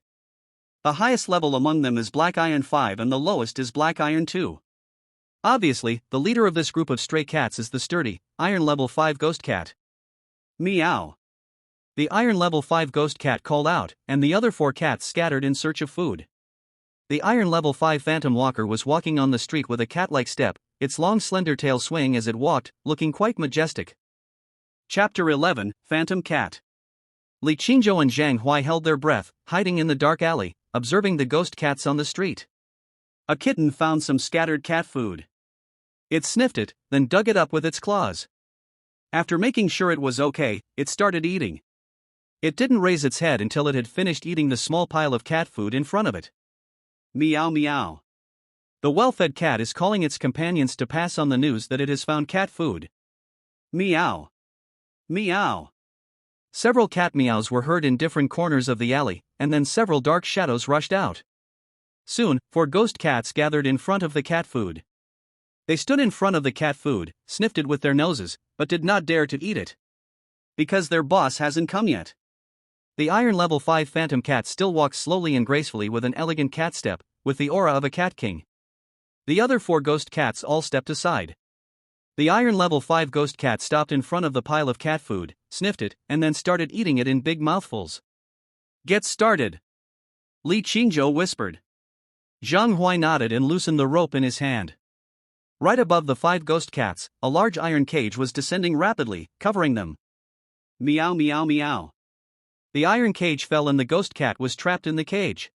The highest level among them is Black Iron 5 and the lowest is Black Iron 2. Obviously, the leader of this group of stray cats is the sturdy, Iron Level 5 ghost cat. Meow. The Iron Level 5 ghost cat called out, and the other 4 cats scattered in search of food. The Iron Level 5 phantom walker was walking on the street with a cat-like step, its long slender tail swaying as it walked, looking quite majestic. Chapter 11, Phantom Cat. Li Qingzhou and Zhang Huai held their breath, hiding in the dark alley, observing the ghost cats on the street. A kitten found some scattered cat food. It sniffed it, then dug it up with its claws. After making sure it was okay, it started eating. It didn't raise its head until it had finished eating the small pile of cat food in front of it. Meow meow. The well-fed cat is calling its companions to pass on the news that it has found cat food. Meow. Meow. Several cat meows were heard in different corners of the alley, and then several dark shadows rushed out. Soon, 4 ghost cats gathered in front of the cat food. They stood in front of the cat food, sniffed it with their noses, but did not dare to eat it. Because their boss hasn't come yet. The Iron Level 5 phantom cat still walks slowly and gracefully with an elegant cat step, with the aura of a cat king. The other 4 ghost cats all stepped aside. The Iron Level 5 ghost cat stopped in front of the pile of cat food, sniffed it, and then started eating it in big mouthfuls. Get started. Li Qingzhou whispered. Zhang Huai nodded and loosened the rope in his hand. Right above the 5 ghost cats, a large iron cage was descending rapidly, covering them. Meow meow meow. The iron cage fell and the ghost cat was trapped in the cage.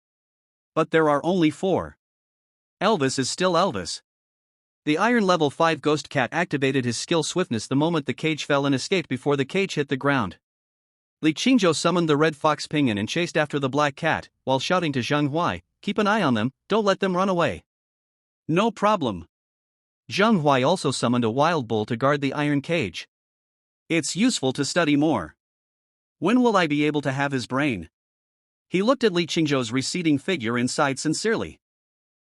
But there are only 4. Elvis is still Elvis. The Iron Level 5 ghost cat activated his skill swiftness the moment the cage fell and escaped before the cage hit the ground. Li Qingzhou summoned the red fox Pinyin and chased after the black cat, while shouting to Zhang Huai, "Keep an eye on them, don't let them run away." No problem. Zhang Huai also summoned a wild bull to guard the iron cage. It's useful to study more. When will I be able to have his brain? He looked at Li Qingzhou's receding figure and sighed sincerely.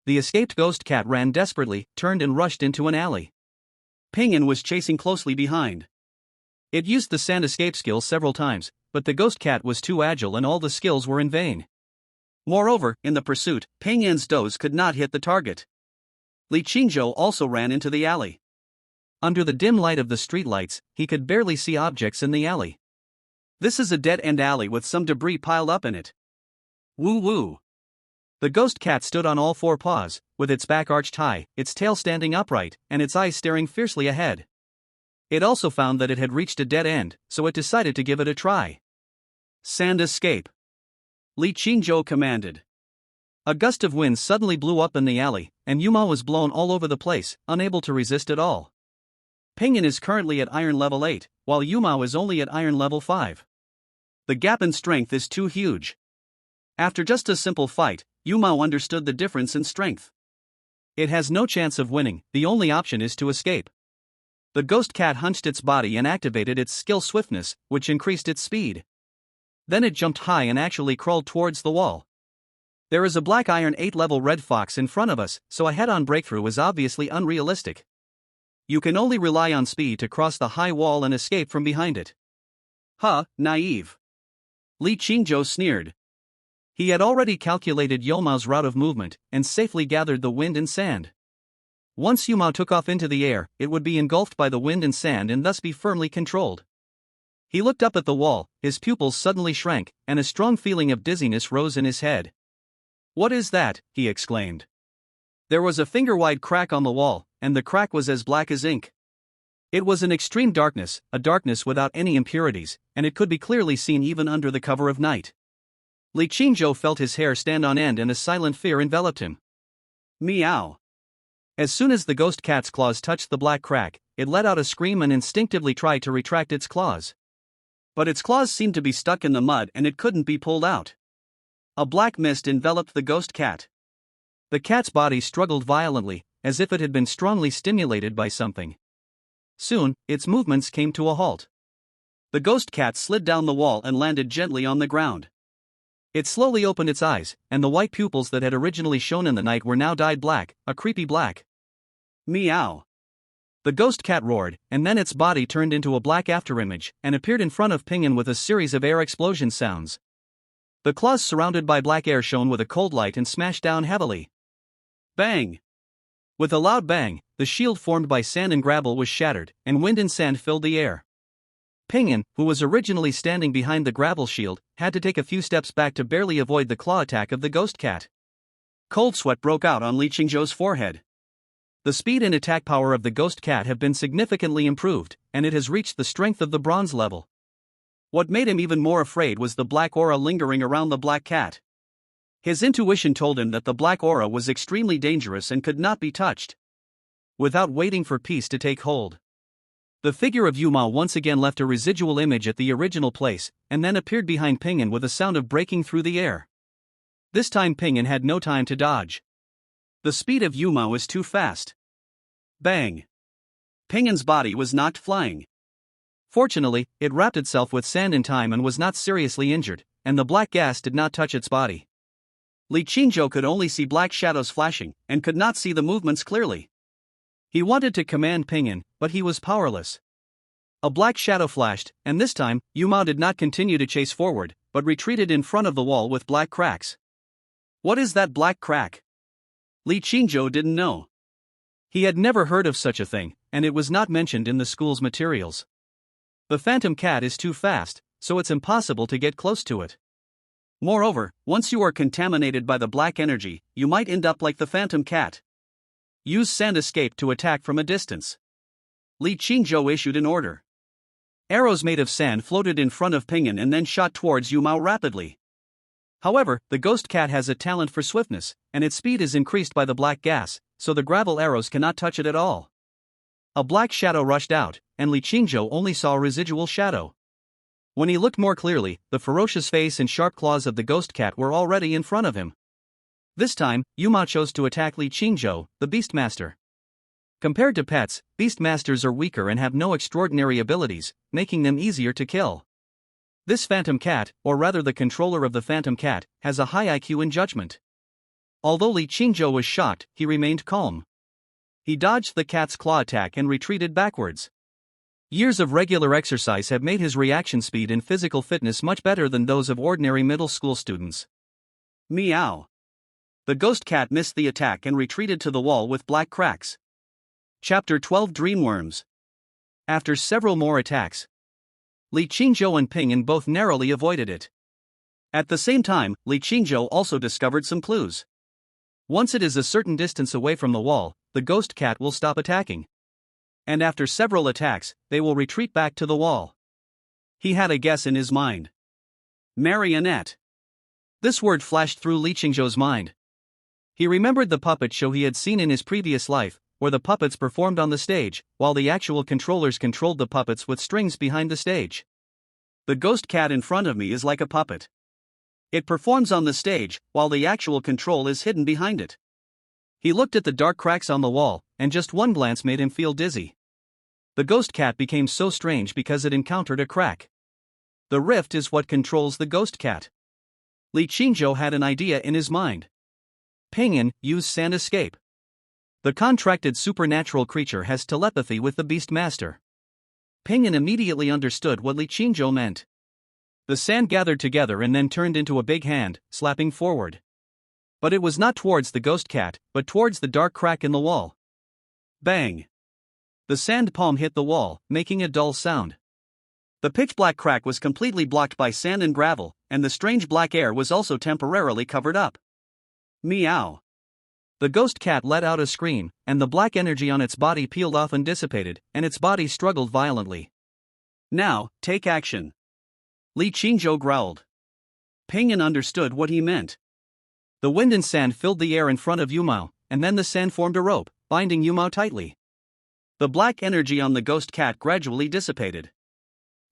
The escaped ghost cat ran desperately, turned and rushed into an alley. Pinyin was chasing closely behind. It used the sand escape skill several times, but the ghost cat was too agile and all the skills were in vain. Moreover, in the pursuit, Pingyin's doze could not hit the target. Li Qingzhou also ran into the alley. Under the dim light of the streetlights, he could barely see objects in the alley. This is a dead-end alley with some debris piled up in it. Woo woo. The ghost cat stood on all four paws, with its back arched high, its tail standing upright, and its eyes staring fiercely ahead. It also found that it had reached a dead end, so it decided to give it a try. Sand escape. Li Qingzhou commanded. A gust of wind suddenly blew up in the alley, and Yuma was blown all over the place, unable to resist at all. Pinyin is currently at iron level 8, while Yuma is only at iron level 5. The gap in strength is too huge. After just a simple fight, Yuma understood the difference in strength. It has no chance of winning, the only option is to escape. The ghost cat hunched its body and activated its skill swiftness, which increased its speed. Then it jumped high and actually crawled towards the wall. There is a black iron 8 level red fox in front of us, so a head-on breakthrough is obviously unrealistic. You can only rely on speed to cross the high wall and escape from behind it. Huh, naive. Li Qingzhou sneered. He had already calculated Yuma's route of movement, and safely gathered the wind and sand. Once Yuma took off into the air, it would be engulfed by the wind and sand and thus be firmly controlled. He looked up at the wall, his pupils suddenly shrank, and a strong feeling of dizziness rose in his head. "What is that?" he exclaimed. There was a finger-wide crack on the wall, and the crack was as black as ink. It was an extreme darkness, a darkness without any impurities, and it could be clearly seen even under the cover of night. Li Qingzhou felt his hair stand on end and a silent fear enveloped him. Meow. As soon as the ghost cat's claws touched the black crack, it let out a scream and instinctively tried to retract its claws. But its claws seemed to be stuck in the mud and it couldn't be pulled out. A black mist enveloped the ghost cat. The cat's body struggled violently, as if it had been strongly stimulated by something. Soon, its movements came to a halt. The ghost cat slid down the wall and landed gently on the ground. It slowly opened its eyes, and the white pupils that had originally shone in the night were now dyed black, a creepy black. Meow. The ghost cat roared, and then its body turned into a black afterimage, and appeared in front of Pinyin with a series of air explosion sounds. The claws surrounded by black air shone with a cold light and smashed down heavily. Bang! With a loud bang, the shield formed by sand and gravel was shattered, and wind and sand filled the air. Pinyin, who was originally standing behind the gravel shield, had to take a few steps back to barely avoid the claw attack of the ghost cat. Cold sweat broke out on Li Qingzhou's forehead. The speed and attack power of the ghost cat have been significantly improved, and it has reached the strength of the bronze level. What made him even more afraid was the black aura lingering around the black cat. His intuition told him that the black aura was extremely dangerous and could not be touched. Without waiting for peace to take hold, the figure of Yuma once again left a residual image at the original place, and then appeared behind Pinyin with a sound of breaking through the air. This time Pinyin had no time to dodge. The speed of Yuma was too fast. Bang! Pinyin's body was knocked flying. Fortunately, it wrapped itself with sand in time and was not seriously injured, and the black gas did not touch its body. Li Qingzhou could only see black shadows flashing, and could not see the movements clearly. He wanted to command Pinyin, but he was powerless. A black shadow flashed, and this time, Yuma did not continue to chase forward, but retreated in front of the wall with black cracks. What is that black crack? Li Qingzhou didn't know. He had never heard of such a thing, and it was not mentioned in the school's materials. The phantom cat is too fast, so it's impossible to get close to it. Moreover, once you are contaminated by the black energy, you might end up like the phantom cat. Use sand escape to attack from a distance. Li Qingzhou issued an order. Arrows made of sand floated in front of Pinyin and then shot towards Yuma rapidly. However, the ghost cat has a talent for swiftness, and its speed is increased by the black gas, so the gravel arrows cannot touch it at all. A black shadow rushed out, and Li Qingzhou only saw a residual shadow. When he looked more clearly, the ferocious face and sharp claws of the ghost cat were already in front of him. This time, Yuma chose to attack Li Qingzhou, the Beastmaster. Compared to pets, Beastmasters are weaker and have no extraordinary abilities, making them easier to kill. This phantom cat, or rather the controller of the phantom cat, has a high IQ and judgment. Although Li Qingzhou was shocked, he remained calm. He dodged the cat's claw attack and retreated backwards. Years of regular exercise have made his reaction speed and physical fitness much better than those of ordinary middle school students. Meow. The ghost cat missed the attack and retreated to the wall with black cracks. Chapter 12 Dreamworms. After several more attacks, Li Qingzhou and Ping An both narrowly avoided it. At the same time, Li Qingzhou also discovered some clues. Once it is a certain distance away from the wall, the ghost cat will stop attacking. And after several attacks, they will retreat back to the wall. He had a guess in his mind. Marionette. This word flashed through Li Qingzhou's mind. He remembered the puppet show he had seen in his previous life, where the puppets performed on the stage, while the actual controllers controlled the puppets with strings behind the stage. The ghost cat in front of me is like a puppet. It performs on the stage, while the actual control is hidden behind it. He looked at the dark cracks on the wall, and just one glance made him feel dizzy. The ghost cat became so strange because it encountered a crack. The rift is what controls the ghost cat. Li Qingzhou had an idea in his mind. Ping An, use sand escape. The contracted supernatural creature has telepathy with the beast master. Ping An immediately understood what Li Qingzhou meant. The sand gathered together and then turned into a big hand, slapping forward. But it was not towards the ghost cat, but towards the dark crack in the wall. Bang! The sand palm hit the wall, making a dull sound. The pitch-black crack was completely blocked by sand and gravel, and the strange black air was also temporarily covered up. Meow! The ghost cat let out a scream, and the black energy on its body peeled off and dissipated, and its body struggled violently. Now, take action. Li Qingzhou growled. Ping An understood what he meant. The wind and sand filled the air in front of Yumao, and then the sand formed a rope, binding Yumao tightly. The black energy on the ghost cat gradually dissipated.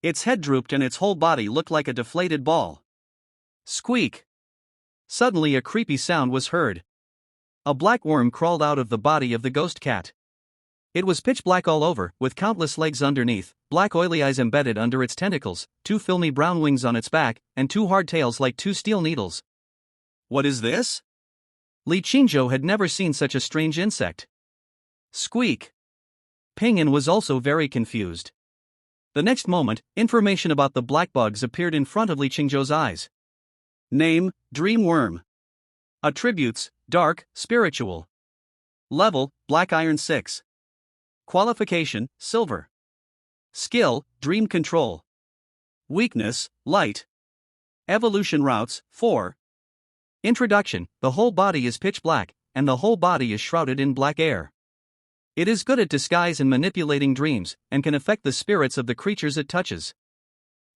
Its head drooped and its whole body looked like a deflated ball. Squeak! Suddenly a creepy sound was heard. A black worm crawled out of the body of the ghost cat. It was pitch black all over, with countless legs underneath, black oily eyes embedded under its tentacles, 2 filmy brown wings on its back, and 2 hard tails like 2 steel needles. What is this? Li Qingzhou had never seen such a strange insect. Squeak! Ping An was also very confused. The next moment, information about the black bugs appeared in front of Li Qingzhou's eyes. Name, Dream Worm. Attributes, Dark, Spiritual. Level, Black Iron 6. Qualification, Silver. Skill, Dream Control. Weakness, Light. Evolution routes, 4. Introduction, the whole body is pitch black, and the whole body is shrouded in black air. It is good at disguise and manipulating dreams, and can affect the spirits of the creatures it touches.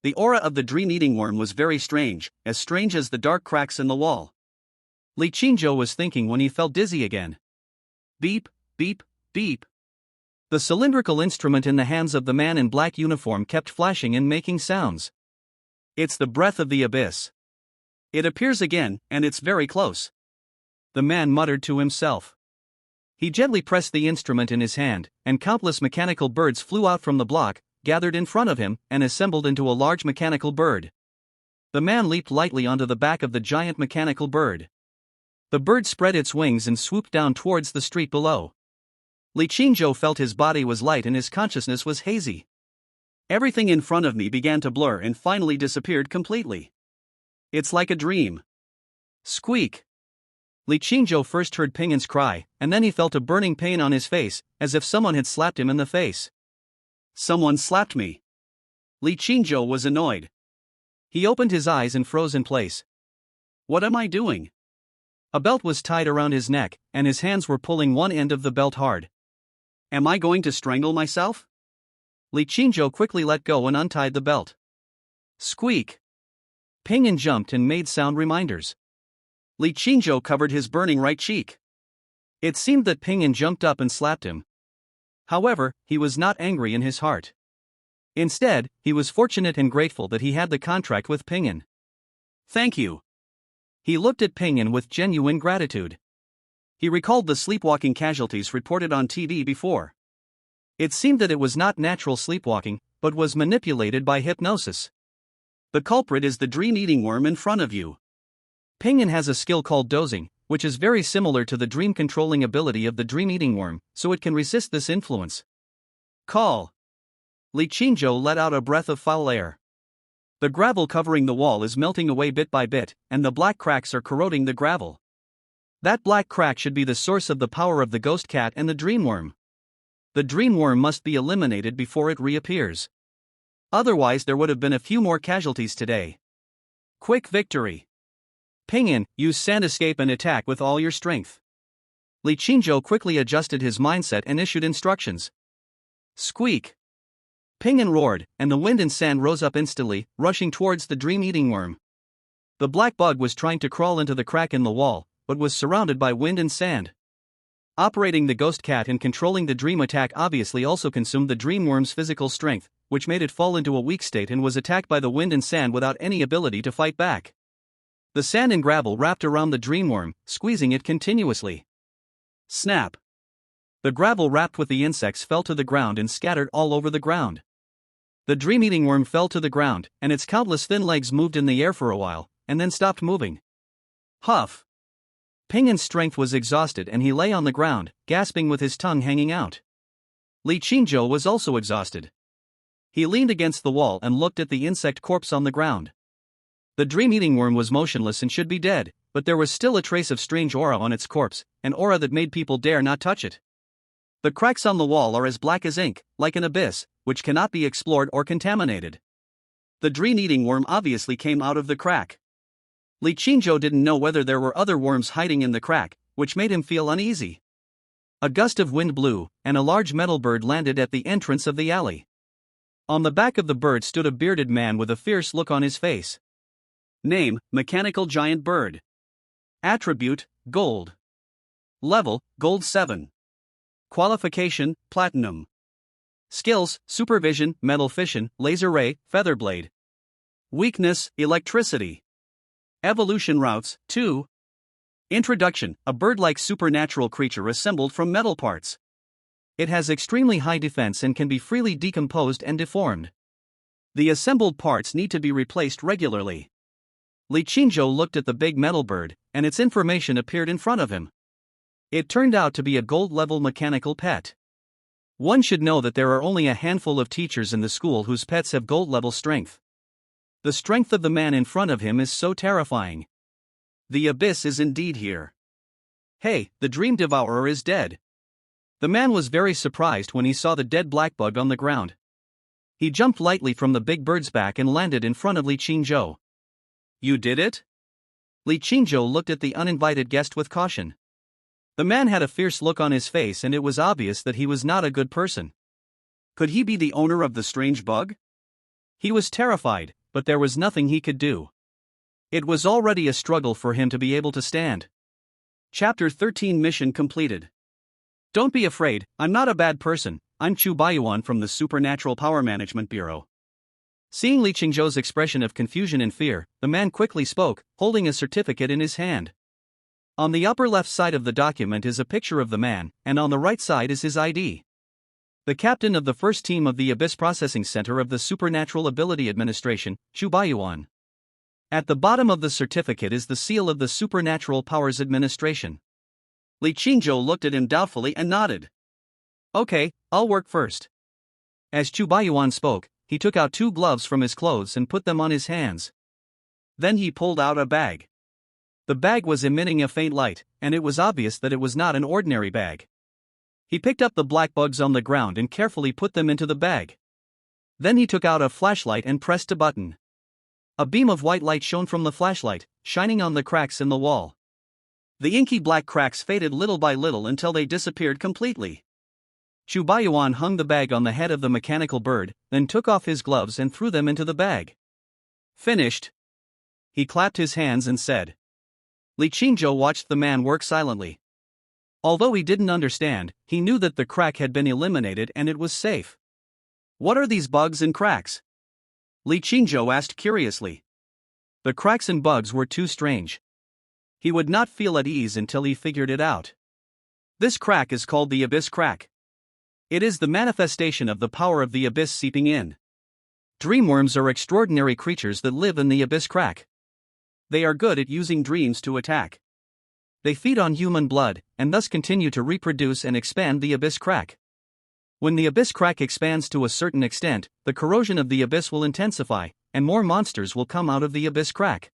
The aura of the dream-eating worm was very strange as the dark cracks in the wall. Li Qingzhou was thinking when he felt dizzy again. Beep, beep, beep. The cylindrical instrument in the hands of the man in black uniform kept flashing and making sounds. It's the breath of the abyss. It appears again, and it's very close. The man muttered to himself. He gently pressed the instrument in his hand, and countless mechanical birds flew out from the block, gathered in front of him, and assembled into a large mechanical bird. The man leaped lightly onto the back of the giant mechanical bird. The bird spread its wings and swooped down towards the street below. Li Qingzhou felt his body was light and his consciousness was hazy. Everything in front of me began to blur and finally disappeared completely. It's like a dream. Squeak! Li Qingzhou first heard Ping An's cry, and then he felt a burning pain on his face, as if someone had slapped him in the face. Someone slapped me. Li Qingzhou was annoyed. He opened his eyes and froze in place. What am I doing? A belt was tied around his neck, and his hands were pulling one end of the belt hard. Am I going to strangle myself? Li Qingzhou quickly let go and untied the belt. Squeak! Ping An jumped and made sound reminders. Li Qingzhou covered his burning right cheek. It seemed that Ping An jumped up and slapped him. However, he was not angry in his heart. Instead, he was fortunate and grateful that he had the contract with Ping An. Thank you. He looked at Ping An with genuine gratitude. He recalled the sleepwalking casualties reported on TV before. It seemed that it was not natural sleepwalking, but was manipulated by hypnosis. The culprit is the dream-eating worm in front of you. Ping An has a skill called dozing, which is very similar to the dream-controlling ability of the dream-eating worm, so it can resist this influence. Call! Li Qingzhou let out a breath of foul air. The gravel covering the wall is melting away bit by bit, and the black cracks are corroding the gravel. That black crack should be the source of the power of the ghost cat and the dream worm. The dream worm must be eliminated before it reappears. Otherwise, there would have been a few more casualties today. Quick victory. Pingyan, use sand escape and attack with all your strength. Li Qingzhou quickly adjusted his mindset and issued instructions. Squeak. Pingyan roared, and the wind and sand rose up instantly, rushing towards the dream-eating worm. The black bug was trying to crawl into the crack in the wall, but was surrounded by wind and sand. Operating the ghost cat and controlling the dream attack obviously also consumed the dream worm's physical strength, which made it fall into a weak state and was attacked by the wind and sand without any ability to fight back. The sand and gravel wrapped around the dream worm, squeezing it continuously. Snap. The gravel wrapped with the insects fell to the ground and scattered all over the ground. The dream-eating worm fell to the ground, and its countless thin legs moved in the air for a while, and then stopped moving. Huff. Pingyan's strength was exhausted and he lay on the ground, gasping with his tongue hanging out. Li Qingzhou was also exhausted. He leaned against the wall and looked at the insect corpse on the ground. The dream-eating worm was motionless and should be dead, but there was still a trace of strange aura on its corpse, an aura that made people dare not touch it. The cracks on the wall are as black as ink, like an abyss, which cannot be explored or contaminated. The dream-eating worm obviously came out of the crack. Li Qingzhou didn't know whether there were other worms hiding in the crack, which made him feel uneasy. A gust of wind blew, and a large metal bird landed at the entrance of the alley. On the back of the bird stood a bearded man with a fierce look on his face. Name: Mechanical Giant Bird. Attribute: Gold. Level: Gold 7. Qualification: Platinum. Skills: Supervision, Metal Fission, Laser Ray, Featherblade. Weakness: Electricity. Evolution routes: 2. Introduction: a bird-like supernatural creature assembled from metal parts. It has extremely high defense and can be freely decomposed and deformed. The assembled parts need to be replaced regularly. Li Qingzhou looked at the big metal bird, and its information appeared in front of him. It turned out to be a gold-level mechanical pet. One should know that there are only a handful of teachers in the school whose pets have gold-level strength. The strength of the man in front of him is so terrifying. The abyss is indeed here. Hey, the dream devourer is dead. The man was very surprised when he saw the dead black bug on the ground. He jumped lightly from the big bird's back and landed in front of Li Qingzhou. You did it? Li Qingzhou looked at the uninvited guest with caution. The man had a fierce look on his face and it was obvious that he was not a good person. Could he be the owner of the strange bug? He was terrified, but there was nothing he could do. It was already a struggle for him to be able to stand. Chapter 13 Mission completed. Don't be afraid, I'm not a bad person, I'm Chu Baiyuan from the Supernatural Power Management Bureau. Seeing Li Qingzhou's expression of confusion and fear, the man quickly spoke, holding a certificate in his hand. On the upper left side of the document is a picture of the man, and on the right side is his ID. The captain of the first team of the Abyss Processing Center of the Supernatural Ability Administration, Chu Baiyuan. At the bottom of the certificate is the seal of the Supernatural Powers Administration. Li Qingzhou looked at him doubtfully and nodded. Okay, I'll work first. As Chu Baiyuan spoke, he took out 2 gloves from his clothes and put them on his hands. Then he pulled out a bag. The bag was emitting a faint light, and it was obvious that it was not an ordinary bag. He picked up the black bugs on the ground and carefully put them into the bag. Then he took out a flashlight and pressed a button. A beam of white light shone from the flashlight, shining on the cracks in the wall. The inky black cracks faded little by little until they disappeared completely. Chu Baiyuan hung the bag on the head of the mechanical bird, then took off his gloves and threw them into the bag. Finished. He clapped his hands and said. Li Qingzhou watched the man work silently. Although he didn't understand, he knew that the crack had been eliminated and it was safe. What are these bugs and cracks? Li Qingzhou asked curiously. The cracks and bugs were too strange. He would not feel at ease until he figured it out. This crack is called the Abyss Crack. It is the manifestation of the power of the abyss seeping in. Dreamworms are extraordinary creatures that live in the Abyss Crack. They are good at using dreams to attack. They feed on human blood, and thus continue to reproduce and expand the Abyss Crack. When the Abyss Crack expands to a certain extent, the corrosion of the abyss will intensify, and more monsters will come out of the Abyss Crack.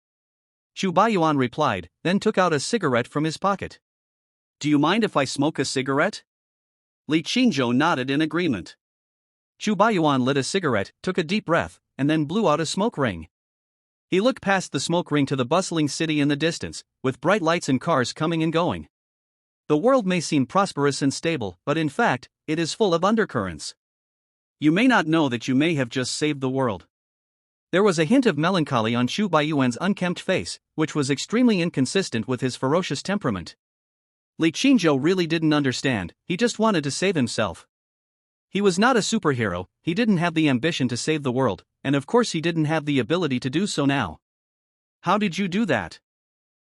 Chu Baiyuan replied, then took out a cigarette from his pocket. Do you mind if I smoke a cigarette? Li Qingzhou nodded in agreement. Chu Baiyuan lit a cigarette, took a deep breath, and then blew out a smoke ring. He looked past the smoke ring to the bustling city in the distance, with bright lights and cars coming and going. The world may seem prosperous and stable, but in fact, it is full of undercurrents. You may not know that you may have just saved the world. There was a hint of melancholy on Chu Baiyuan's unkempt face, which was extremely inconsistent with his ferocious temperament. Li Qingzhou really didn't understand, he just wanted to save himself. He was not a superhero, he didn't have the ambition to save the world, and of course he didn't have the ability to do so now. How did you do that?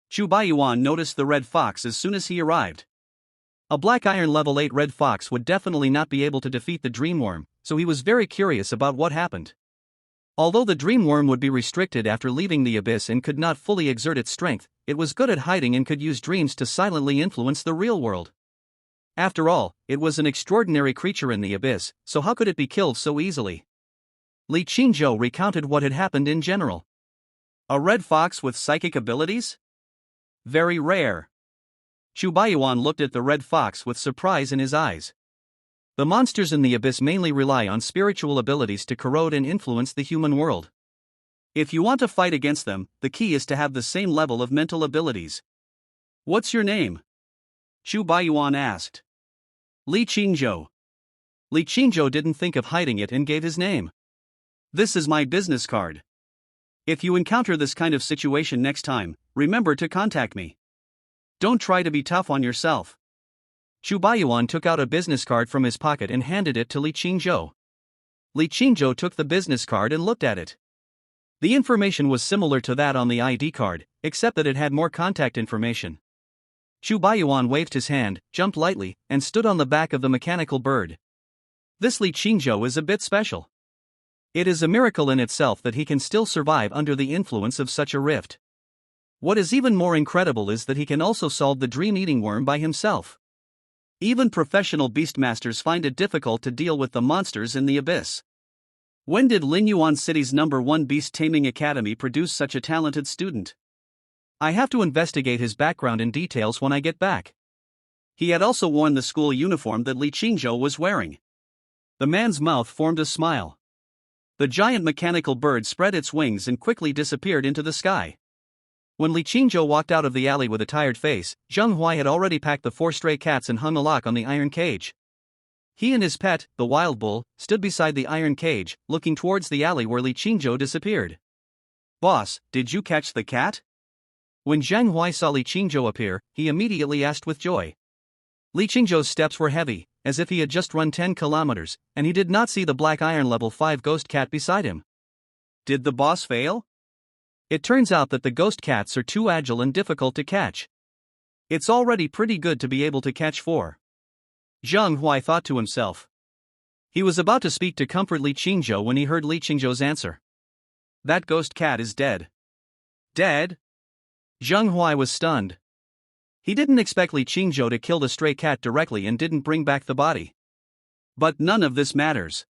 Chu Baiyuan noticed the red fox as soon as he arrived. A black iron level 8 red fox would definitely not be able to defeat the dreamworm, so he was very curious about what happened. Although the dreamworm would be restricted after leaving the abyss and could not fully exert its strength, it was good at hiding and could use dreams to silently influence the real world. After all, it was an extraordinary creature in the abyss, so how could it be killed so easily? Li Qingzhou recounted what had happened in general. A red fox with psychic abilities? Very rare. Chu Baiyuan looked at the red fox with surprise in his eyes. The monsters in the abyss mainly rely on spiritual abilities to corrode and influence the human world. If you want to fight against them, the key is to have the same level of mental abilities. What's your name? Chu Baiyuan asked. Li Qingzhou. Li Qingzhou didn't think of hiding it and gave his name. This is my business card. If you encounter this kind of situation next time, remember to contact me. Don't try to be tough on yourself. Chu Baiyuan took out a business card from his pocket and handed it to Li Qingzhou. Li Qingzhou took the business card and looked at it. The information was similar to that on the ID card, except that it had more contact information. Chu Baiyuan waved his hand, jumped lightly, and stood on the back of the mechanical bird. This Li Qingzhou is a bit special. It is a miracle in itself that he can still survive under the influence of such a rift. What is even more incredible is that he can also solve the dream-eating worm by himself. Even professional beastmasters find it difficult to deal with the monsters in the abyss. When did Linyuan City's #1 Beast Taming Academy produce such a talented student? I have to investigate his background in details when I get back. He had also worn the school uniform that Li Qingzhou was wearing. The man's mouth formed a smile. The giant mechanical bird spread its wings and quickly disappeared into the sky. When Li Qingzhou walked out of the alley with a tired face, Zheng Huai had already packed the 4 stray cats and hung a lock on the iron cage. He and his pet, the wild bull, stood beside the iron cage, looking towards the alley where Li Qingzhou disappeared. "Boss, did you catch the cat?" When Zheng Huai saw Li Qingzhou appear, he immediately asked with joy. Li Qingzhou's steps were heavy, as if he had just run 10 kilometers, and he did not see the black iron level 5 ghost cat beside him. Did the boss fail? It turns out that the ghost cats are too agile and difficult to catch. It's already pretty good to be able to catch 4. Zheng Huai thought to himself. He was about to speak to comfort Li Qingzhou when he heard Li Qingzhou's answer. That ghost cat is dead. Dead? Zheng Huai was stunned. He didn't expect Li Qingzhou to kill the stray cat directly and didn't bring back the body. But none of this matters.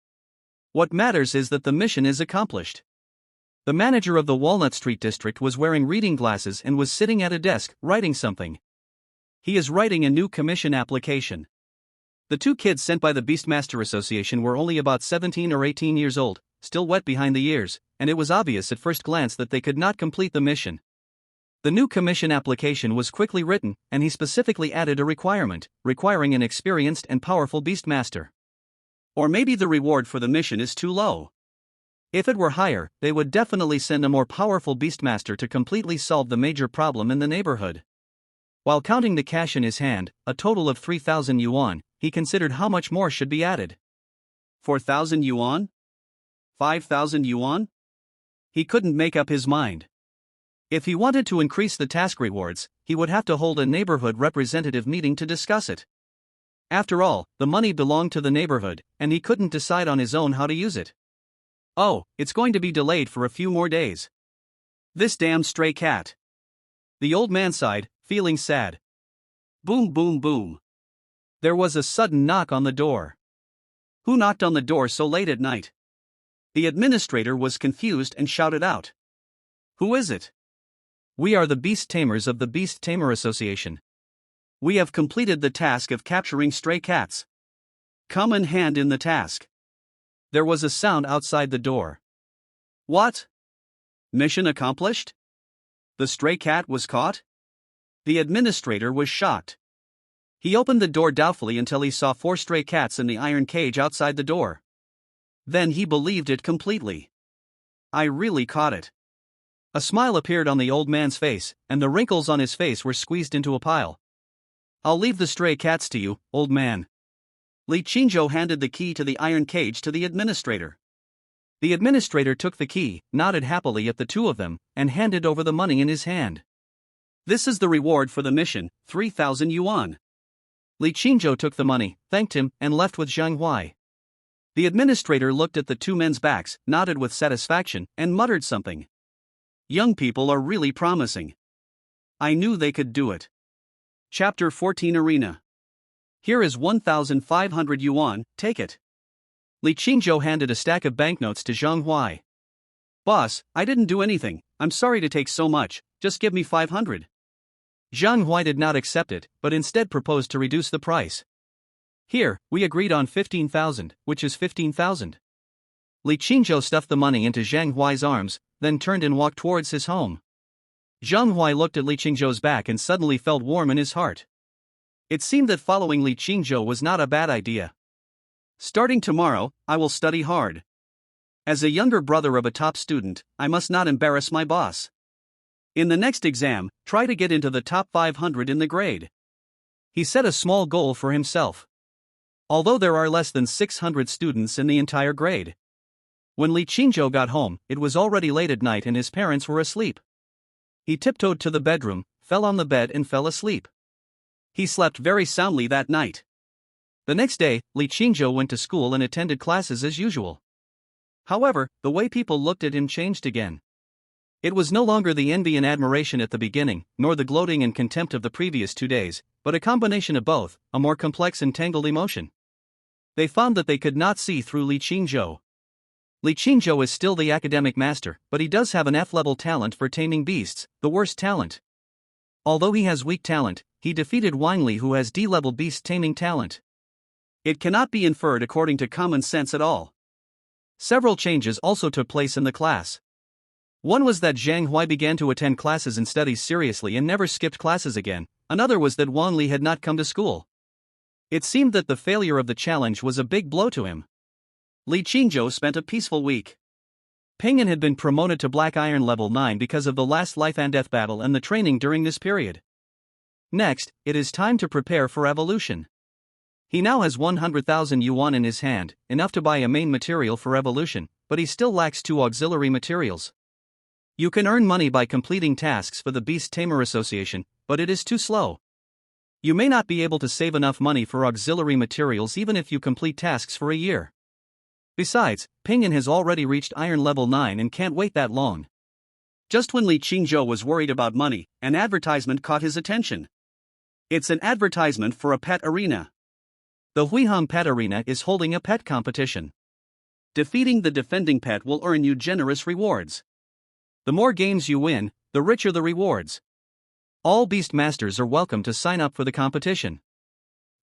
What matters is that the mission is accomplished. The manager of the Walnut Street district was wearing reading glasses and was sitting at a desk, writing something. He is writing a new commission application. The 2 kids sent by the Beastmaster Association were only about 17 or 18 years old, still wet behind the ears, and it was obvious at first glance that they could not complete the mission. The new commission application was quickly written, and he specifically added a requirement, requiring an experienced and powerful Beastmaster. Or maybe the reward for the mission is too low. If it were higher, they would definitely send a more powerful Beastmaster to completely solve the major problem in the neighborhood. While counting the cash in his hand, a total of 3,000 yuan, he considered how much more should be added. 4,000 yuan? 5,000 yuan? He couldn't make up his mind. If he wanted to increase the task rewards, he would have to hold a neighborhood representative meeting to discuss it. After all, the money belonged to the neighborhood, and he couldn't decide on his own how to use it. Oh, it's going to be delayed for a few more days. This damn stray cat. The old man sighed, feeling sad. Boom, boom, boom. There was a sudden knock on the door. Who knocked on the door so late at night? The administrator was confused and shouted out. Who is it? We are the beast tamers of the Beast Tamer Association. We have completed the task of capturing stray cats. Come and hand in the task. There was a sound outside the door. What? Mission accomplished? The stray cat was caught? The administrator was shocked. He opened the door doubtfully until he saw 4 stray cats in the iron cage outside the door. Then he believed it completely. I really caught it. A smile appeared on the old man's face, and the wrinkles on his face were squeezed into a pile. I'll leave the stray cats to you, old man. Li Qingzhou handed the key to the iron cage to the administrator. The administrator took the key, nodded happily at the two of them, and handed over the money in his hand. This is the reward for the mission, 3,000 yuan. Li Qingzhou took the money, thanked him, and left with Zhang Huai. The administrator looked at the two men's backs, nodded with satisfaction, and muttered something. Young people are really promising. I knew they could do it. Chapter 14 Arena. Here is 1,500 yuan, take it. Li Qingzhou handed a stack of banknotes to Zhang Huai. Boss, I didn't do anything, I'm sorry to take so much, just give me 500. Zhang Huai did not accept it, but instead proposed to reduce the price. Here, we agreed on 15,000, which is 15,000. Li Qingzhou stuffed the money into Zhang Huai's arms, then turned and walked towards his home. Zhang Huai looked at Li Qingzhou's back and suddenly felt warm in his heart. It seemed that following Li Qingzhou was not a bad idea. Starting tomorrow, I will study hard. As a younger brother of a top student, I must not embarrass my boss. In the next exam, try to get into the top 500 in the grade. He set a small goal for himself. Although there are less than 600 students in the entire grade. When Li Qingzhou got home, it was already late at night and his parents were asleep. He tiptoed to the bedroom, fell on the bed and fell asleep. He slept very soundly that night. The next day, Li Qingzhou went to school and attended classes as usual. However, the way people looked at him changed again. It was no longer the envy and admiration at the beginning, nor the gloating and contempt of the previous 2 days, but a combination of both, a more complex and tangled emotion. They found that they could not see through Li Qingzhou. Li Qingzhou is still the academic master, but he does have an F-level talent for taming beasts, the worst talent. Although he has weak talent, he defeated Wang Li who has D-level beast taming talent. It cannot be inferred according to common sense at all. Several changes also took place in the class. One was that Zhang Huai began to attend classes and studies seriously and never skipped classes again. Another was that Wang Li had not come to school. It seemed that the failure of the challenge was a big blow to him. Li Qingzhou spent a peaceful week. Ping'an had been promoted to Black Iron level 9 because of the last life and death battle and the training during this period. Next, it is time to prepare for evolution. He now has 100,000 yuan in his hand, enough to buy a main material for evolution, but he still lacks 2 auxiliary materials. You can earn money by completing tasks for the Beast Tamer Association, but it is too slow. You may not be able to save enough money for auxiliary materials even if you complete tasks for a year. Besides, Ping'an has already reached Iron level 9 and can't wait that long. Just when Li Qingzhou was worried about money, an advertisement caught his attention. It's an advertisement for a pet arena. The Huiham Pet Arena is holding a pet competition. Defeating the defending pet will earn you generous rewards. The more games you win, the richer the rewards. All Beast Masters are welcome to sign up for the competition.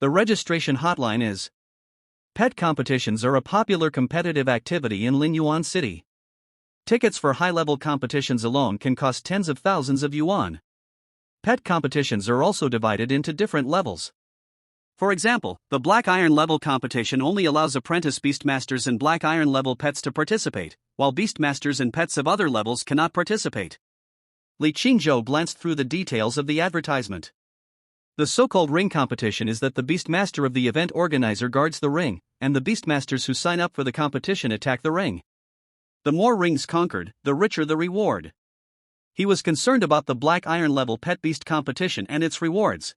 The registration hotline is. Pet competitions are a popular competitive activity in Linyuan City. Tickets for high-level competitions alone can cost tens of thousands of yuan. Pet competitions are also divided into different levels. For example, the Black Iron level competition only allows apprentice Beastmasters and Black Iron level pets to participate, while Beastmasters and pets of other levels cannot participate. Li Qingzhou glanced through the details of the advertisement. The so-called ring competition is that the Beastmaster of the event organizer guards the ring, and the Beastmasters who sign up for the competition attack the ring. The more rings conquered, the richer the reward. He was concerned about the Black Iron level pet beast competition and its rewards.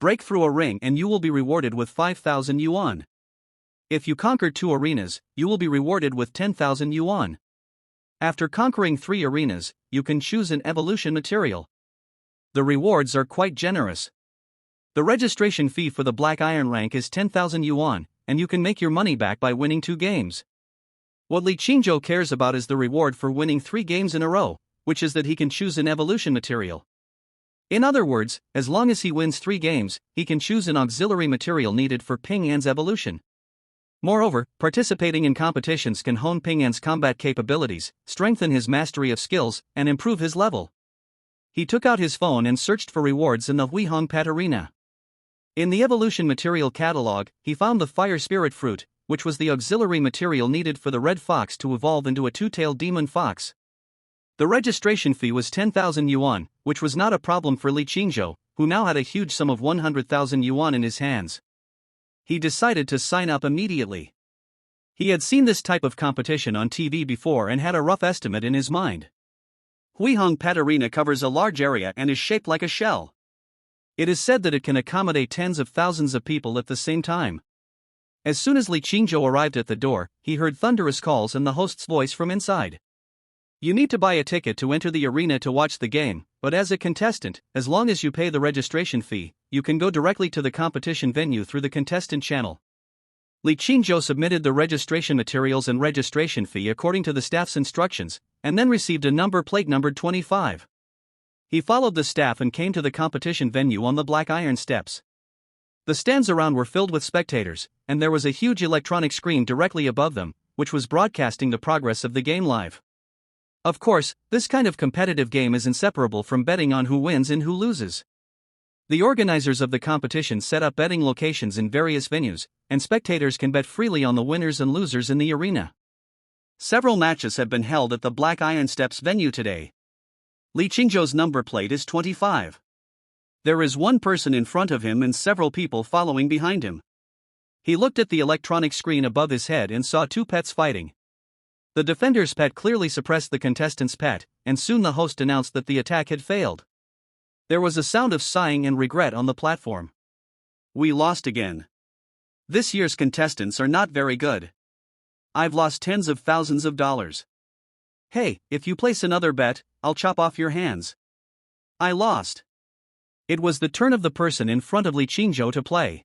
Break through a ring and you will be rewarded with 5,000 yuan. If you conquer 2 arenas, you will be rewarded with 10,000 yuan. After conquering 3 arenas, you can choose an evolution material. The rewards are quite generous. The registration fee for the Black Iron rank is 10,000 yuan, and you can make your money back by winning 2 games. What Li Qingzhou cares about is the reward for winning 3 games in a row, which is that he can choose an evolution material. In other words, as long as he wins 3 games, he can choose an auxiliary material needed for Ping'an's evolution. Moreover, participating in competitions can hone Ping An's combat capabilities, strengthen his mastery of skills, and improve his level. He took out his phone and searched for rewards in the Huihong Pet Arena. In the evolution material catalog, he found the Fire Spirit Fruit, which was the auxiliary material needed for the red fox to evolve into a two-tailed demon fox. The registration fee was 10,000 yuan, which was not a problem for Li Qingzhou, who now had a huge sum of 100,000 yuan in his hands. He decided to sign up immediately. He had seen this type of competition on TV before and had a rough estimate in his mind. Huihong Pet Arena covers a large area and is shaped like a shell. It is said that it can accommodate tens of thousands of people at the same time. As soon as Li Qingzhou arrived at the door, he heard thunderous calls and the host's voice from inside. You need to buy a ticket to enter the arena to watch the game, but as a contestant, as long as you pay the registration fee, you can go directly to the competition venue through the contestant channel. Li Qingzhou submitted the registration materials and registration fee according to the staff's instructions, and then received a number plate numbered 25. He followed the staff and came to the competition venue on the black iron steps. The stands around were filled with spectators, and there was a huge electronic screen directly above them, which was broadcasting the progress of the game live. Of course, this kind of competitive game is inseparable from betting on who wins and who loses. The organizers of the competition set up betting locations in various venues, and spectators can bet freely on the winners and losers in the arena. Several matches have been held at the Black Iron Steps venue today. Li Qingzhou's number plate is 25. There is one person in front of him and several people following behind him. He looked at the electronic screen above his head and saw two pets fighting. The defender's pet clearly suppressed the contestant's pet, and soon the host announced that the attack had failed. There was a sound of sighing and regret on the platform. We lost again. This year's contestants are not very good. I've lost tens of thousands of dollars. Hey, if you place another bet, I'll chop off your hands. I lost. It was the turn of the person in front of Li Qingzhou to play.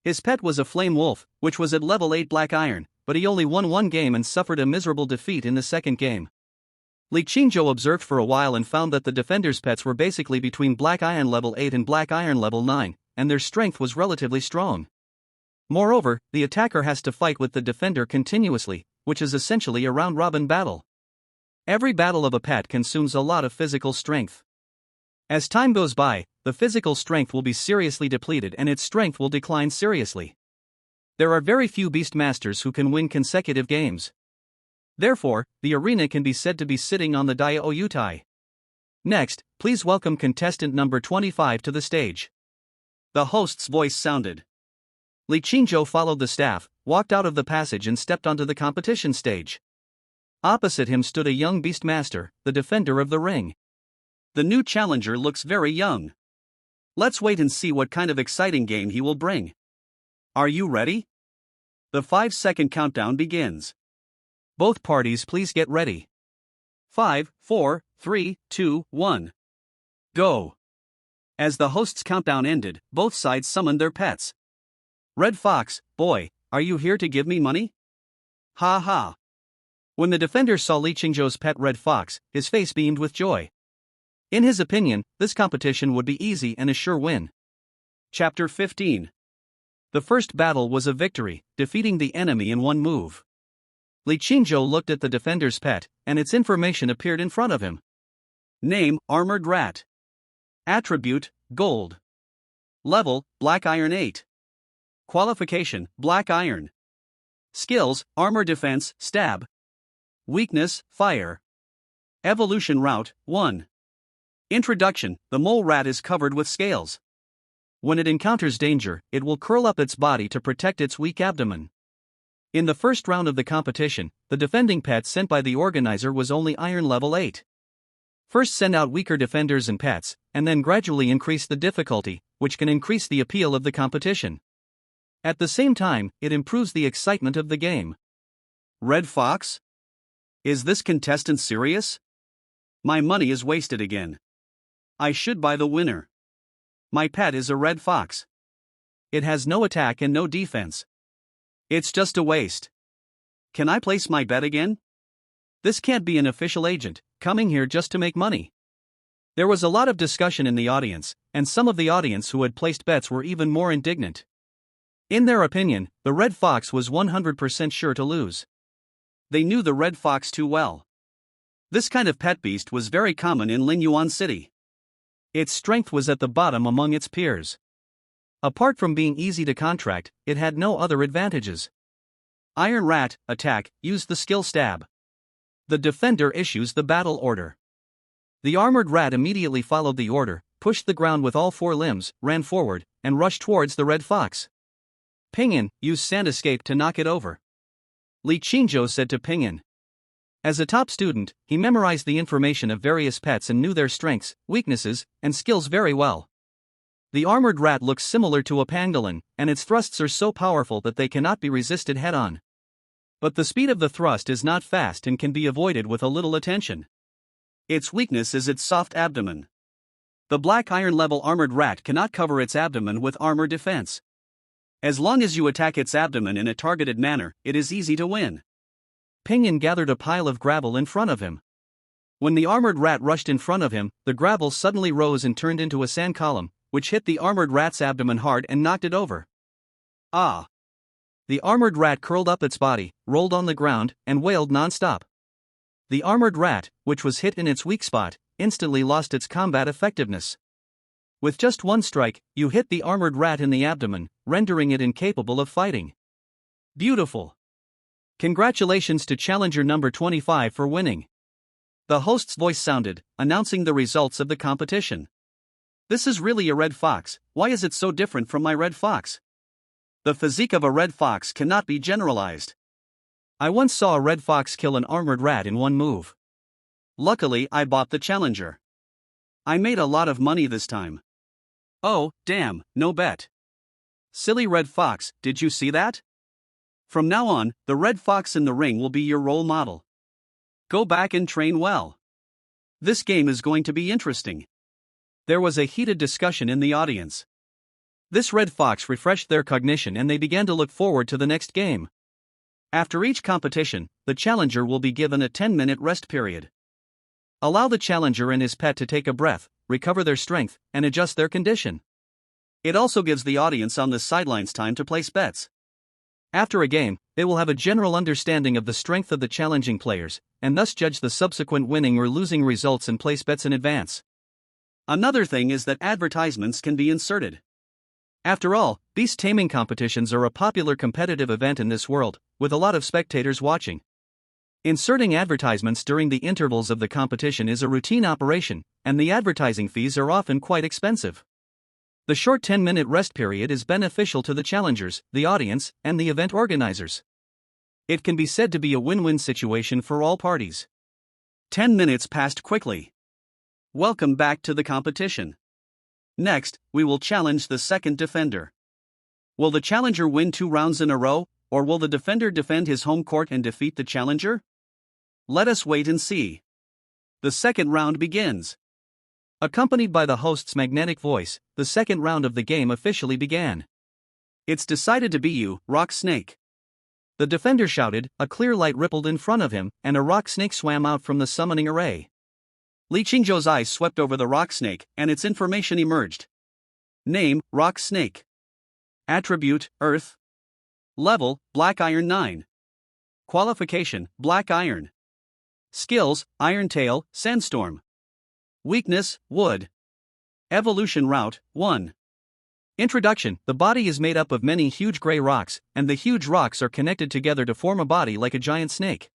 His pet was a flame wolf, which was at level 8 black iron, but he only won one game and suffered a miserable defeat in the second game. Li Qingzhou observed for a while and found that the defender's pets were basically between black iron level 8 and black iron level 9, and their strength was relatively strong. Moreover, the attacker has to fight with the defender continuously, which is essentially a round-robin battle. Every battle of a pet consumes a lot of physical strength. As time goes by, the physical strength will be seriously depleted and its strength will decline seriously. There are very few beast masters who can win consecutive games. Therefore, the arena can be said to be sitting on the Diaoyutai. Next, please welcome contestant number 25 to the stage. The host's voice sounded. Li Qingzhou followed the staff, walked out of the passage and stepped onto the competition stage. Opposite him stood a young beast master, the defender of the ring. The new challenger looks very young. Let's wait and see what kind of exciting game he will bring. Are you ready? The 5-second countdown begins. Both parties please get ready. 5, 4, 3, 2, 1. Go. As the host's countdown ended, both sides summoned their pets. Red Fox, boy, are you here to give me money? Ha ha. When the defender saw Li Qingzhou's pet Red Fox, his face beamed with joy. In his opinion, this competition would be easy and a sure win. Chapter 15. The first battle was a victory, defeating the enemy in one move. Li Qingzhou looked at the defender's pet, and its information appeared in front of him. Name, Armored Rat. Attribute, Gold. Level, Black Iron 8. Qualification, Black Iron. Skills, Armor Defense, Stab. Weakness, Fire. Evolution Route, 1. Introduction, the mole rat is covered with scales. When it encounters danger, it will curl up its body to protect its weak abdomen. In the first round of the competition, the defending pet sent by the organizer was only Iron level 8. First send out weaker defenders and pets, and then gradually increase the difficulty, which can increase the appeal of the competition. At the same time, it improves the excitement of the game. Red Fox? Is this contestant serious? My money is wasted again. I should buy the winner. My pet is a red fox. It has no attack and no defense. It's just a waste. Can I place my bet again? This can't be an official agent, coming here just to make money. There was a lot of discussion in the audience, and some of the audience who had placed bets were even more indignant. In their opinion, the red fox was 100% sure to lose. They knew the red fox too well. This kind of pet beast was very common in Linyuan City. Its strength was at the bottom among its peers. Apart from being easy to contract, it had no other advantages. Iron Rat, attack, use the skill stab. The defender issues the battle order. The armored rat immediately followed the order, pushed the ground with all four limbs, ran forward, and rushed towards the red fox. Pinyin, use sand escape to knock it over. Li Qingzhou said to Pinyin. As a top student, he memorized the information of various pets and knew their strengths, weaknesses, and skills very well. The armored rat looks similar to a pangolin, and its thrusts are so powerful that they cannot be resisted head-on. But the speed of the thrust is not fast and can be avoided with a little attention. Its weakness is its soft abdomen. The black iron level armored rat cannot cover its abdomen with armor defense. As long as you attack its abdomen in a targeted manner, it is easy to win. Pinyin gathered a pile of gravel in front of him. When the armored rat rushed in front of him, the gravel suddenly rose and turned into a sand column, which hit the armored rat's abdomen hard and knocked it over. Ah! The armored rat curled up its body, rolled on the ground, and wailed non-stop. The armored rat, which was hit in its weak spot, instantly lost its combat effectiveness. With just one strike, you hit the armored rat in the abdomen, rendering it incapable of fighting. Beautiful! Congratulations to challenger number 25 for winning. The host's voice sounded, announcing the results of the competition. This is really a red fox. Why is it so different from my red fox? The physique of a red fox cannot be generalized. I once saw a red fox kill an armored rat in one move. Luckily, I bought the challenger. I made a lot of money this time. Oh, damn, no bet. Silly red fox, did you see that? From now on, the red fox in the ring will be your role model. Go back and train well. This game is going to be interesting. There was a heated discussion in the audience. This red fox refreshed their cognition and they began to look forward to the next game. After each competition, the challenger will be given a 10-minute rest period. Allow the challenger and his pet to take a breath, recover their strength, and adjust their condition. It also gives the audience on the sidelines time to place bets. After a game, they will have a general understanding of the strength of the challenging players, and thus judge the subsequent winning or losing results and place bets in advance. Another thing is that advertisements can be inserted. After all, beast taming competitions are a popular competitive event in this world, with a lot of spectators watching. Inserting advertisements during the intervals of the competition is a routine operation, and the advertising fees are often quite expensive. The short 10-minute rest period is beneficial to the challengers, the audience, and the event organizers. It can be said to be a win-win situation for all parties. 10 minutes passed quickly. Welcome back to the competition. Next, we will challenge the second defender. Will the challenger win 2 rounds in a row, or will the defender defend his home court and defeat the challenger? Let us wait and see. The second round begins. Accompanied by the host's magnetic voice, the second round of the game officially began. It's decided to be you, Rock Snake. The defender shouted, a clear light rippled in front of him, and a rock snake swam out from the summoning array. Li Qingzhou's eyes swept over the rock snake, and its information emerged. Name, Rock Snake. Attribute, Earth. Level, Black Iron 9. Qualification, Black Iron. Skills, Iron Tail, Sandstorm. Weakness, Wood. Evolution Route, 1. Introduction. The body is made up of many huge gray rocks, and the huge rocks are connected together to form a body like a giant snake.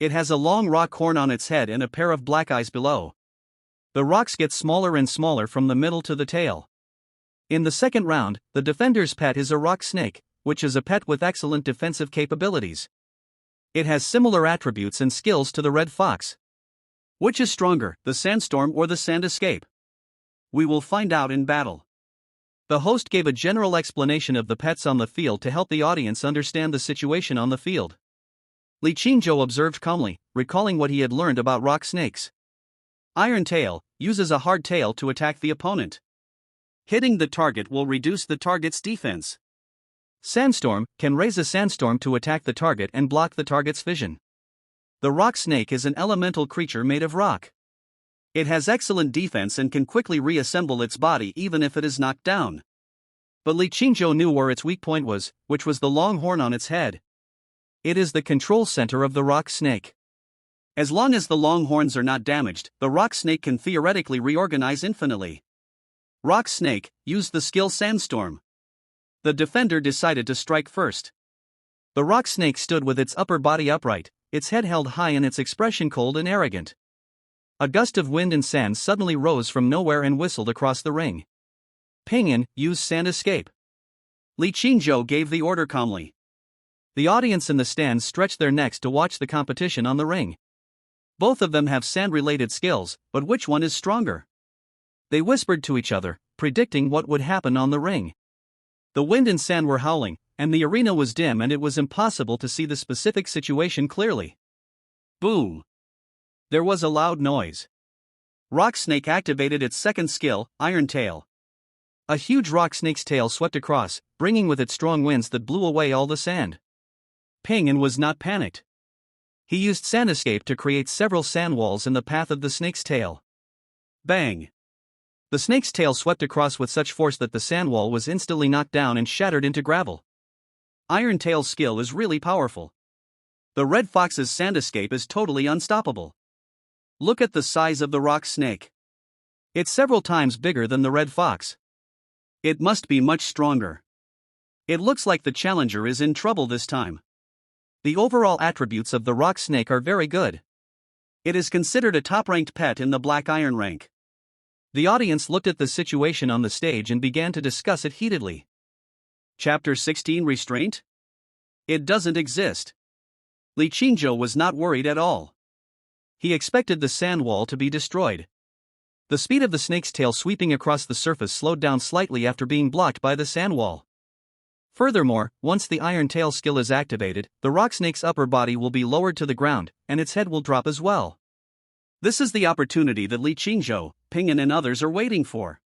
It has a long rock horn on its head and a pair of black eyes below. The rocks get smaller and smaller from the middle to the tail. In the second round, the defender's pet is a rock snake, which is a pet with excellent defensive capabilities. It has similar attributes and skills to the red fox. Which is stronger, the sandstorm or the sand escape? We will find out in battle. The host gave a general explanation of the pets on the field to help the audience understand the situation on the field. Li Qingzhou observed calmly, recalling what he had learned about rock snakes. Iron Tail uses a hard tail to attack the opponent. Hitting the target will reduce the target's defense. Sandstorm can raise a sandstorm to attack the target and block the target's vision. The rock snake is an elemental creature made of rock. It has excellent defense and can quickly reassemble its body even if it is knocked down. But Li Qingzhou knew where its weak point was, which was the long horn on its head. It is the control center of the rock snake. As long as the long horns are not damaged, the rock snake can theoretically reorganize infinitely. Rock snake used the skill Sandstorm. The defender decided to strike first. The rock snake stood with its upper body upright, its head held high and its expression cold and arrogant. A gust of wind and sand suddenly rose from nowhere and whistled across the ring. Pingyan used Sand Escape. Li Qingzhou gave the order calmly. The audience in the stands stretched their necks to watch the competition on the ring. Both of them have sand-related skills, but which one is stronger? They whispered to each other, predicting what would happen on the ring. The wind and sand were howling, and the arena was dim and it was impossible to see the specific situation clearly. Boom! There was a loud noise. Rock Snake activated its second skill, Iron Tail. A huge rock snake's tail swept across, bringing with it strong winds that blew away all the sand. Pingyan was not panicked. He used Sand Escape to create several sand walls in the path of the snake's tail. Bang! The snake's tail swept across with such force that the sand wall was instantly knocked down and shattered into gravel. Iron Tail's skill is really powerful. The Red Fox's Sand Escape is totally unstoppable. Look at the size of the rock snake. It's several times bigger than the Red Fox. It must be much stronger. It looks like the challenger is in trouble this time. The overall attributes of the rock snake are very good. It is considered a top-ranked pet in the Black Iron rank. The audience looked at the situation on the stage and began to discuss it heatedly. Chapter 16 Restraint? It doesn't exist. Li Qingzhou was not worried at all. He expected the sand wall to be destroyed. The speed of the snake's tail sweeping across the surface slowed down slightly after being blocked by the sand wall. Furthermore, once the Iron Tail skill is activated, the rock snake's upper body will be lowered to the ground, and its head will drop as well. This is the opportunity that Li Qingzhou, Pingyan and others are waiting for.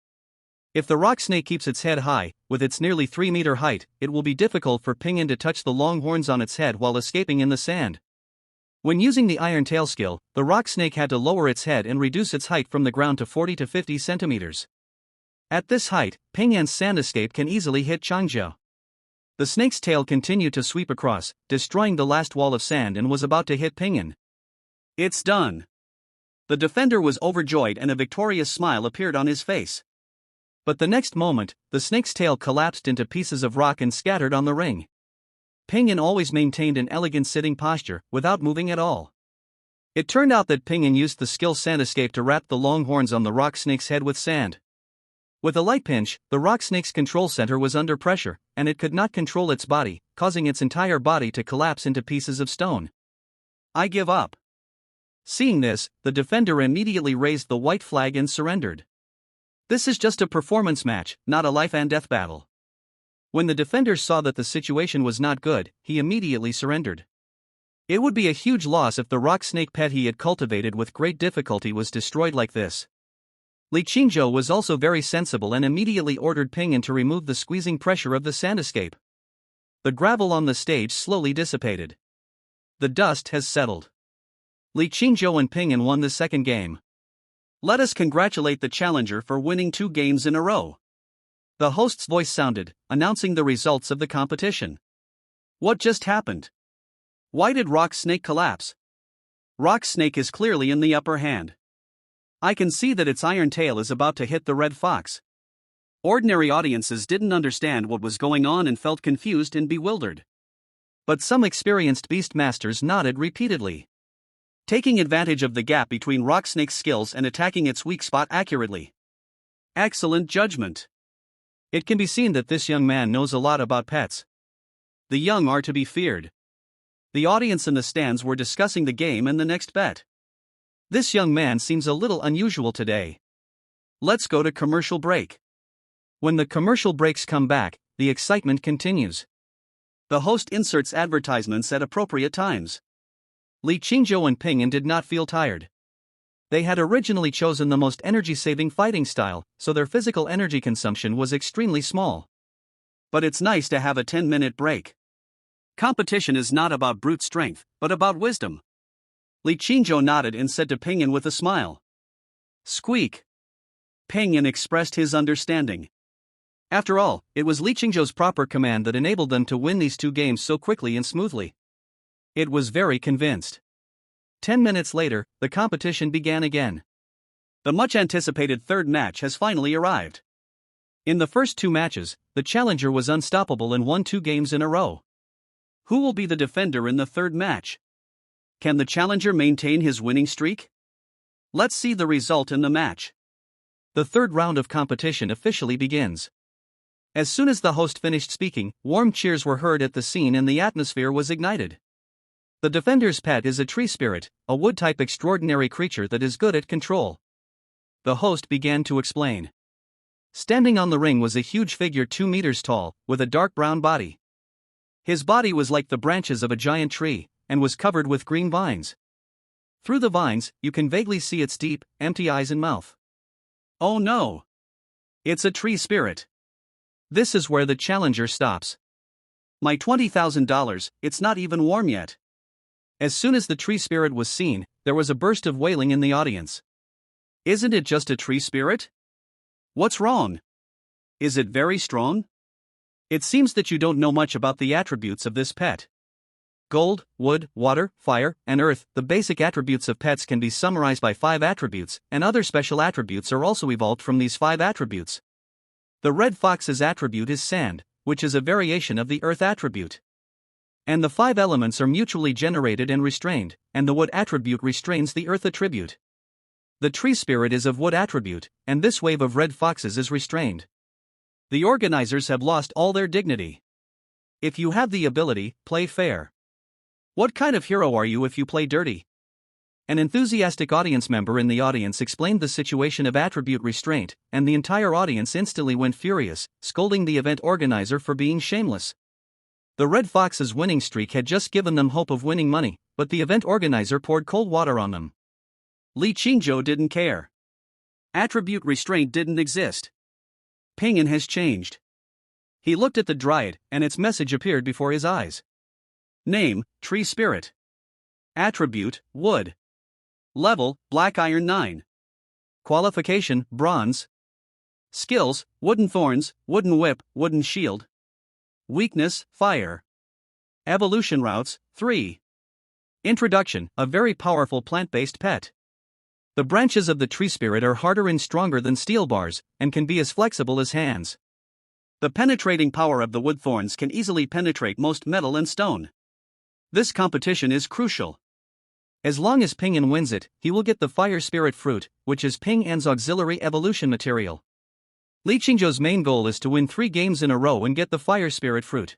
If the rock snake keeps its head high, with its nearly 3-meter height, it will be difficult for Pingyan to touch the long horns on its head while escaping in the sand. When using the Iron Tail skill, the rock snake had to lower its head and reduce its height from the ground to 40 to 50 centimeters. At this height, Pingyan's Sand Escape can easily hit Changzhou. The snake's tail continued to sweep across, destroying the last wall of sand and was about to hit Pingyan. It's done. The defender was overjoyed and a victorious smile appeared on his face. But the next moment, the snake's tail collapsed into pieces of rock and scattered on the ring. Pingyan always maintained an elegant sitting posture, without moving at all. It turned out that Pingyan used the skill Sand Escape to wrap the long horns on the rock snake's head with sand. With a light pinch, the rock snake's control center was under pressure, and it could not control its body, causing its entire body to collapse into pieces of stone. I give up. Seeing this, the defender immediately raised the white flag and surrendered. This is just a performance match, not a life and death battle. When the defender saw that the situation was not good, he immediately surrendered. It would be a huge loss if the rock snake pet he had cultivated with great difficulty was destroyed like this. Li Qingzhou was also very sensible and immediately ordered Pingyan to remove the squeezing pressure of the Sand Escape. The gravel on the stage slowly dissipated. The dust has settled. Li Qingzhou and Pingyan won the second game. Let us congratulate the challenger for winning 2 games in a row. The host's voice sounded, announcing the results of the competition. What just happened? Why did Rock Snake collapse? Rock Snake is clearly in the upper hand. I can see that its Iron Tail is about to hit the Red Fox. Ordinary audiences didn't understand what was going on and felt confused and bewildered. But some experienced beast masters nodded repeatedly, taking advantage of the gap between Rock Snake's skills and attacking its weak spot accurately. Excellent judgment. It can be seen that this young man knows a lot about pets. The young are to be feared. The audience in the stands were discussing the game and the next bet. This young man seems a little unusual today. Let's go to commercial break. When the commercial breaks come back, the excitement continues. The host inserts advertisements at appropriate times. Li Qingzhou and Pingyan did not feel tired. They had originally chosen the most energy-saving fighting style, so their physical energy consumption was extremely small. But it's nice to have a 10-minute break. Competition is not about brute strength, but about wisdom. Li Qingzhou nodded and said to Pingyan with a smile. Squeak. Pingyan expressed his understanding. After all, it was Li Qingzhou's proper command that enabled them to win these two games so quickly and smoothly. It was very convinced. 10 minutes later, the competition began again. The much-anticipated third match has finally arrived. In the first two matches, the challenger was unstoppable and won 2 games in a row. Who will be the defender in the third match? Can the challenger maintain his winning streak? Let's see the result in the match. The third round of competition officially begins. As soon as the host finished speaking, warm cheers were heard at the scene and the atmosphere was ignited. The defender's pet is a tree spirit, a wood-type extraordinary creature that is good at control. The host began to explain. Standing on the ring was a huge figure 2 meters tall, with a dark brown body. His body was like the branches of a giant tree, and was covered with green vines. Through the vines, you can vaguely see its deep, empty eyes and mouth. Oh no! It's a tree spirit. This is where the challenger stops. My $20,000, it's not even warm yet. As soon as the tree spirit was seen, there was a burst of wailing in the audience. Isn't it just a tree spirit? What's wrong? Is it very strong? It seems that you don't know much about the attributes of this pet. Gold, wood, water, fire, and earth. The basic attributes of pets can be summarized by 5 attributes, and other special attributes are also evolved from these 5 attributes. The red fox's attribute is sand, which is a variation of the earth attribute. And the 5 elements are mutually generated and restrained, and the wood attribute restrains the earth attribute. The tree spirit is of wood attribute, and this wave of red foxes is restrained. The organizers have lost all their dignity. If you have the ability, play fair. What kind of hero are you if you play dirty? An enthusiastic audience member in the audience explained the situation of attribute restraint, and the entire audience instantly went furious, scolding the event organizer for being shameless. The Red Fox's winning streak had just given them hope of winning money, but the event organizer poured cold water on them. Li Qingzhou didn't care. Attribute restraint didn't exist. Ping'an has changed. He looked at the dryad, and its message appeared before his eyes. Name, Tree Spirit. Attribute, Wood. Level, Black Iron 9. Qualification, Bronze. Skills, Wooden Thorns, Wooden Whip, Wooden Shield. Weakness, Fire. Evolution Routes, 3. Introduction, a very powerful plant-based pet. The branches of the tree spirit are harder and stronger than steel bars, and can be as flexible as hands. The penetrating power of the wood thorns can easily penetrate most metal and stone. This competition is crucial. As long as Ping'an wins it, he will get the fire spirit fruit, which is Ping'an's auxiliary evolution material. Li Qingzhou's main goal is to win 3 games in a row and get the fire spirit fruit.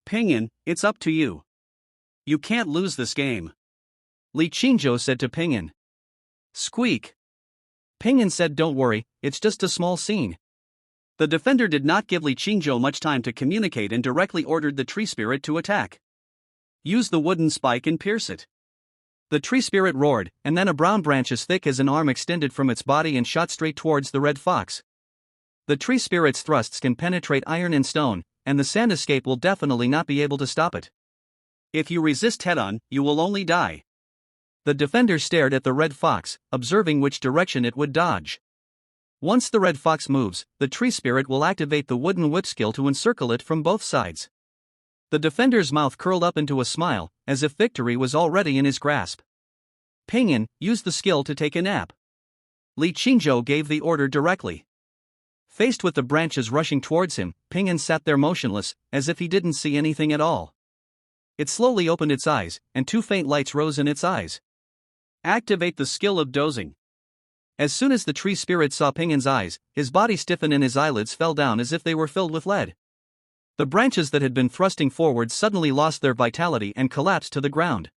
Ping'an, it's up to you. You can't lose this game. Li Qingzhou said to Ping'an. Squeak. Ping'an said, don't worry, it's just a small scene. The defender did not give Li Qingzhou much time to communicate and directly ordered the tree spirit to attack. Use the wooden spike and pierce it. The tree spirit roared, and then a brown branch as thick as an arm extended from its body and shot straight towards the red fox. The tree spirit's thrusts can penetrate iron and stone, and the sand escape will definitely not be able to stop it. If you resist head-on, you will only die. The defender stared at the red fox, observing which direction it would dodge. Once the red fox moves, the tree spirit will activate the wooden whip skill to encircle it from both sides. The defender's mouth curled up into a smile, as if victory was already in his grasp. Ping'an, use the skill to take a nap. Li Qingzhou gave the order directly. Faced with the branches rushing towards him, Ping'an sat there motionless, as if he didn't see anything at all. It slowly opened its eyes, and 2 faint lights rose in its eyes. Activate the skill of dozing. As soon as the tree spirit saw Ping'an's eyes, his body stiffened and his eyelids fell down as if they were filled with lead. The branches that had been thrusting forward suddenly lost their vitality and collapsed to the ground.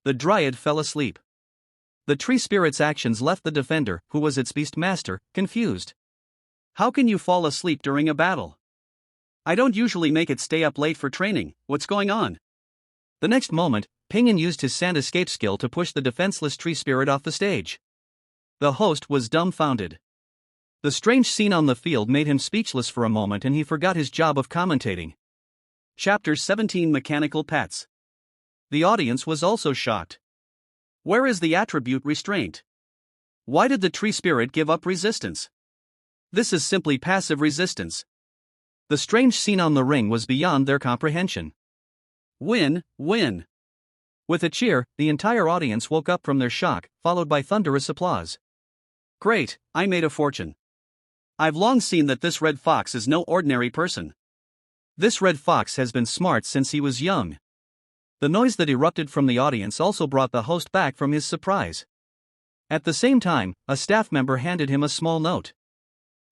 The dryad fell asleep. The tree spirit's actions left the defender, who was its beast master, confused. How can you fall asleep during a battle? I don't usually make it stay up late for training, what's going on? The next moment, Ping'an used his sand escape skill to push the defenseless tree spirit off the stage. The host was dumbfounded. The strange scene on the field made him speechless for a moment and he forgot his job of commentating. Chapter 17 Mechanical Pets. The audience was also shocked. Where is the attribute restraint? Why did the tree spirit give up resistance? This is simply passive resistance. The strange scene on the ring was beyond their comprehension. Win, win. With a cheer, the entire audience woke up from their shock, followed by thunderous applause. Great, I made a fortune. I've long seen that this red fox is no ordinary person. This red fox has been smart since he was young. The noise that erupted from the audience also brought the host back from his surprise. At the same time, a staff member handed him a small note.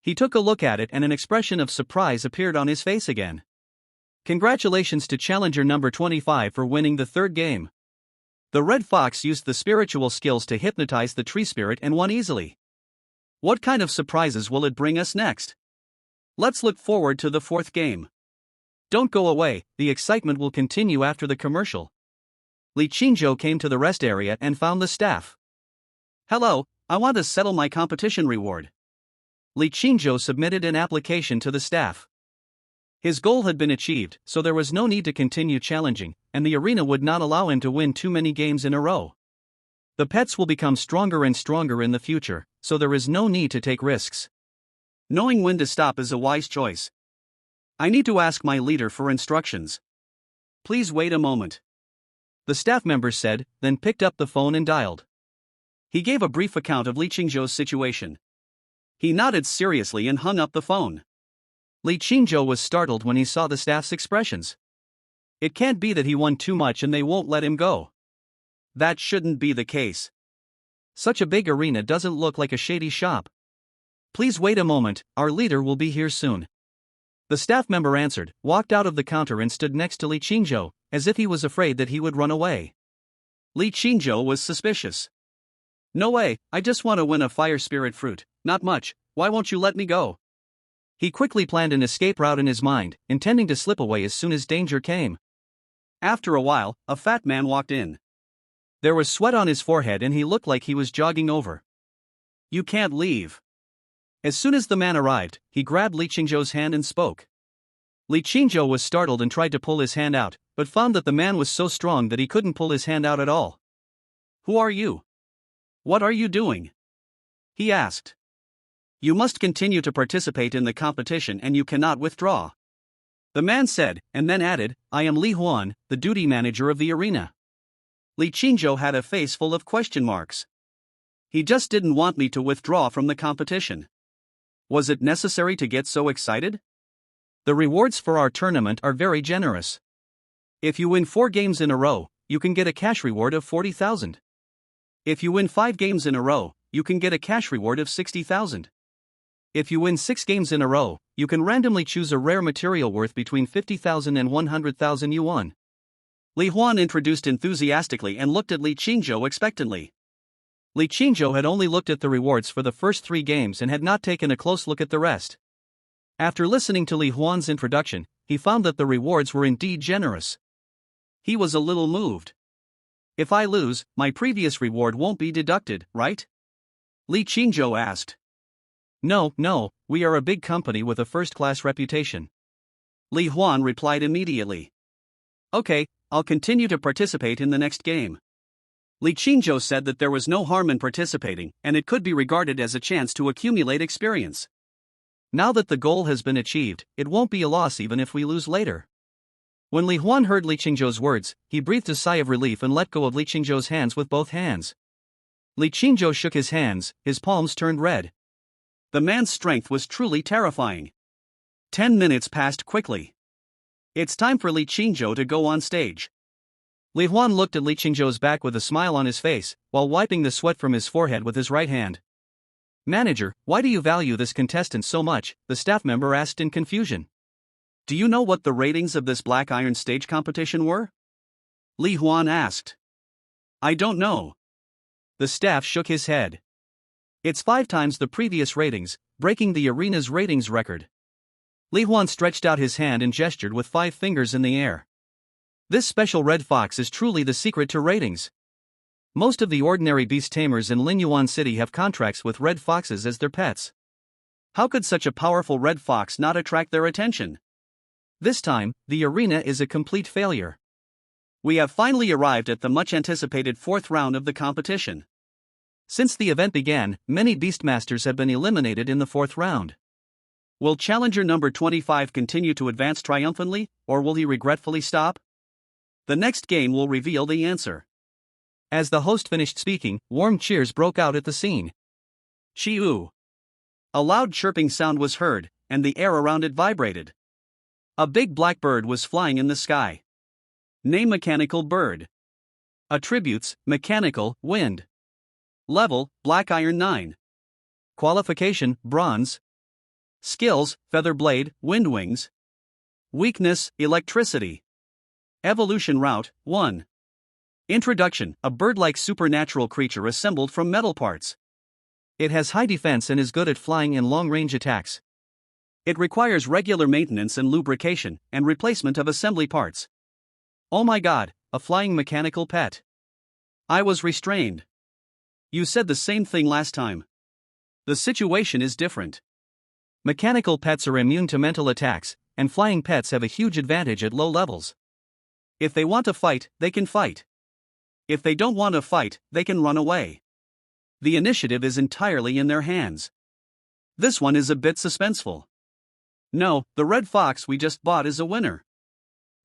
He took a look at it and an expression of surprise appeared on his face again. Congratulations to challenger number 25 for winning the third game. The red fox used the spiritual skills to hypnotize the tree spirit and won easily. What kind of surprises will it bring us next? Let's look forward to the fourth game. Don't go away, the excitement will continue after the commercial. Li Qingzhou came to the rest area and found the staff. Hello, I want to settle my competition reward. Li Qingzhou submitted an application to the staff. His goal had been achieved, so there was no need to continue challenging, and the arena would not allow him to win too many games in a row. The pets will become stronger and stronger in the future, so there is no need to take risks. Knowing when to stop is a wise choice. I need to ask my leader for instructions. Please wait a moment. The staff member said, then picked up the phone and dialed. He gave a brief account of Li Qingzhou's situation. He nodded seriously and hung up the phone. Li Qingzhou was startled when he saw the staff's expressions. It can't be that he won too much and they won't let him go. That shouldn't be the case. Such a big arena doesn't look like a shady shop. Please wait a moment, our leader will be here soon. The staff member answered, walked out of the counter and stood next to Li Qingzhou, as if he was afraid that he would run away. Li Qingzhou was suspicious. No way, I just want to win a fire spirit fruit, not much, why won't you let me go? He quickly planned an escape route in his mind, intending to slip away as soon as danger came. After a while, a fat man walked in. There was sweat on his forehead and he looked like he was jogging over. You can't leave. As soon as the man arrived, he grabbed Li Qingzhou's hand and spoke. Li Qingzhou was startled and tried to pull his hand out, but found that the man was so strong that he couldn't pull his hand out at all. Who are you? What are you doing? He asked. You must continue to participate in the competition and you cannot withdraw. The man said, and then added, I am Li Huan, the duty manager of the arena. Li Qingzhou had a face full of question marks. He just didn't want me to withdraw from the competition. Was it necessary to get so excited? The rewards for our tournament are very generous. If you win 4 games in a row, you can get a cash reward of 40,000. If you win 5 games in a row, you can get a cash reward of 60,000. If you win 6 games in a row, you can randomly choose a rare material worth between 50,000 and 100,000 yuan. Li Huan introduced enthusiastically and looked at Li Qingzhou expectantly. Li Qingzhou had only looked at the rewards for the first 3 games and had not taken a close look at the rest. After listening to Li Huan's introduction, he found that the rewards were indeed generous. He was a little moved. If I lose, my previous reward won't be deducted, right? Li Qingzhou asked. No, we are a big company with a first-class reputation. Li Huan replied immediately. Okay, I'll continue to participate in the next game. Li Qingzhou said that there was no harm in participating, and it could be regarded as a chance to accumulate experience. Now that the goal has been achieved, it won't be a loss even if we lose later. When Li Huan heard Li Qingzhou's words, he breathed a sigh of relief and let go of Li Qingzhou's hands with both hands. Li Qingzhou shook his hands, his palms turned red. The man's strength was truly terrifying. 10 minutes passed quickly. It's time for Li Qingzhou to go on stage. Li Huan looked at Li Qingzhou's back with a smile on his face, while wiping the sweat from his forehead with his right hand. Manager, why do you value this contestant so much? The staff member asked in confusion. Do you know what the ratings of this Black Iron stage competition were? Li Huan asked. I don't know. The staff shook his head. It's 5 times the previous ratings, breaking the arena's ratings record. Li Huan stretched out his hand and gestured with 5 fingers in the air. This special red fox is truly the secret to ratings. Most of the ordinary beast tamers in Linyuan City have contracts with red foxes as their pets. How could such a powerful red fox not attract their attention? This time, the arena is a complete failure. We have finally arrived at the much-anticipated 4th round of the competition. Since the event began, many beastmasters have been eliminated in the 4th round. Will challenger number 25 continue to advance triumphantly, or will he regretfully stop? The next game will reveal the answer. As the host finished speaking, warm cheers broke out at the scene. Chi-oo. A loud chirping sound was heard, and the air around it vibrated. A big black bird was flying in the sky. Name mechanical bird. Attributes: mechanical, wind. Level: black iron 9. Qualification: bronze. Skills: feather blade, wind wings. Weakness: electricity. Evolution route: 1. Introduction: a bird-like supernatural creature assembled from metal parts. It has high defense and is good at flying and long-range attacks. It requires regular maintenance and lubrication, and replacement of assembly parts. Oh my god, a flying mechanical pet. I was restrained. You said the same thing last time. The situation is different. Mechanical pets are immune to mental attacks, and flying pets have a huge advantage at low levels. If they want to fight, they can fight. If they don't want to fight, they can run away. The initiative is entirely in their hands. This one is a bit suspenseful. No, the red fox we just bought is a winner.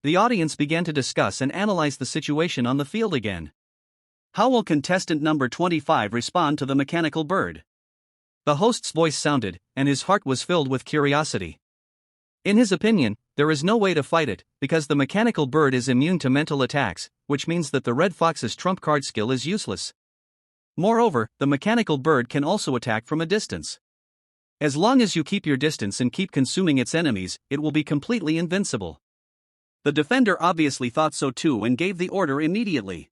The audience began to discuss and analyze the situation on the field again. How will contestant number 25 respond to the mechanical bird? The host's voice sounded, and his heart was filled with curiosity. In his opinion, there is no way to fight it, because the mechanical bird is immune to mental attacks, which means that the red fox's trump card skill is useless. Moreover, the mechanical bird can also attack from a distance. As long as you keep your distance and keep consuming its enemies, it will be completely invincible. The defender obviously thought so too and gave the order immediately.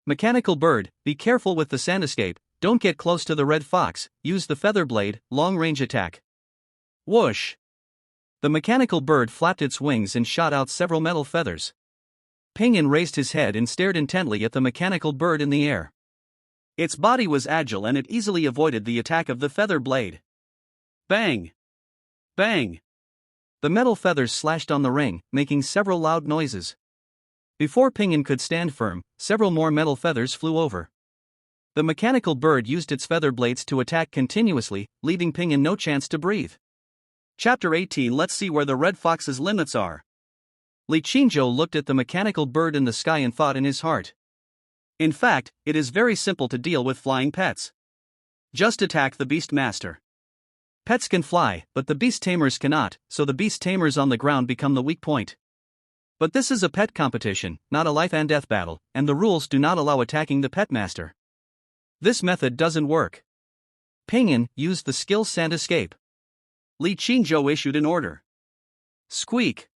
Mechanical bird, be careful with the sand escape, don't get close to the red fox, use the feather blade, long-range attack. Whoosh! The mechanical bird flapped its wings and shot out several metal feathers. Pinyin raised his head and stared intently at the mechanical bird in the air. Its body was agile and it easily avoided the attack of the feather blade. Bang! Bang! The metal feathers slashed on the ring, making several loud noises. Before Pinyin could stand firm, several more metal feathers flew over. The mechanical bird used its feather blades to attack continuously, leaving Pinyin no chance to breathe. Chapter 18. Let's see where the red fox's limits are. Li Qingzhou looked at the mechanical bird in the sky and thought in his heart. In fact, it is very simple to deal with flying pets. Just attack the beast master. Pets can fly, but the beast tamers cannot, so the beast tamers on the ground become the weak point. But this is a pet competition, not a life and death battle, and the rules do not allow attacking the pet master. This method doesn't work. Pinyin used the skill sand escape. Li Qingzhou issued an order. Squeak.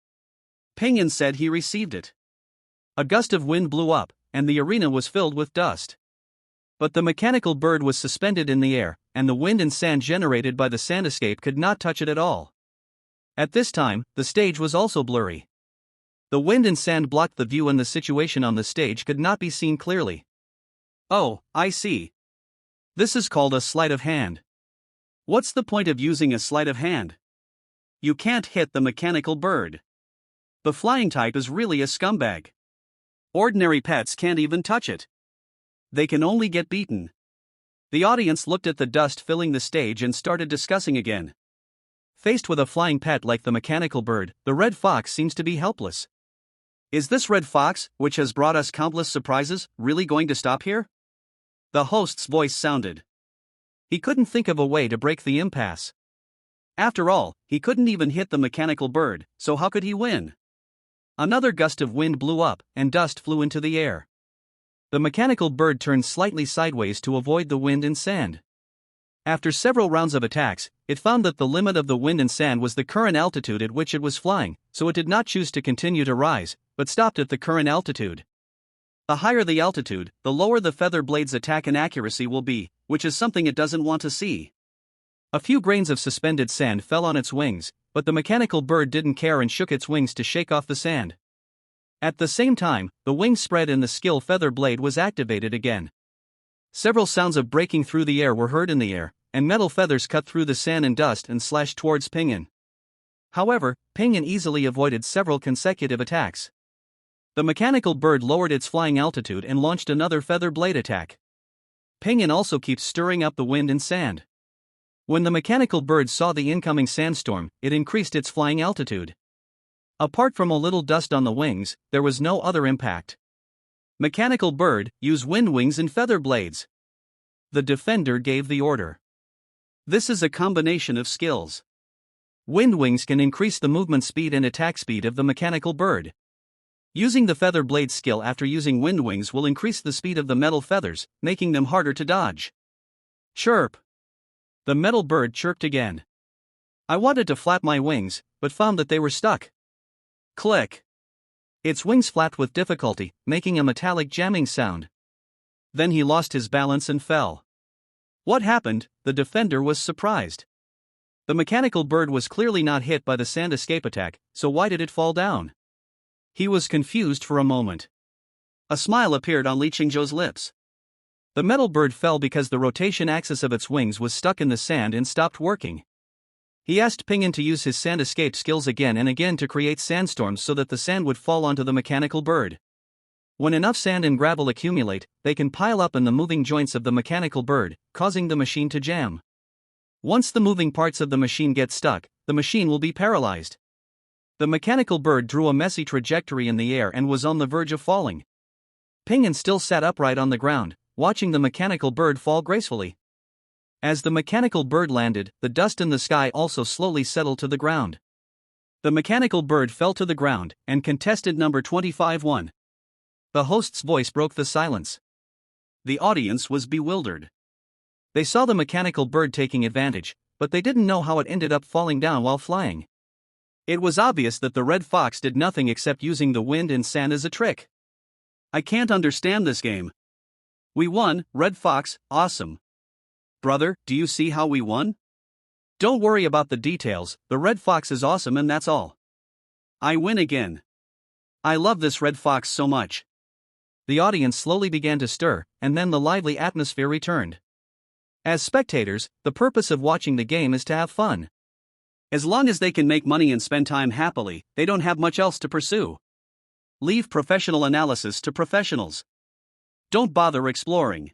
Pinyin said he received it. A gust of wind blew up, and the arena was filled with dust. But the mechanical bird was suspended in the air, and the wind and sand generated by the sand escape could not touch it at all. At this time, the stage was also blurry. The wind and sand blocked the view and the situation on the stage could not be seen clearly. Oh, I see. This is called a sleight of hand. What's the point of using a sleight of hand? You can't hit the mechanical bird. The flying type is really a scumbag. Ordinary pets can't even touch it. They can only get beaten. The audience looked at the dust filling the stage and started discussing again. Faced with a flying pet like the mechanical bird, the red fox seems to be helpless. Is this red fox, which has brought us countless surprises, really going to stop here? The host's voice sounded. He couldn't think of a way to break the impasse. After all, he couldn't even hit the mechanical bird, so how could he win? Another gust of wind blew up, and dust flew into the air. The mechanical bird turned slightly sideways to avoid the wind and sand. After several rounds of attacks, it found that the limit of the wind and sand was the current altitude at which it was flying, so it did not choose to continue to rise, but stopped at the current altitude. The higher the altitude, the lower the feather blade's attack and accuracy will be, which is something it doesn't want to see. A few grains of suspended sand fell on its wings, but the mechanical bird didn't care and shook its wings to shake off the sand. At the same time, the wings spread and the skill feather blade was activated again. Several sounds of breaking through the air were heard in the air, and metal feathers cut through the sand and dust and slashed towards Pinyin. However, Pinyin easily avoided several consecutive attacks. The mechanical bird lowered its flying altitude and launched another feather blade attack. Pinyin also keeps stirring up the wind and sand. When the mechanical bird saw the incoming sandstorm, it increased its flying altitude. Apart from a little dust on the wings, there was no other impact. Mechanical bird, use wind wings and feather blades. The defender gave the order. This is a combination of skills. Wind wings can increase the movement speed and attack speed of the mechanical bird. Using the feather blade skill after using wind wings will increase the speed of the metal feathers, making them harder to dodge. Chirp. The metal bird chirped again. I wanted to flap my wings, but found that they were stuck. Click. Its wings flapped with difficulty, making a metallic jamming sound. Then he lost his balance and fell. What happened? The defender was surprised. The mechanical bird was clearly not hit by the sand escape attack, so why did it fall down? He was confused for a moment. A smile appeared on Li Qingzhou's lips. The metal bird fell because the rotation axis of its wings was stuck in the sand and stopped working. He asked Pinyin to use his sand escape skills again and again to create sandstorms so that the sand would fall onto the mechanical bird. When enough sand and gravel accumulate, they can pile up in the moving joints of the mechanical bird, causing the machine to jam. Once the moving parts of the machine get stuck, the machine will be paralyzed. The mechanical bird drew a messy trajectory in the air and was on the verge of falling. Pinyin still sat upright on the ground, watching the mechanical bird fall gracefully. As the mechanical bird landed, the dust in the sky also slowly settled to the ground. The mechanical bird fell to the ground, and contestant number 25 won. The host's voice broke the silence. The audience was bewildered. They saw the mechanical bird taking advantage, but they didn't know how it ended up falling down while flying. It was obvious that the red fox did nothing except using the wind and sand as a trick. I can't understand this game. We won, Red Fox, awesome. Brother, do you see how we won? Don't worry about the details, the Red Fox is awesome and that's all. I win again. I love this Red Fox so much. The audience slowly began to stir, and then the lively atmosphere returned. As spectators, the purpose of watching the game is to have fun. As long as they can make money and spend time happily, they don't have much else to pursue. Leave professional analysis to professionals. Don't bother exploring.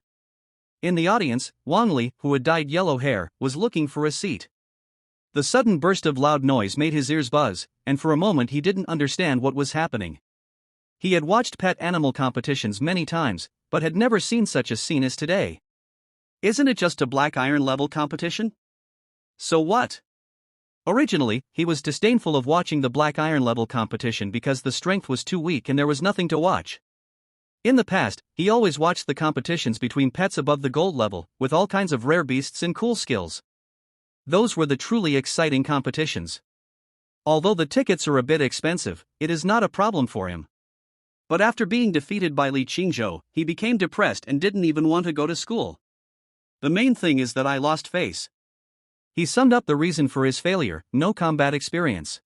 In the audience, Wang Li, who had dyed yellow hair, was looking for a seat. The sudden burst of loud noise made his ears buzz, and for a moment he didn't understand what was happening. He had watched pet animal competitions many times, but had never seen such a scene as today. Isn't it just a black iron level competition? So what? Originally, he was disdainful of watching the black iron level competition because the strength was too weak and there was nothing to watch. In the past, he always watched the competitions between pets above the gold level, with all kinds of rare beasts and cool skills. Those were the truly exciting competitions. Although the tickets are a bit expensive, it is not a problem for him. But after being defeated by Li Qingzhou, he became depressed and didn't even want to go to school. The main thing is that I lost face. He summed up the reason for his failure: no combat experience.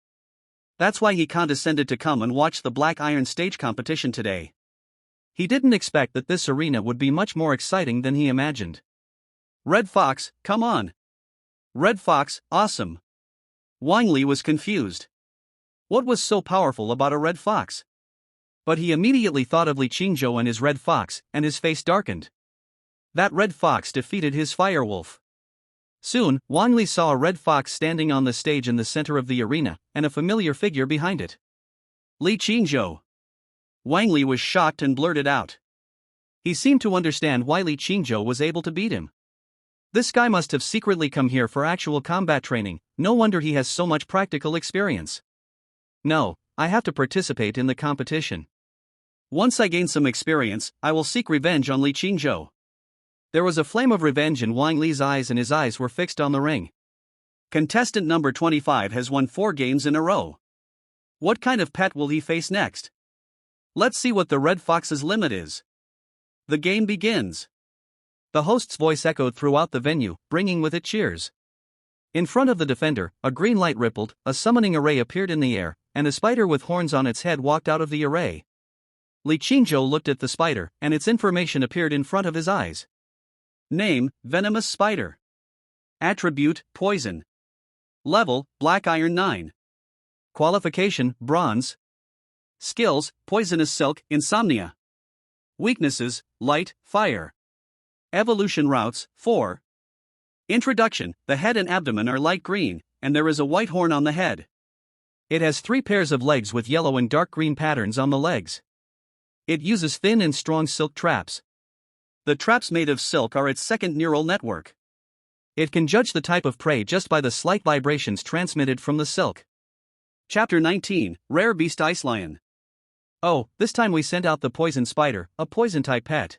That's why he condescended to come and watch the black iron stage competition today. He didn't expect that this arena would be much more exciting than he imagined. Red Fox, come on. Red Fox, awesome. Wang Li was confused. What was so powerful about a red fox? But he immediately thought of Li Qingzhou and his red fox, and his face darkened. That red fox defeated his firewolf. Soon, Wang Li saw a red fox standing on the stage in the center of the arena, and a familiar figure behind it. Li Qingzhou. Wang Li was shocked and blurted out. He seemed to understand why Li Qingzhou was able to beat him. This guy must have secretly come here for actual combat training, no wonder he has so much practical experience. No, I have to participate in the competition. Once I gain some experience, I will seek revenge on Li Qingzhou. There was a flame of revenge in Wang Li's eyes and his eyes were fixed on the ring. Contestant number 25 has won 4 games in a row. What kind of pet will he face next? Let's see what the Red Fox's limit is. The game begins. The host's voice echoed throughout the venue, bringing with it cheers. In front of the defender, a green light rippled, a summoning array appeared in the air, and a spider with horns on its head walked out of the array. Li Qingzhou looked at the spider, and its information appeared in front of his eyes. Name, venomous spider. Attribute, poison. Level, black iron 9. Qualification, bronze. Skills, poisonous silk, insomnia. Weaknesses, light, fire. Evolution routes, 4. Introduction: the head and abdomen are light green, and there is a white horn on the head. It has 3 pairs of legs with yellow and dark green patterns on the legs. It uses thin and strong silk traps. The traps made of silk are its second neural network. It can judge the type of prey just by the slight vibrations transmitted from the silk. Chapter 19: Rare Beast Ice Lion. Oh, this time we sent out the poison spider, a poison-type pet.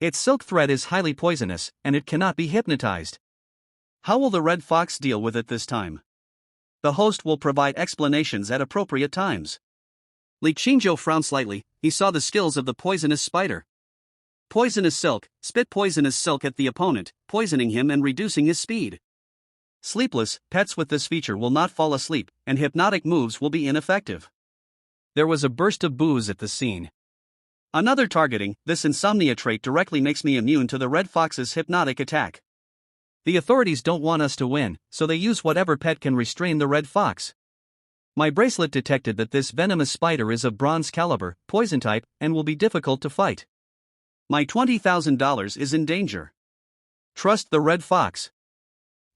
Its silk thread is highly poisonous, and it cannot be hypnotized. How will the red fox deal with it this time? The host will provide explanations at appropriate times. Li Qingzhou frowned slightly. He saw the skills of the poisonous spider. Poisonous silk: spit poisonous silk at the opponent, poisoning him and reducing his speed. Sleepless pets with this feature will not fall asleep, and hypnotic moves will be ineffective. There was a burst of boos at the scene. Another targeting: this insomnia trait directly makes me immune to the red fox's hypnotic attack. The authorities don't want us to win, so they use whatever pet can restrain the red fox. My bracelet detected that this venomous spider is of bronze caliber, poison type, and will be difficult to fight. My $20,000 is in danger. Trust the red fox.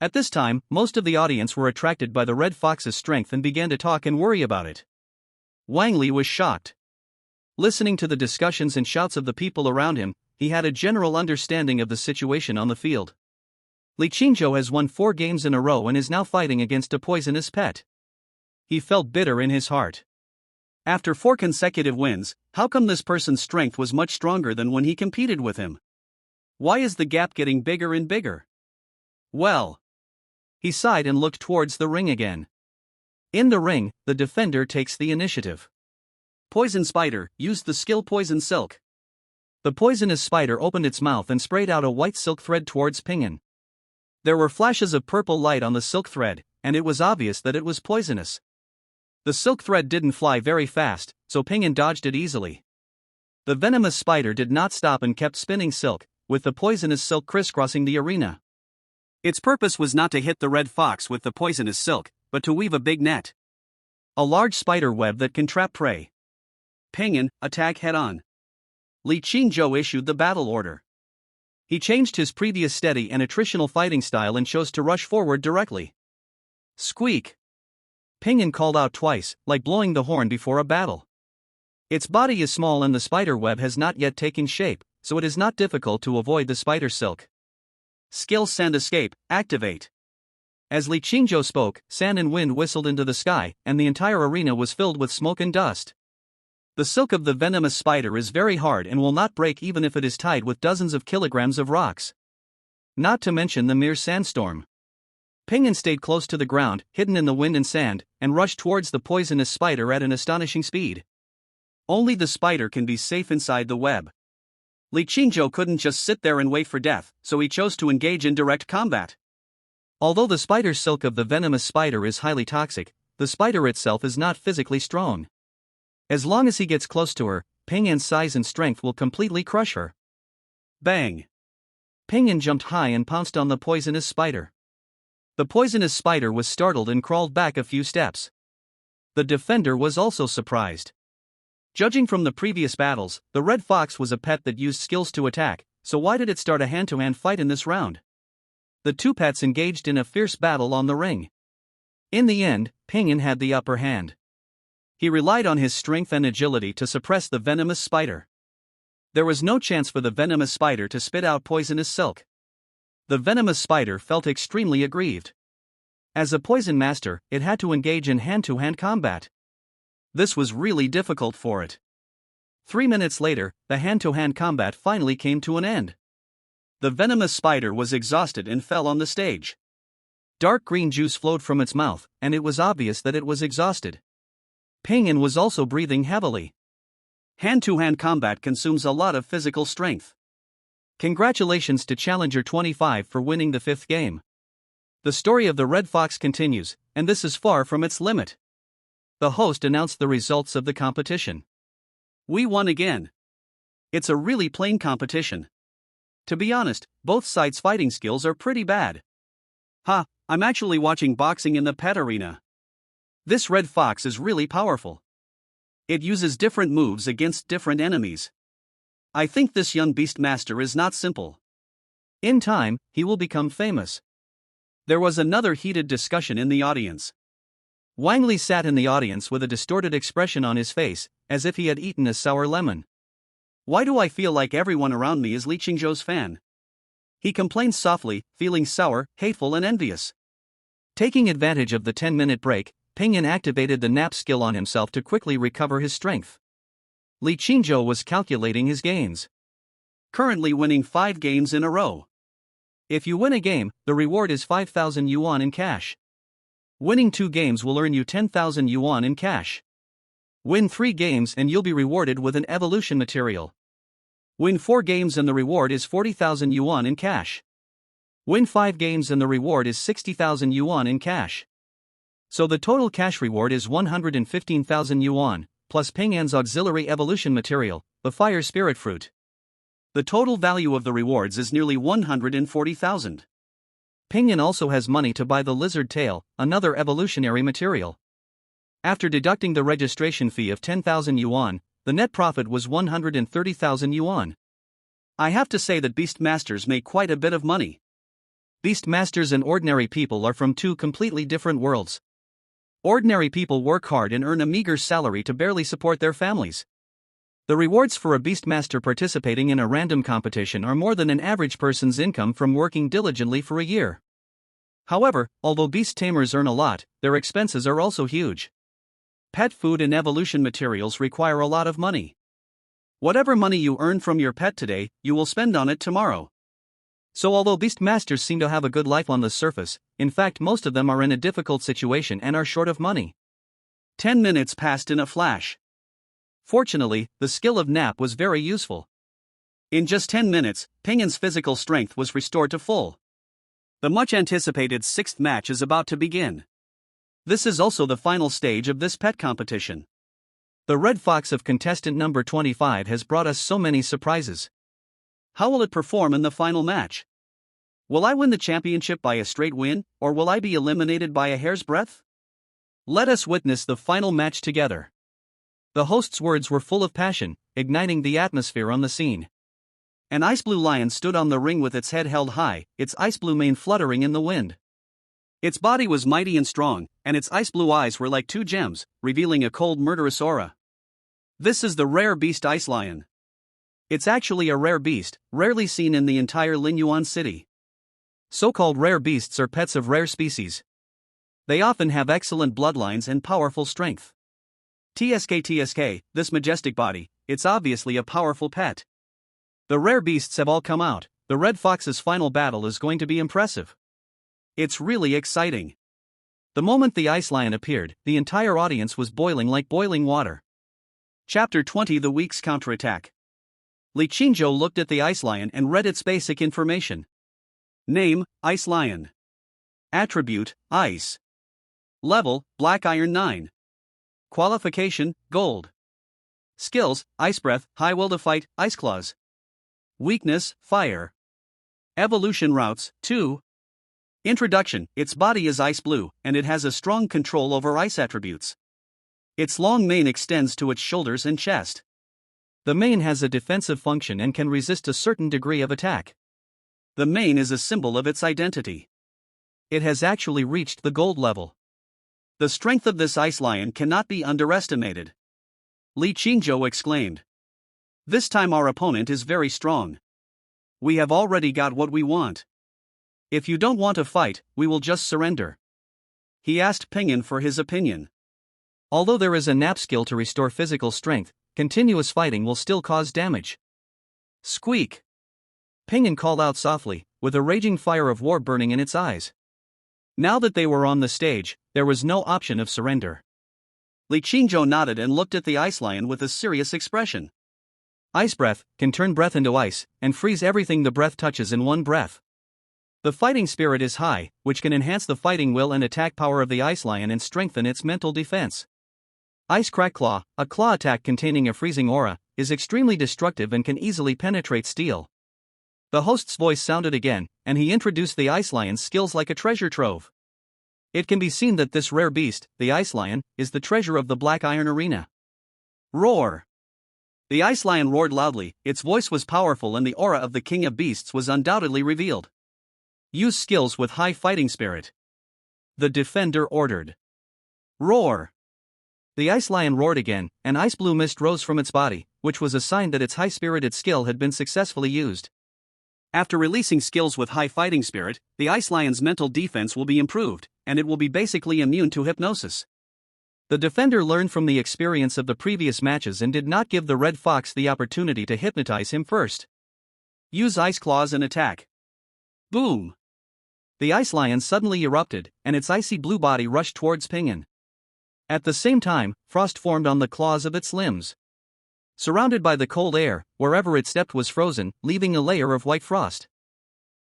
At this time, most of the audience were attracted by the red fox's strength and began to talk and worry about it. Wang Li was shocked. Listening to the discussions and shouts of the people around him, he had a general understanding of the situation on the field. Li Qingzhou has won 4 games in a row and is now fighting against a poisonous pet. He felt bitter in his heart. After 4 consecutive wins, how come this person's strength was much stronger than when he competed with him? Why is the gap getting bigger and bigger? Well. He sighed and looked towards the ring again. In the ring, the defender takes the initiative. Poison spider used the skill poison silk. The poisonous spider opened its mouth and sprayed out a white silk thread towards Pinyin. There were flashes of purple light on the silk thread, and it was obvious that it was poisonous. The silk thread didn't fly very fast, so Pinyin dodged it easily. The venomous spider did not stop and kept spinning silk, with the poisonous silk crisscrossing the arena. Its purpose was not to hit the red fox with the poisonous silk, but to weave a big net. A large spider web that can trap prey. Pinyin, attack head-on. Li Qingzhou issued the battle order. He changed his previous steady and attritional fighting style and chose to rush forward directly. Squeak! Pinyin called out twice, like blowing the horn before a battle. Its body is small and the spider web has not yet taken shape, so it is not difficult to avoid the spider silk. Skill Sand Escape, activate. As Li Qingzhou spoke, sand and wind whistled into the sky, and the entire arena was filled with smoke and dust. The silk of the venomous spider is very hard and will not break even if it is tied with dozens of kilograms of rocks. Not to mention the mere sandstorm. Pinyin stayed close to the ground, hidden in the wind and sand, and rushed towards the poisonous spider at an astonishing speed. Only the spider can be safe inside the web. Li Qingzhou couldn't just sit there and wait for death, so he chose to engage in direct combat. Although the spider silk of the venomous spider is highly toxic, the spider itself is not physically strong. As long as he gets close to her, Pingyin's size and strength will completely crush her. Bang! Pinyin jumped high and pounced on the poisonous spider. The poisonous spider was startled and crawled back a few steps. The defender was also surprised. Judging from the previous battles, the red fox was a pet that used skills to attack, so why did it start a hand-to-hand fight in this round? The two pets engaged in a fierce battle on the ring. In the end, Pinyin had the upper hand. He relied on his strength and agility to suppress the venomous spider. There was no chance for the venomous spider to spit out poisonous silk. The venomous spider felt extremely aggrieved. As a poison master, it had to engage in hand-to-hand combat. This was really difficult for it. 3 minutes later, the hand-to-hand combat finally came to an end. The venomous spider was exhausted and fell on the stage. Dark green juice flowed from its mouth, and it was obvious that it was exhausted. Pinyin was also breathing heavily. Hand-to-hand combat consumes a lot of physical strength. Congratulations to Challenger 25 for winning the 5th game. The story of the Red Fox continues, and this is far from its limit. The host announced the results of the competition. We won again. It's a really plain competition. To be honest, both sides' fighting skills are pretty bad. Ha, I'm actually watching boxing in the pet arena. This red fox is really powerful. It uses different moves against different enemies. I think this young beast master is not simple. In time, he will become famous. There was another heated discussion in the audience. Wang Li sat in the audience with a distorted expression on his face, as if he had eaten a sour lemon. Why do I feel like everyone around me is Li Qingzhou's fan? He complained softly, feeling sour, hateful and envious. Taking advantage of the 10-minute break, Pingyan activated the nap skill on himself to quickly recover his strength. Li Qingzhou was calculating his gains. Currently winning 5 games in a row. If you win a game, the reward is 5,000 yuan in cash. Winning 2 games will earn you 10,000 yuan in cash. Win 3 games and you'll be rewarded with an evolution material. Win 4 games and the reward is 40,000 yuan in cash. Win 5 games and the reward is 60,000 yuan in cash. So the total cash reward is 115,000 yuan, plus Pingyan's auxiliary evolution material, the fire spirit fruit. The total value of the rewards is nearly 140,000. Pingyan also has money to buy the lizard tail, another evolutionary material. After deducting the registration fee of 10,000 yuan, the net profit was 130,000 yuan. I have to say that Beast Masters make quite a bit of money. Beast Masters and ordinary people are from 2 completely different worlds. Ordinary people work hard and earn a meager salary to barely support their families. The rewards for a Beastmaster participating in a random competition are more than an average person's income from working diligently for a year. However, although beast tamers earn a lot, their expenses are also huge. Pet food and evolution materials require a lot of money. Whatever money you earn from your pet today, you will spend on it tomorrow. So although Beastmasters seem to have a good life on the surface, in fact most of them are in a difficult situation and are short of money. 10 minutes passed in a flash. Fortunately, the skill of nap was very useful. In just 10 minutes, Pingyan's physical strength was restored to full. The much-anticipated 6th match is about to begin. This is also the final stage of this pet competition. The red fox of contestant number 25 has brought us so many surprises. How will it perform in the final match? Will I win the championship by a straight win, or will I be eliminated by a hair's breadth? Let us witness the final match together. The host's words were full of passion, igniting the atmosphere on the scene. An ice blue lion stood on the ring with its head held high, its ice blue mane fluttering in the wind. Its body was mighty and strong, and its ice blue eyes were like 2 gems, revealing a cold murderous aura. This is the rare beast ice lion. It's actually a rare beast, rarely seen in the entire Linyuan city. So-called rare beasts are pets of rare species. They often have excellent bloodlines and powerful strength. TSK, this majestic body, it's obviously a powerful pet. The rare beasts have all come out, the red fox's final battle is going to be impressive. It's really exciting. The moment the ice lion appeared, the entire audience was boiling like boiling water. Chapter 20: The Week's Counterattack. Li Qingzhou looked at the ice lion and read its basic information. Name: Ice Lion. Attribute: Ice. Level: Black Iron 9. Qualification: Gold. Skills: Ice Breath, High Will to Fight, Ice Claws. Weakness: Fire. Evolution routes: 2. Introduction: its body is ice blue, and it has a strong control over ice attributes. Its long mane extends to its shoulders and chest. The mane has a defensive function and can resist a certain degree of attack. The mane is a symbol of its identity. It has actually reached the gold level. The strength of this ice lion cannot be underestimated. Li Qingzhou exclaimed. This time our opponent is very strong. We have already got what we want. If you don't want to fight, we will just surrender. He asked Pingyan for his opinion. Although there is a nap skill to restore physical strength, continuous fighting will still cause damage. Squeak! Pingyan called out softly, with a raging fire of war burning in its eyes. Now that they were on the stage, there was no option of surrender. Li Qingzhou nodded and looked at the ice lion with a serious expression. Ice breath can turn breath into ice, and freeze everything the breath touches in one breath. The fighting spirit is high, which can enhance the fighting will and attack power of the ice lion and strengthen its mental defense. Ice Crack Claw, a claw attack containing a freezing aura, is extremely destructive and can easily penetrate steel. The host's voice sounded again, and he introduced the ice lion's skills like a treasure trove. It can be seen that this rare beast, the ice lion, is the treasure of the Black Iron Arena. Roar! The ice lion roared loudly, its voice was powerful and the aura of the king of beasts was undoubtedly revealed. Use skills with high fighting spirit. The defender ordered. Roar! The ice lion roared again, and ice blue mist rose from its body, which was a sign that its high-spirited skill had been successfully used. After releasing skills with high fighting spirit, the ice lion's mental defense will be improved, and it will be basically immune to hypnosis. The defender learned from the experience of the previous matches and did not give the red fox the opportunity to hypnotize him first. Use ice claws and attack. Boom! The ice lion suddenly erupted, and its icy blue body rushed towards Pinyin. At the same time, frost formed on the claws of its limbs. Surrounded by the cold air, wherever it stepped was frozen, leaving a layer of white frost.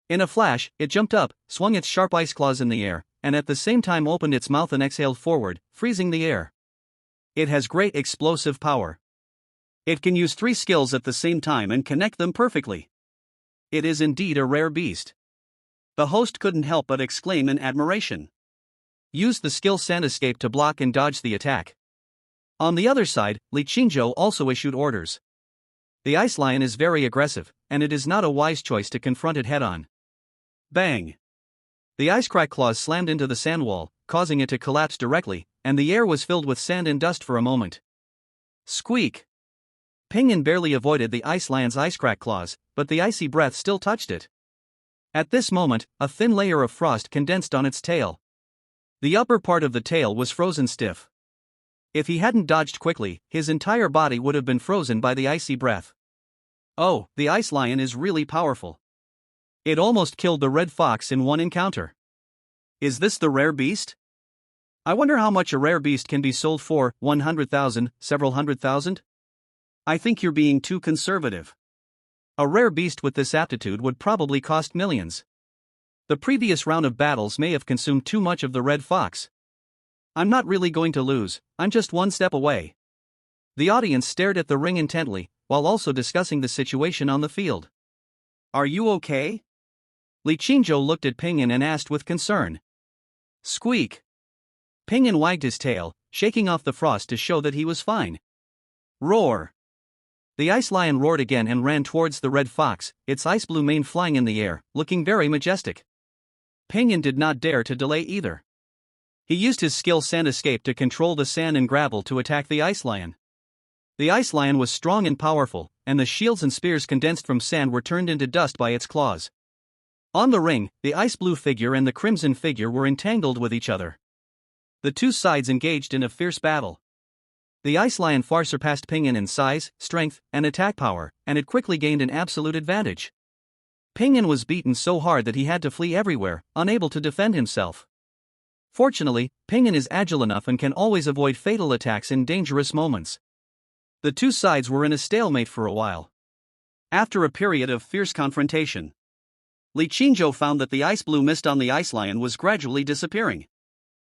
In a flash, it jumped up, swung its sharp ice claws in the air, and at the same time opened its mouth and exhaled forward, freezing the air. It has great explosive power. It can use 3 skills at the same time and connect them perfectly. It is indeed a rare beast. The host couldn't help but exclaim in admiration. Use the skill Sand Escape to block and dodge the attack. On the other side, Li Qingzhou also issued orders. The ice lion is very aggressive, and it is not a wise choice to confront it head-on. Bang! The ice crack claws slammed into the sand wall, causing it to collapse directly, and the air was filled with sand and dust for a moment. Squeak! Pinyin barely avoided the ice lion's ice crack claws, but the icy breath still touched it. At this moment, a thin layer of frost condensed on its tail. The upper part of the tail was frozen stiff. If he hadn't dodged quickly, his entire body would have been frozen by the icy breath. Oh, the ice lion is really powerful. It almost killed the red fox in one encounter. Is this the rare beast? I wonder how much a rare beast can be sold for, 100,000, several hundred thousand? I think you're being too conservative. A rare beast with this aptitude would probably cost millions. The previous round of battles may have consumed too much of the red fox. I'm not really going to lose, I'm just one step away. The audience stared at the ring intently, while also discussing the situation on the field. Are you okay? Li Qingzhou looked at Pinyin and asked with concern. Squeak! Pinyin wagged his tail, shaking off the frost to show that he was fine. Roar! The ice lion roared again and ran towards the red fox, its ice blue mane flying in the air, looking very majestic. Pinyin did not dare to delay either. He used his skill Sand Escape to control the sand and gravel to attack the ice lion. The ice lion was strong and powerful, and the shields and spears condensed from sand were turned into dust by its claws. On the ring, the ice blue figure and the crimson figure were entangled with each other. The two sides engaged in a fierce battle. The ice lion far surpassed Pinyin in size, strength, and attack power, and it quickly gained an absolute advantage. Pinyin was beaten so hard that he had to flee everywhere, unable to defend himself. Fortunately, Pinyin is agile enough and can always avoid fatal attacks in dangerous moments. The two sides were in a stalemate for a while. After a period of fierce confrontation, Li Qingzhou found that the ice blue mist on the ice lion was gradually disappearing.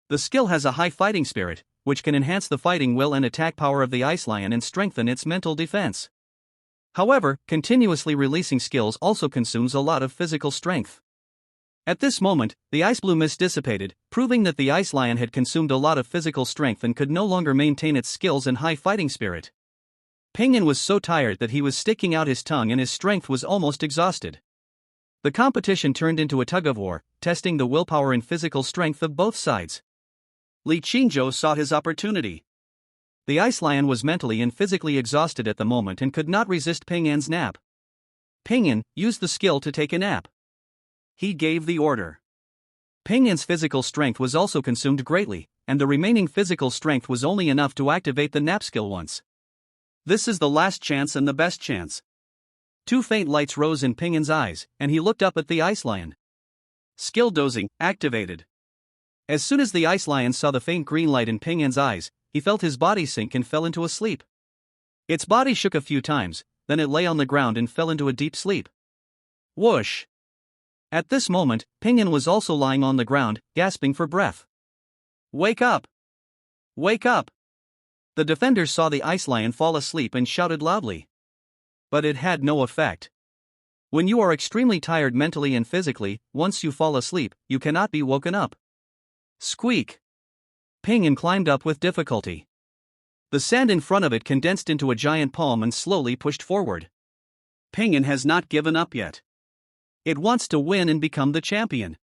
The skill has a high fighting spirit, which can enhance the fighting will and attack power of the ice lion and strengthen its mental defense. However, continuously releasing skills also consumes a lot of physical strength. At this moment, the ice blue mist dissipated, proving that the ice lion had consumed a lot of physical strength and could no longer maintain its skills and high fighting spirit. Pinyin was so tired that he was sticking out his tongue and his strength was almost exhausted. The competition turned into a tug-of-war, testing the willpower and physical strength of both sides. Li Qingzhou saw his opportunity. The ice lion was mentally and physically exhausted at the moment and could not resist Pingyin's nap. Pinyin used the skill to take a nap. He gave the order. Pingyin's physical strength was also consumed greatly, and the remaining physical strength was only enough to activate the nap skill once. This is the last chance and the best chance. Two faint lights rose in Pingyin's eyes, and he looked up at the ice lion. Skill dozing activated. As soon as the ice lion saw the faint green light in Pingyin's eyes, he felt his body sink and fell into a sleep. Its body shook a few times, then it lay on the ground and fell into a deep sleep. Whoosh! At this moment, Pinyin was also lying on the ground, gasping for breath. Wake up! Wake up! The defenders saw the ice lion fall asleep and shouted loudly. But it had no effect. When you are extremely tired mentally and physically, once you fall asleep, you cannot be woken up. Squeak! Pinyin climbed up with difficulty. The sand in front of it condensed into a giant palm and slowly pushed forward. Pingyan has not given up yet. It wants to win and become the champion.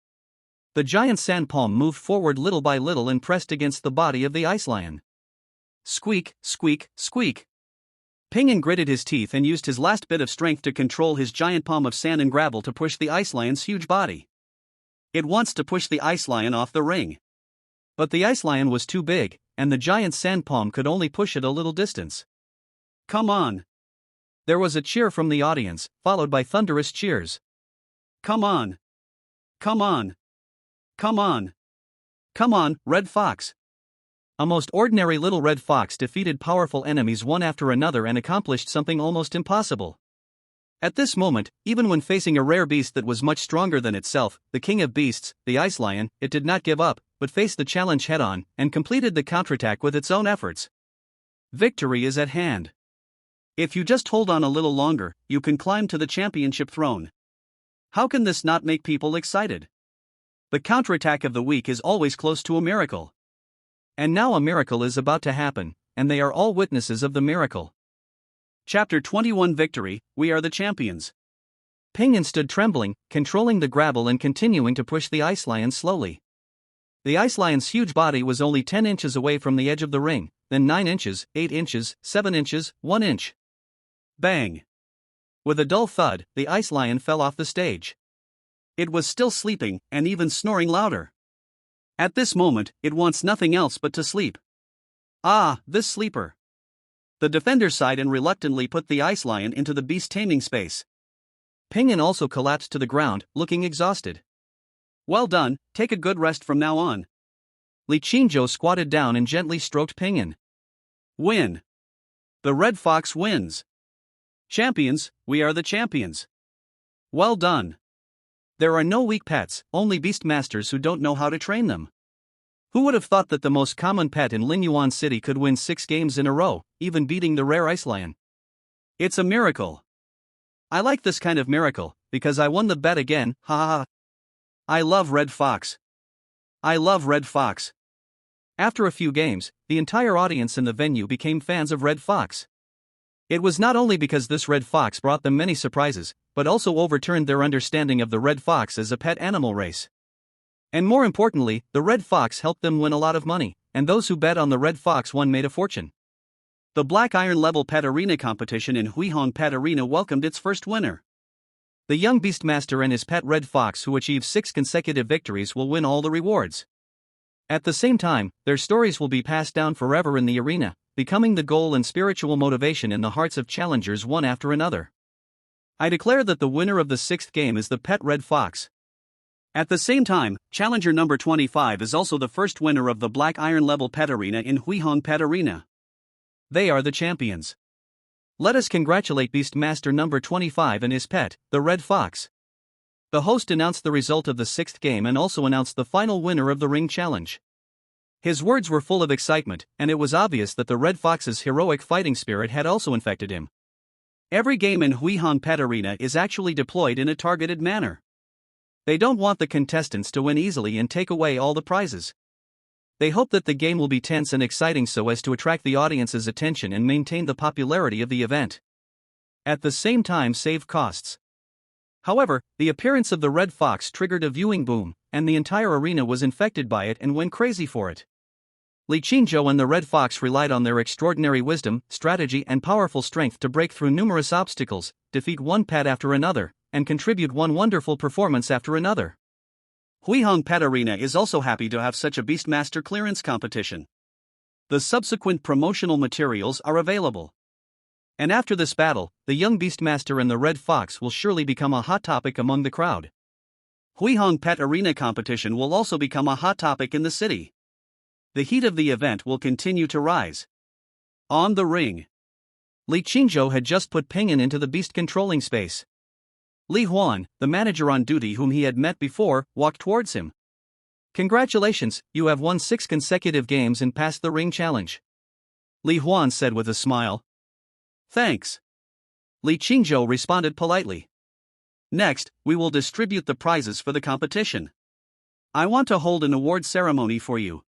The giant sand palm moved forward little by little and pressed against the body of the ice lion. Squeak, squeak, squeak. Pingyan gritted his teeth and used his last bit of strength to control his giant palm of sand and gravel to push the ice lion's huge body. It wants to push the ice lion off the ring. But the ice lion was too big, and the giant sand palm could only push it a little distance. Come on. There was a cheer from the audience, followed by thunderous cheers. Come on. Come on. Come on. Come on, Red Fox. A most ordinary little red fox defeated powerful enemies one after another and accomplished something almost impossible. At this moment, even when facing a rare beast that was much stronger than itself, the king of beasts, the ice lion, it did not give up, but faced the challenge head-on, and completed the counterattack with its own efforts. Victory is at hand. If you just hold on a little longer, you can climb to the championship throne. How can this not make people excited? The counterattack of the week is always close to a miracle. And now a miracle is about to happen, and they are all witnesses of the miracle. Chapter 21 Victory, We Are the Champions. Pingyan stood trembling, controlling the gravel and continuing to push the ice lion slowly. The ice lion's huge body was only 10 inches away from the edge of the ring, then 9 inches, 8 inches, 7 inches, 1 inch. Bang! With a dull thud, the ice lion fell off the stage. It was still sleeping, and even snoring louder. At this moment, it wants nothing else but to sleep. Ah, this sleeper. The defender sighed and reluctantly put the ice lion into the beast taming space. Pingyan also collapsed to the ground, looking exhausted. Well done, take a good rest from now on. Li Qingzhou squatted down and gently stroked Pingyan. Win. The red fox wins. Champions, we are the champions. Well done. There are no weak pets, only beast masters who don't know how to train them. Who would have thought that the most common pet in Linyuan City could win 6 games in a row, even beating the rare ice lion? It's a miracle. I like this kind of miracle, because I won the bet again, ha ha ha. I love Red Fox. I love Red Fox. After a few games, the entire audience in the venue became fans of Red Fox. It was not only because this red fox brought them many surprises, but also overturned their understanding of the red fox as a pet animal race. And more importantly, the red fox helped them win a lot of money, and those who bet on the red fox won made a fortune. The Black Iron Level Pet Arena competition in Huihong Pet Arena welcomed its first winner. The young Beastmaster and his pet red fox who achieve 6 consecutive victories will win all the rewards. At the same time, their stories will be passed down forever in the arena, becoming the goal and spiritual motivation in the hearts of challengers one after another. I declare that the winner of the 6th game is the pet red fox. At the same time, challenger number 25 is also the first winner of the Black Iron Level Pet Arena in Huihong Pet Arena. They are the champions. Let us congratulate Beastmaster number 25 and his pet, the red fox. The host announced the result of the 6th game and also announced the final winner of the ring challenge. His words were full of excitement, and it was obvious that the red fox's heroic fighting spirit had also infected him. Every game in Huihong Pet Arena is actually deployed in a targeted manner. They don't want the contestants to win easily and take away all the prizes. They hope that the game will be tense and exciting so as to attract the audience's attention and maintain the popularity of the event. At the same time, save costs. However, the appearance of the red fox triggered a viewing boom, and the entire arena was infected by it and went crazy for it. Li Qingzhou and the red fox relied on their extraordinary wisdom, strategy and powerful strength to break through numerous obstacles, defeat one pet after another, and contribute one wonderful performance after another. Huihong Pet Arena is also happy to have such a Beastmaster clearance competition. The subsequent promotional materials are available. And after this battle, the young Beastmaster and the red fox will surely become a hot topic among the crowd. Huihong Pet Arena competition will also become a hot topic in the city. The heat of the event will continue to rise. On the ring, Li Qingzhou had just put Pingyan into the beast controlling space. Li Huan, the manager on duty whom he had met before, walked towards him. Congratulations, you have won 6 consecutive games and passed the ring challenge. Li Huan said with a smile. Thanks. Li Qingzhou responded politely. Next, we will distribute the prizes for the competition. I want to hold an award ceremony for you.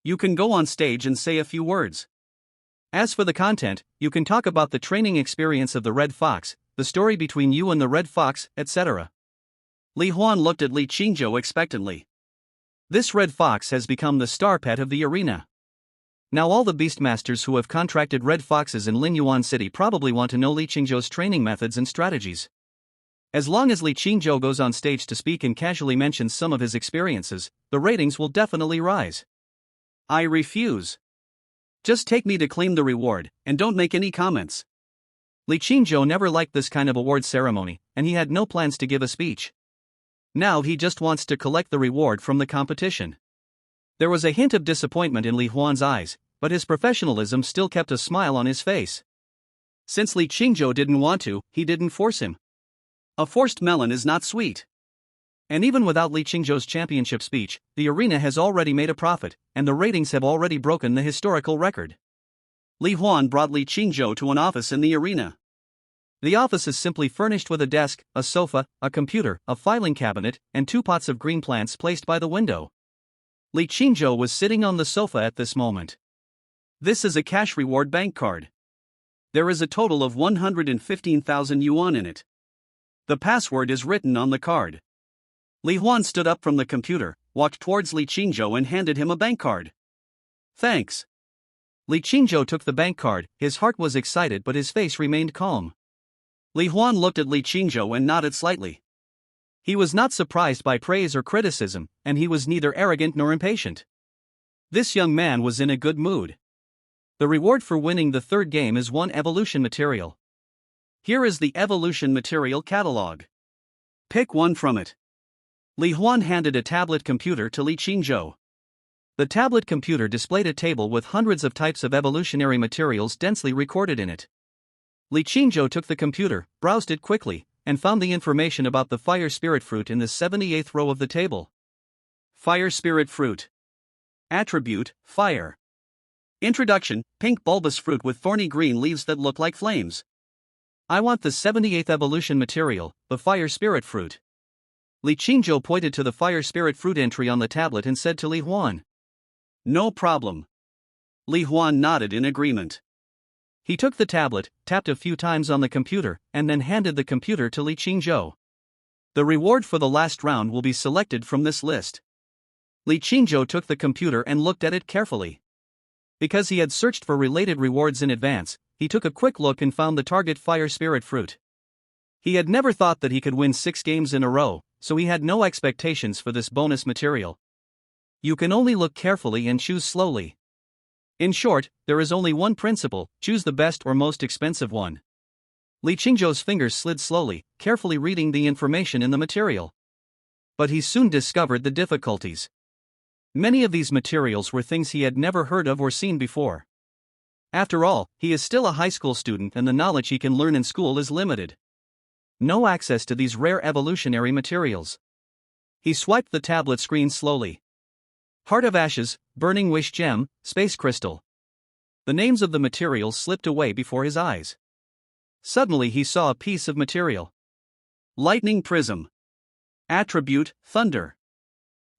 You can go on stage and say a few words. As for the content, you can talk about the training experience of the Red Fox, the story between you and the Red Fox, etc. Li Huan looked at Li Qingzhou expectantly. This Red Fox has become the star pet of the arena. Now all the Beastmasters who have contracted Red Foxes in Linyuan City probably want to know Li Qingzhou's training methods and strategies. As long as Li Qingzhou goes on stage to speak and casually mentions some of his experiences, the ratings will definitely rise. I refuse. Just take me to claim the reward, and don't make any comments. Li Qingzhou never liked this kind of award ceremony, and he had no plans to give a speech. Now he just wants to collect the reward from the competition. There was a hint of disappointment in Li Huan's eyes, but his professionalism still kept a smile on his face. Since Li Qingzhou didn't want to, he didn't force him. A forced melon is not sweet. And even without Li Qingzhou's championship speech, the arena has already made a profit, and the ratings have already broken the historical record. Li Huan brought Li Qingzhou to an office in the arena. The office is simply furnished with a desk, a sofa, a computer, a filing cabinet, and 2 pots of green plants placed by the window. Li Qingzhou was sitting on the sofa at this moment. This is a cash reward bank card. There is a total of 115,000 yuan in it. The password is written on the card. Li Huan stood up from the computer, walked towards Li Qingzhou and handed him a bank card. Thanks. Li Qingzhou took the bank card. His heart was excited but his face remained calm. Li Huan looked at Li Qingzhou and nodded slightly. He was not surprised by praise or criticism, and he was neither arrogant nor impatient. This young man was in a good mood. The reward for winning the 3rd game is 1 evolution material. Here is the evolution material catalog. Pick one from it. Li Huan handed a tablet computer to Li Qingzhou. The tablet computer displayed a table with hundreds of types of evolutionary materials densely recorded in it. Li Qingzhou took the computer, browsed it quickly, and found the information about the fire spirit fruit in the 78th row of the table. Fire spirit fruit. Attribute, fire. Introduction, pink bulbous fruit with thorny green leaves that look like flames. I want the 78th evolution material, the fire spirit fruit. Li Qingzhou pointed to the fire spirit fruit entry on the tablet and said to Li Huan. No problem. Li Huan nodded in agreement. He took the tablet, tapped a few times on the computer, and then handed the computer to Li Qingzhou. The reward for the last round will be selected from this list. Li Qingzhou took the computer and looked at it carefully. Because he had searched for related rewards in advance, he took a quick look and found the target fire spirit fruit. He had never thought that he could win 6 games in a row, so he had no expectations for this bonus material. You can only look carefully and choose slowly. In short, there is only one principle: choose the best or most expensive one. Li Qingzhou's fingers slid slowly, carefully reading the information in the material. But he soon discovered the difficulties. Many of these materials were things he had never heard of or seen before. After all, he is still a high school student and the knowledge he can learn in school is limited. No access to these rare evolutionary materials. He swiped the tablet screen slowly. Heart of Ashes, Burning Wish Gem, Space Crystal. The names of the materials slipped away before his eyes. Suddenly he saw a piece of material. Lightning Prism. Attribute, Thunder.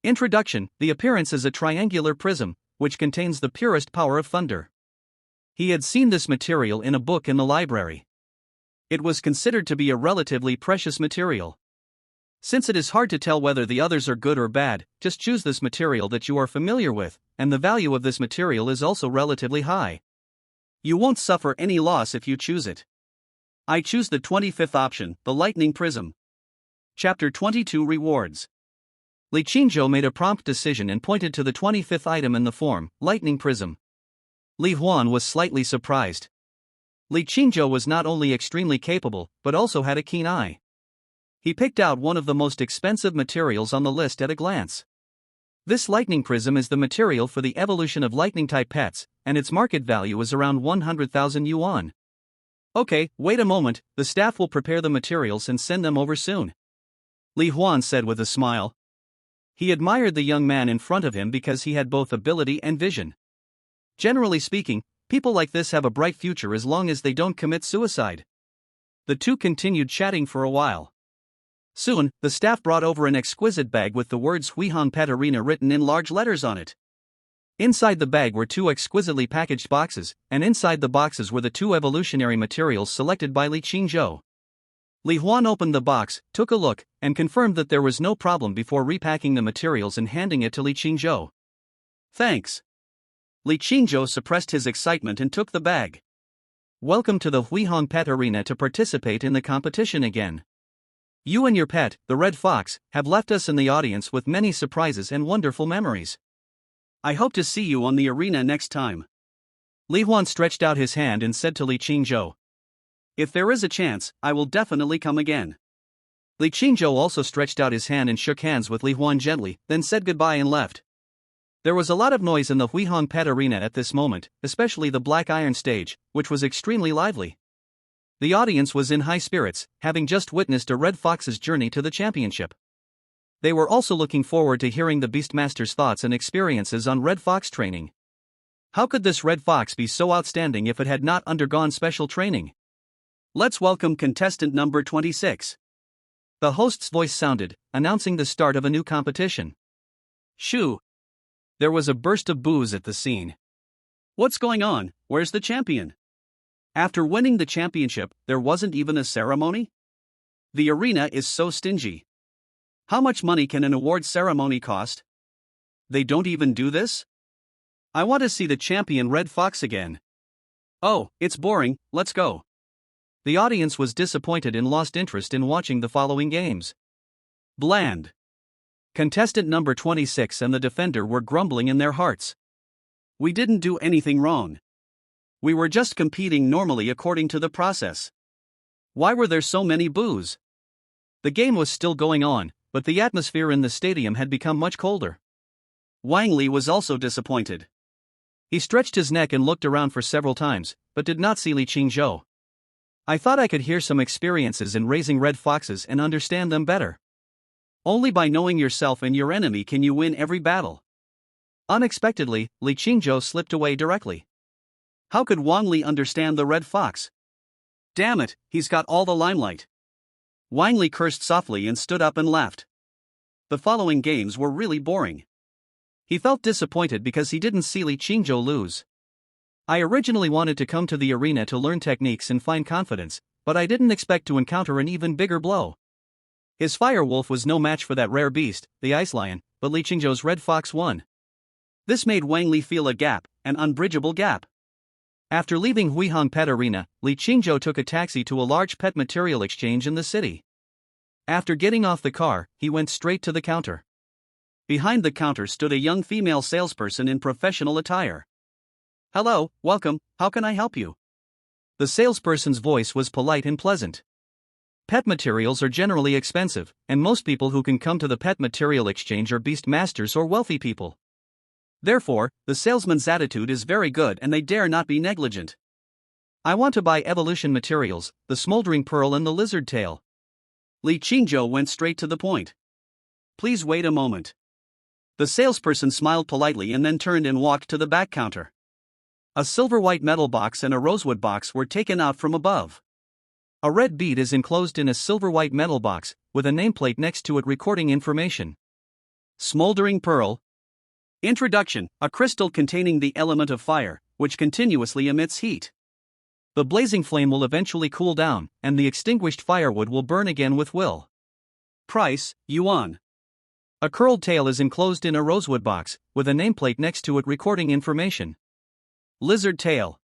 Introduction, the appearance is a triangular prism, which contains the purest power of thunder. He had seen this material in a book in the library. It was considered to be a relatively precious material. Since it is hard to tell whether the others are good or bad, just choose this material that you are familiar with, and the value of this material is also relatively high. You won't suffer any loss if you choose it. I choose the 25th option, the Lightning Prism. Chapter 22 Rewards. Li Qingzhou made a prompt decision and pointed to the 25th item in the form, Lightning Prism. Li Huan was slightly surprised. Li Qingzhou was not only extremely capable, but also had a keen eye. He picked out one of the most expensive materials on the list at a glance. This lightning prism is the material for the evolution of lightning-type pets, and its market value is around 100,000 yuan. Okay, wait a moment, the staff will prepare the materials and send them over soon. Li Huan said with a smile. He admired the young man in front of him because he had both ability and vision. Generally speaking, people like this have a bright future as long as they don't commit suicide. The two continued chatting for a while. Soon, the staff brought over an exquisite bag with the words Huihang Pet Arena written in large letters on it. Inside the bag were two exquisitely packaged boxes, and inside the boxes were the two evolutionary materials selected by Li Qingzhou. Li Huan opened the box, took a look, and confirmed that there was no problem before repacking the materials and handing it to Li Qingzhou. Thanks. Li Qingzhou suppressed his excitement and took the bag. Welcome to the Huihong Pet Arena to participate in the competition again. You and your pet, the red fox, have left us in the audience with many surprises and wonderful memories. I hope to see you on the arena next time. Li Huan stretched out his hand and said to Li Qingzhou. If there is a chance, I will definitely come again. Li Qingzhou also stretched out his hand and shook hands with Li Huan gently, then said goodbye and left. There was a lot of noise in the Huihong Pet Arena at this moment, especially the Black Iron stage, which was extremely lively. The audience was in high spirits, having just witnessed a Red Fox's journey to the championship. They were also looking forward to hearing the Beastmaster's thoughts and experiences on Red Fox training. How could this Red Fox be so outstanding if it had not undergone special training? Let's welcome contestant number 26. The host's voice sounded, announcing the start of a new competition. Shoo! There was a burst of boos at the scene. What's going on? Where's the champion? After winning the championship, there wasn't even a ceremony? The arena is so stingy. How much money can an award ceremony cost? They don't even do this? I want to see the champion Red Fox again. Oh, it's boring, let's go. The audience was disappointed and lost interest in watching the following games. Bland. Contestant number 26 and the defender were grumbling in their hearts. We didn't do anything wrong. We were just competing normally according to the process. Why were there so many boos? The game was still going on, but the atmosphere in the stadium had become much colder. Wang Li was also disappointed. He stretched his neck and looked around for several times, but did not see Li Qingzhou. I thought I could hear some experiences in raising red foxes and understand them better. Only by knowing yourself and your enemy can you win every battle. Unexpectedly, Li Qingzhou slipped away directly. How could Wang Li understand the red fox? Damn it, he's got all the limelight. Wang Li cursed softly and stood up and laughed. The following games were really boring. He felt disappointed because he didn't see Li Qingzhou lose. I originally wanted to come to the arena to learn techniques and find confidence, but I didn't expect to encounter an even bigger blow. His fire wolf was no match for that rare beast, the ice lion, but Li Qingzhou's red fox won. This made Wang Li feel a gap, an unbridgeable gap. After leaving Huihong Pet Arena, Li Qingzhou took a taxi to a large pet material exchange in the city. After getting off the car, he went straight to the counter. Behind the counter stood a young female salesperson in professional attire. Hello, welcome, how can I help you? The salesperson's voice was polite and pleasant. Pet materials are generally expensive, and most people who can come to the pet material exchange are beast masters or wealthy people. Therefore, the salesman's attitude is very good and they dare not be negligent. I want to buy evolution materials, the smoldering pearl and the lizard tail. Li Qingzhou went straight to the point. Please wait a moment. The salesperson smiled politely and then turned and walked to the back counter. A silver-white metal box and a rosewood box were taken out from above. A red bead is enclosed in a silver-white metal box, with a nameplate next to it recording information. Smoldering pearl. Introduction: a crystal containing the element of fire, which continuously emits heat. The blazing flame will eventually cool down, and the extinguished firewood will burn again with will. Price: yuan. A curled tail is enclosed in a rosewood box, with a nameplate next to it recording information. Lizard tail.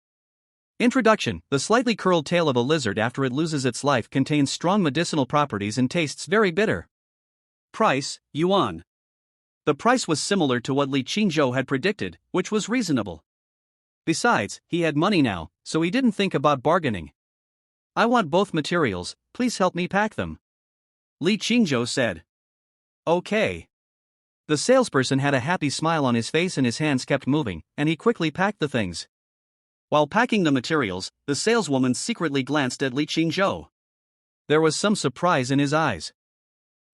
Introduction: the slightly curled tail of a lizard after it loses its life contains strong medicinal properties and tastes very bitter. Price: yuan. The price was similar to what Li Qingzhou had predicted, which was reasonable. Besides, he had money now, so he didn't think about bargaining. I want both materials, please help me pack them. Li Qingzhou said. Okay. The salesperson had a happy smile on his face and his hands kept moving, and he quickly packed the things. While packing the materials, the saleswoman secretly glanced at Li Qingzhou. There was some surprise in his eyes.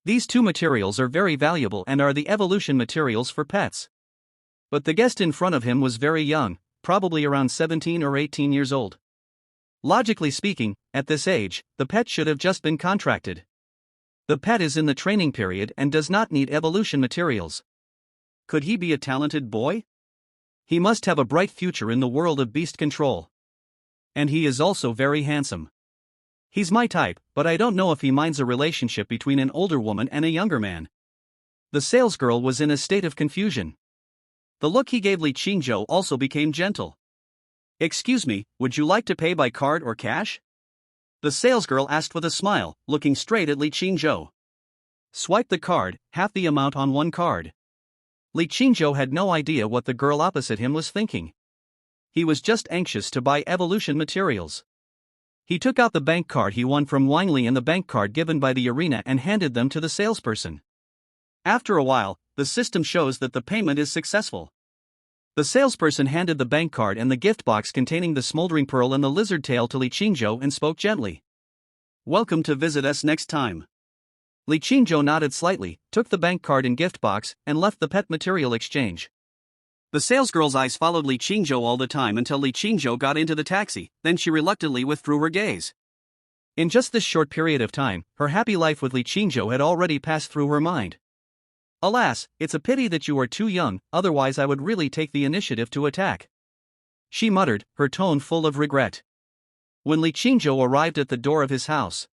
These two materials are very valuable and are the evolution materials for pets. But the guest in front of him was very young, probably around 17 or 18 years old. Logically speaking, at this age, the pet should have just been contracted. The pet is in the training period and does not need evolution materials. Could he be a talented boy? He must have a bright future in the world of beast control. And he is also very handsome. He's my type, but I don't know if he minds a relationship between an older woman and a younger man. The salesgirl was in a state of confusion. The look he gave Li Qingzhou also became gentle. Excuse me, would you like to pay by card or cash? The salesgirl asked with a smile, looking straight at Li Qingzhou. Swipe the card, half the amount on one card. Li Qingzhou had no idea what the girl opposite him was thinking. He was just anxious to buy evolution materials. He took out the bank card he won from Wang Li and the bank card given by the arena and handed them to the salesperson. After a while, the system shows that the payment is successful. The salesperson handed the bank card and the gift box containing the smoldering pearl and the lizard tail to Li Qingzhou and spoke gently. Welcome to visit us next time. Li Qingzhou nodded slightly, took the bank card and gift box, and left the pet material exchange. The salesgirl's eyes followed Li Qingzhou all the time until Li Qingzhou got into the taxi, then she reluctantly withdrew her gaze. In just this short period of time, her happy life with Li Qingzhou had already passed through her mind. Alas, it's a pity that you are too young, otherwise I would really take the initiative to attack. She muttered, her tone full of regret. When Li Qingzhou arrived at the door of his house,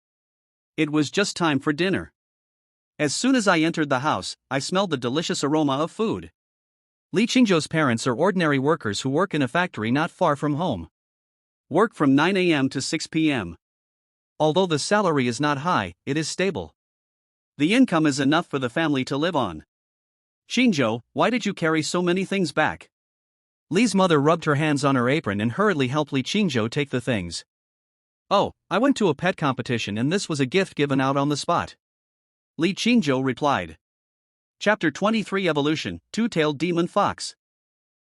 it was just time for dinner. As soon as I entered the house, I smelled the delicious aroma of food. Li Qingzhou's parents are ordinary workers who work in a factory not far from home. Work from 9 a.m. to 6 p.m. Although the salary is not high, it is stable. The income is enough for the family to live on. Qingzhou, why did you carry so many things back? Li's mother rubbed her hands on her apron and hurriedly helped Li Qingzhou take the things. Oh, I went to a pet competition and this was a gift given out on the spot. Li Qingzhou replied. Chapter 23 Evolution, Two-Tailed Demon Fox.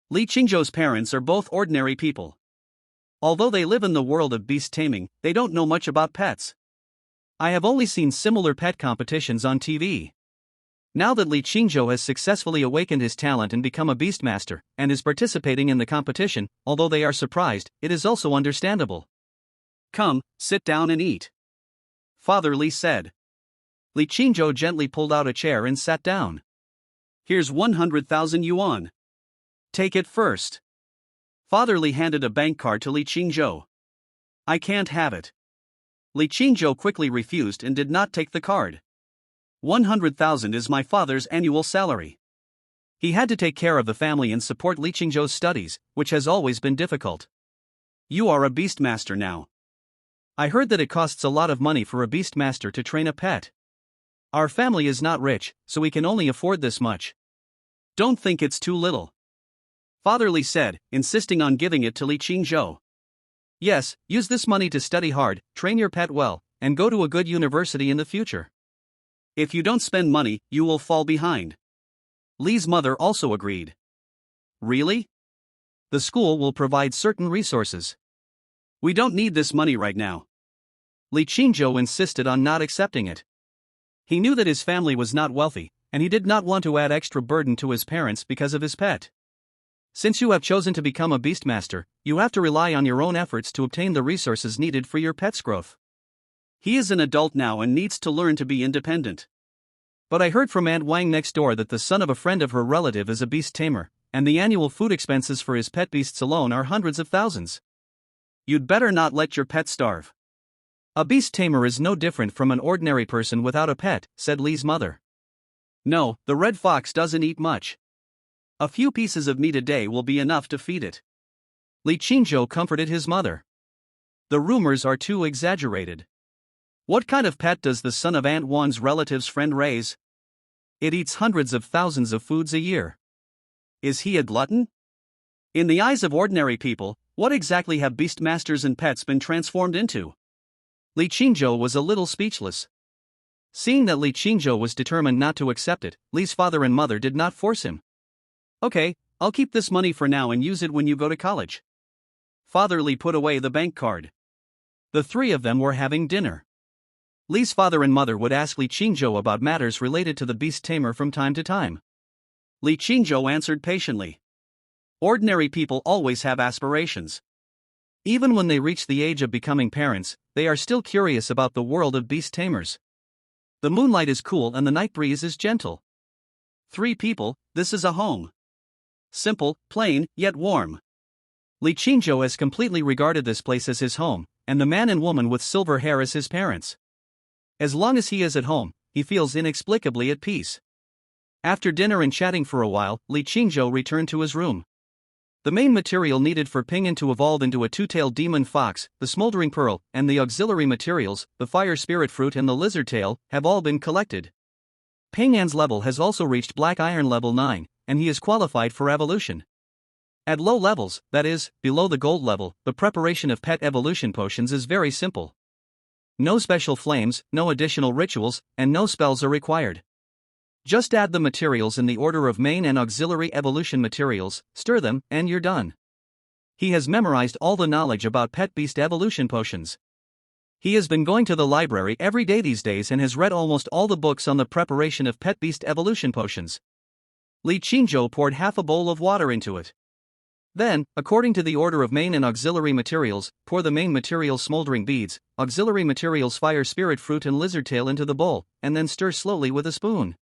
Li Qingzhou's parents are both ordinary people. Although they live in the world of beast taming, they don't know much about pets. I have only seen similar pet competitions on TV. Now that Li Qingzhou has successfully awakened his talent and become a beastmaster, and is participating in the competition, although they are surprised, it is also understandable. Come, sit down and eat. Father Li said. Li Qingzhou gently pulled out a chair and sat down. Here's 100,000 yuan. Take it first. Father Li handed a bank card to Li Qingzhou. I can't have it. Li Qingzhou quickly refused and did not take the card. 100,000 is my father's annual salary. He had to take care of the family and support Li Qingzhou's studies, which has always been difficult. You are a beastmaster now. I heard that it costs a lot of money for a beastmaster to train a pet. Our family is not rich, so we can only afford this much. Don't think it's too little. Father Li said, insisting on giving it to Li Qingzhou. Yes, use this money to study hard, train your pet well, and go to a good university in the future. If you don't spend money, you will fall behind. Li's mother also agreed. Really? The school will provide certain resources. We don't need this money right now. Li Qingzhou insisted on not accepting it. He knew that his family was not wealthy, and he did not want to add extra burden to his parents because of his pet. Since you have chosen to become a beastmaster, you have to rely on your own efforts to obtain the resources needed for your pet's growth. He is an adult now and needs to learn to be independent. But I heard from Aunt Wang next door that the son of a friend of her relative is a beast tamer, and the annual food expenses for his pet beasts alone are hundreds of thousands. You'd better not let your pet starve. A beast tamer is no different from an ordinary person without a pet, said Li's mother. No, the red fox doesn't eat much. A few pieces of meat a day will be enough to feed it. Li Qingzhou comforted his mother. The rumors are too exaggerated. What kind of pet does the son of Aunt Wan's relative's friend raise? It eats hundreds of thousands of foods a year. Is he a glutton? In the eyes of ordinary people, what exactly have beastmasters and pets been transformed into? Li Qingzhou was a little speechless. Seeing that Li Qingzhou was determined not to accept it, Li's father and mother did not force him. Okay, I'll keep this money for now and use it when you go to college. Father Li put away the bank card. The three of them were having dinner. Li's father and mother would ask Li Qingzhou about matters related to the beast tamer from time to time. Li Qingzhou answered patiently. Ordinary people always have aspirations. Even when they reach the age of becoming parents, they are still curious about the world of beast tamers. The moonlight is cool and the night breeze is gentle. 3 people, this is a home. Simple, plain, yet warm. Li Qingzhou has completely regarded this place as his home, and the man and woman with silver hair as his parents. As long as he is at home, he feels inexplicably at peace. After dinner and chatting for a while, Li Qingzhou returned to his room. The main material needed for Pingyan to evolve into a two-tailed demon fox, the smoldering pearl, and the auxiliary materials, the fire spirit fruit and the lizard tail, have all been collected. Pingyan's level has also reached black iron level 9, and he is qualified for evolution. At low levels, that is, below the gold level, the preparation of pet evolution potions is very simple. No special flames, no additional rituals, and no spells are required. Just add the materials in the order of main and auxiliary evolution materials, stir them, and you're done. He has memorized all the knowledge about pet beast evolution potions. He has been going to the library every day these days and has read almost all the books on the preparation of pet beast evolution potions. Li Qingzhou poured half a bowl of water into it. Then, according to the order of main and auxiliary materials, pour the main material smoldering beads, auxiliary materials fire spirit fruit and lizard tail into the bowl, and then stir slowly with a spoon.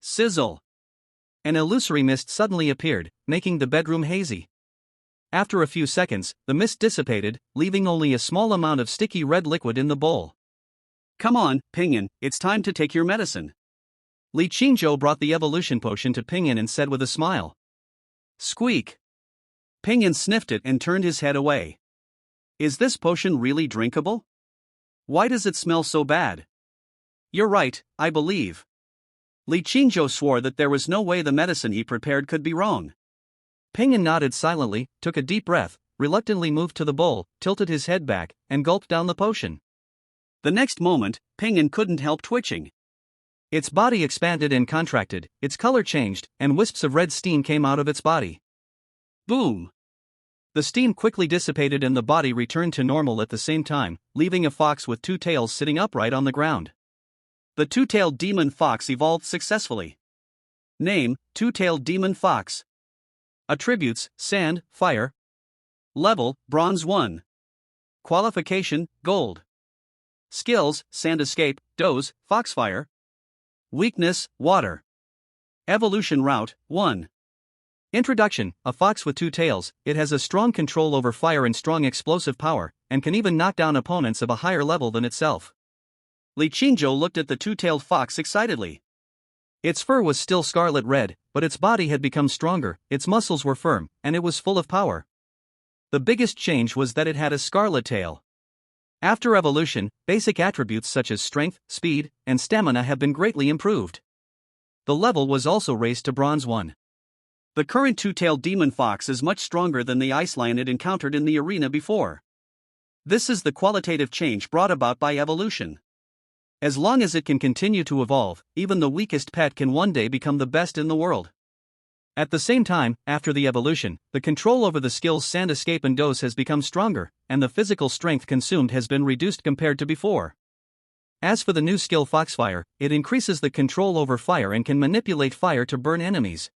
Sizzle! An illusory mist suddenly appeared, making the bedroom hazy. After a few seconds, the mist dissipated, leaving only a small amount of sticky red liquid in the bowl. Come on, Pingyan, it's time to take your medicine. Li Qingzhou brought the evolution potion to Pingyan and said with a smile. Squeak! Pingyan sniffed it and turned his head away. Is this potion really drinkable? Why does it smell so bad? You're right, I believe. Li Qingzhou swore that there was no way the medicine he prepared could be wrong. Pingyan nodded silently, took a deep breath, reluctantly moved to the bowl, tilted his head back, and gulped down the potion. The next moment, Pingyan couldn't help twitching. Its body expanded and contracted, its color changed, and wisps of red steam came out of its body. Boom! The steam quickly dissipated and the body returned to normal at the same time, leaving a fox with two tails sitting upright on the ground. The two-tailed demon fox evolved successfully. Name, Two-tailed demon fox. Attributes, sand, fire. Level, bronze 1. Qualification, gold. Skills, sand escape, doze, foxfire. Weakness, water. Evolution route, 1. Introduction, a fox with two tails, it has a strong control over fire and strong explosive power, and can even knock down opponents of a higher level than itself. Li Qingzhou looked at the two-tailed fox excitedly. Its fur was still scarlet red, but its body had become stronger, its muscles were firm, and it was full of power. The biggest change was that it had a scarlet tail. After evolution, basic attributes such as strength, speed, and stamina have been greatly improved. The level was also raised to bronze 1. The current two-tailed demon fox is much stronger than the ice lion it encountered in the arena before. This is the qualitative change brought about by evolution. As long as it can continue to evolve, even the weakest pet can one day become the best in the world. At the same time, after the evolution, the control over the skills sand escape and doze has become stronger, and the physical strength consumed has been reduced compared to before. As for the new skill foxfire, it increases the control over fire and can manipulate fire to burn enemies.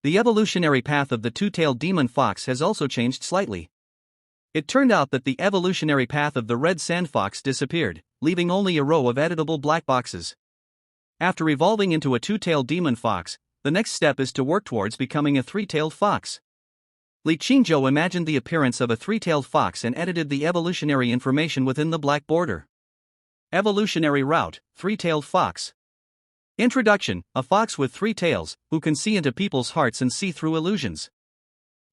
The evolutionary path of the two-tailed demon fox has also changed slightly. It turned out that the evolutionary path of the red sand fox disappeared, leaving only a row of editable black boxes. After evolving into a two-tailed demon fox, the next step is to work towards becoming a three-tailed fox. Li Qingzhou imagined the appearance of a three-tailed fox and edited the evolutionary information within the black border. Evolutionary route, three-tailed fox. Introduction, a fox with three tails, who can see into people's hearts and see through illusions.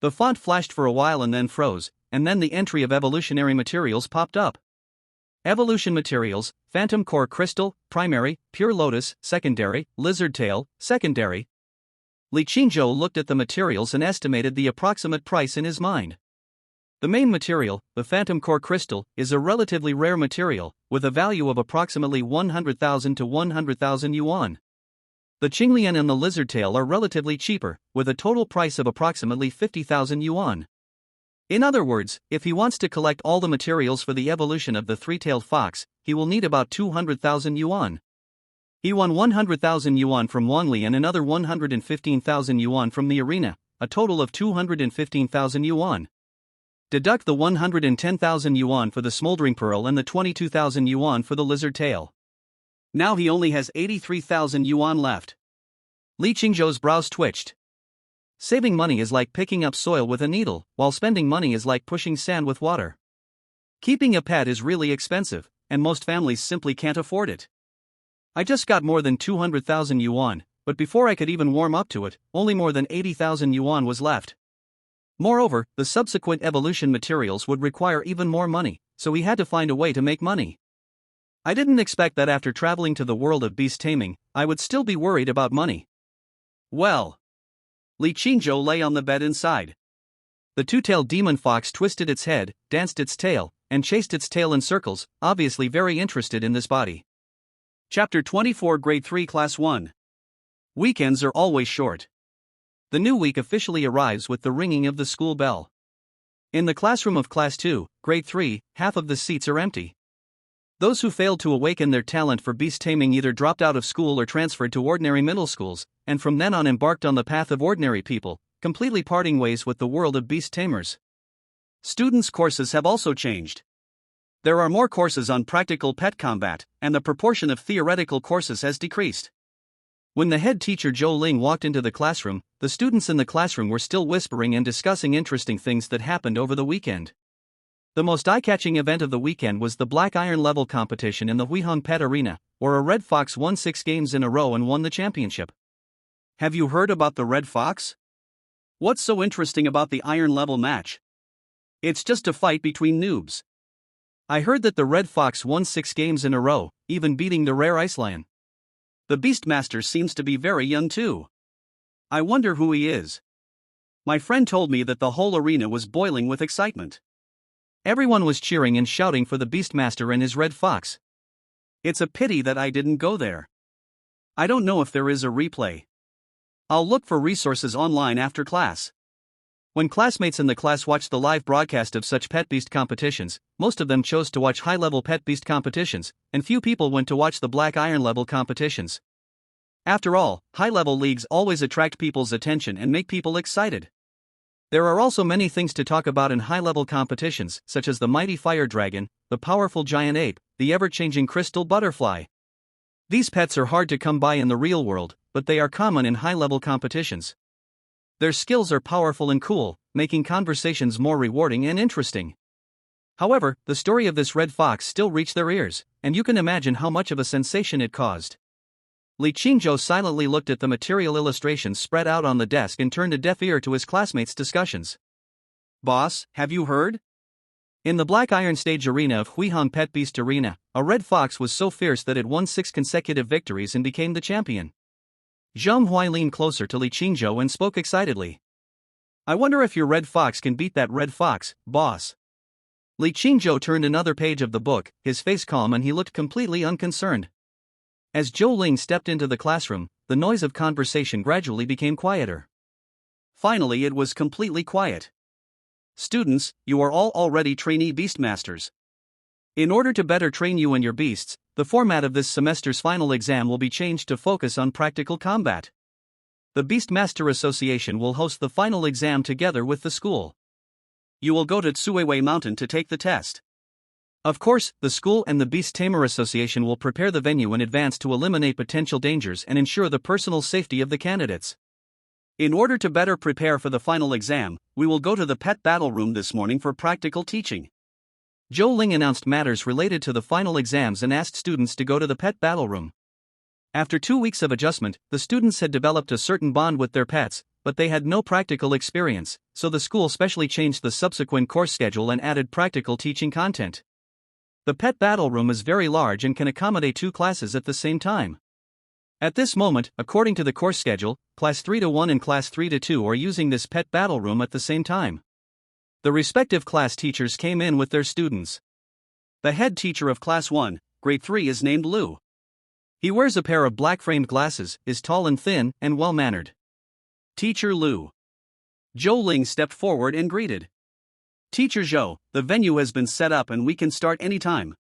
The font flashed for a while and then froze, and then the entry of evolutionary materials popped up. Evolution materials, Phantom Core Crystal, Primary, Pure Lotus, Secondary, Lizard Tail, Secondary. Li Qingzhou looked at the materials and estimated the approximate price in his mind. The main material, the Phantom Core Crystal, is a relatively rare material, with a value of approximately 100,000 to 100,000 yuan. The Qinglian and the Lizard Tail are relatively cheaper, with a total price of approximately 50,000 yuan. In other words, if he wants to collect all the materials for the evolution of the three-tailed fox, he will need about 200,000 yuan. He won 100,000 yuan from Wangli and another 115,000 yuan from the arena, a total of 215,000 yuan. Deduct the 110,000 yuan for the smoldering pearl and the 22,000 yuan for the lizard tail. Now he only has 83,000 yuan left. Li Qingzhou's brows twitched. Saving money is like picking up soil with a needle, while spending money is like pushing sand with water. Keeping a pet is really expensive, and most families simply can't afford it. I just got more than 200,000 yuan, but before I could even warm up to it, only more than 80,000 yuan was left. Moreover, the subsequent evolution materials would require even more money, so we had to find a way to make money. I didn't expect that after traveling to the world of beast taming, I would still be worried about money. Well. Li Qingzhou lay on the bed inside. The two-tailed demon fox twisted its head, danced its tail, and chased its tail in circles, obviously very interested in this body. Chapter 24 Grade 3 Class 1. Weekends are always short. The new week officially arrives with the ringing of the school bell. In the classroom of Class 2, Grade 3, half of the seats are empty. Those who failed to awaken their talent for beast taming either dropped out of school or transferred to ordinary middle schools, and from then on embarked on the path of ordinary people, completely parting ways with the world of beast tamers. Students' courses have also changed. There are more courses on practical pet combat, and the proportion of theoretical courses has decreased. When the head teacher Zhou Ling walked into the classroom, the students in the classroom were still whispering and discussing interesting things that happened over the weekend. The most eye-catching event of the weekend was the Black Iron level competition in the Huihong Pet Arena, where a Red Fox won 6 games in a row and won the championship. Have you heard about the Red Fox? What's so interesting about the Iron level match? It's just a fight between noobs. I heard that the Red Fox won 6 games in a row, even beating the rare Ice Lion. The Beastmaster seems to be very young too. I wonder who he is. My friend told me that the whole arena was boiling with excitement. Everyone was cheering and shouting for the Beastmaster and his Red Fox. It's a pity that I didn't go there. I don't know if there is a replay. I'll look for resources online after class. When classmates in the class watched the live broadcast of such pet beast competitions, most of them chose to watch high-level pet beast competitions, and few people went to watch the Black Iron level competitions. After all, high-level leagues always attract people's attention and make people excited. There are also many things to talk about in high-level competitions, such as the mighty fire dragon, the powerful giant ape, the ever-changing crystal butterfly. These pets are hard to come by in the real world, but they are common in high-level competitions. Their skills are powerful and cool, making conversations more rewarding and interesting. However, the story of this Red Fox still reached their ears, and you can imagine how much of a sensation it caused. Li Qingzhou silently looked at the material illustrations spread out on the desk and turned a deaf ear to his classmates' discussions. Boss, have you heard? In the Black Iron stage arena of Huihong Pet Beast Arena, a red fox was so fierce that it won 6 consecutive victories and became the champion. Zhang Hui leaned closer to Li Qingzhou and spoke excitedly. I wonder if your red fox can beat that red fox, boss. Li Qingzhou turned another page of the book, his face calm and he looked completely unconcerned. As Zhou Ling stepped into the classroom, the noise of conversation gradually became quieter. Finally, it was completely quiet. Students, you are all already trainee beastmasters. In order to better train you and your beasts, the format of this semester's final exam will be changed to focus on practical combat. The Beastmaster Association will host the final exam together with the school. You will go to Tsuiwei Mountain to take the test. Of course, the school and the Beast Tamer Association will prepare the venue in advance to eliminate potential dangers and ensure the personal safety of the candidates. In order to better prepare for the final exam, we will go to the pet battle room this morning for practical teaching. Zhou Ling announced matters related to the final exams and asked students to go to the pet battle room. After 2 weeks of adjustment, the students had developed a certain bond with their pets, but they had no practical experience, so the school specially changed the subsequent course schedule and added practical teaching content. The pet battle room is very large and can accommodate 2 classes at the same time. At this moment, according to the course schedule, Class 3-1 and Class 3-2 are using this pet battle room at the same time. The respective class teachers came in with their students. The head teacher of Class 1, Grade 3 is named Lu. He wears a pair of black-framed glasses, is tall and thin, and well-mannered. Teacher Lu. Zhou Ling stepped forward and greeted. Teacher Zhou, the venue has been set up and we can start anytime.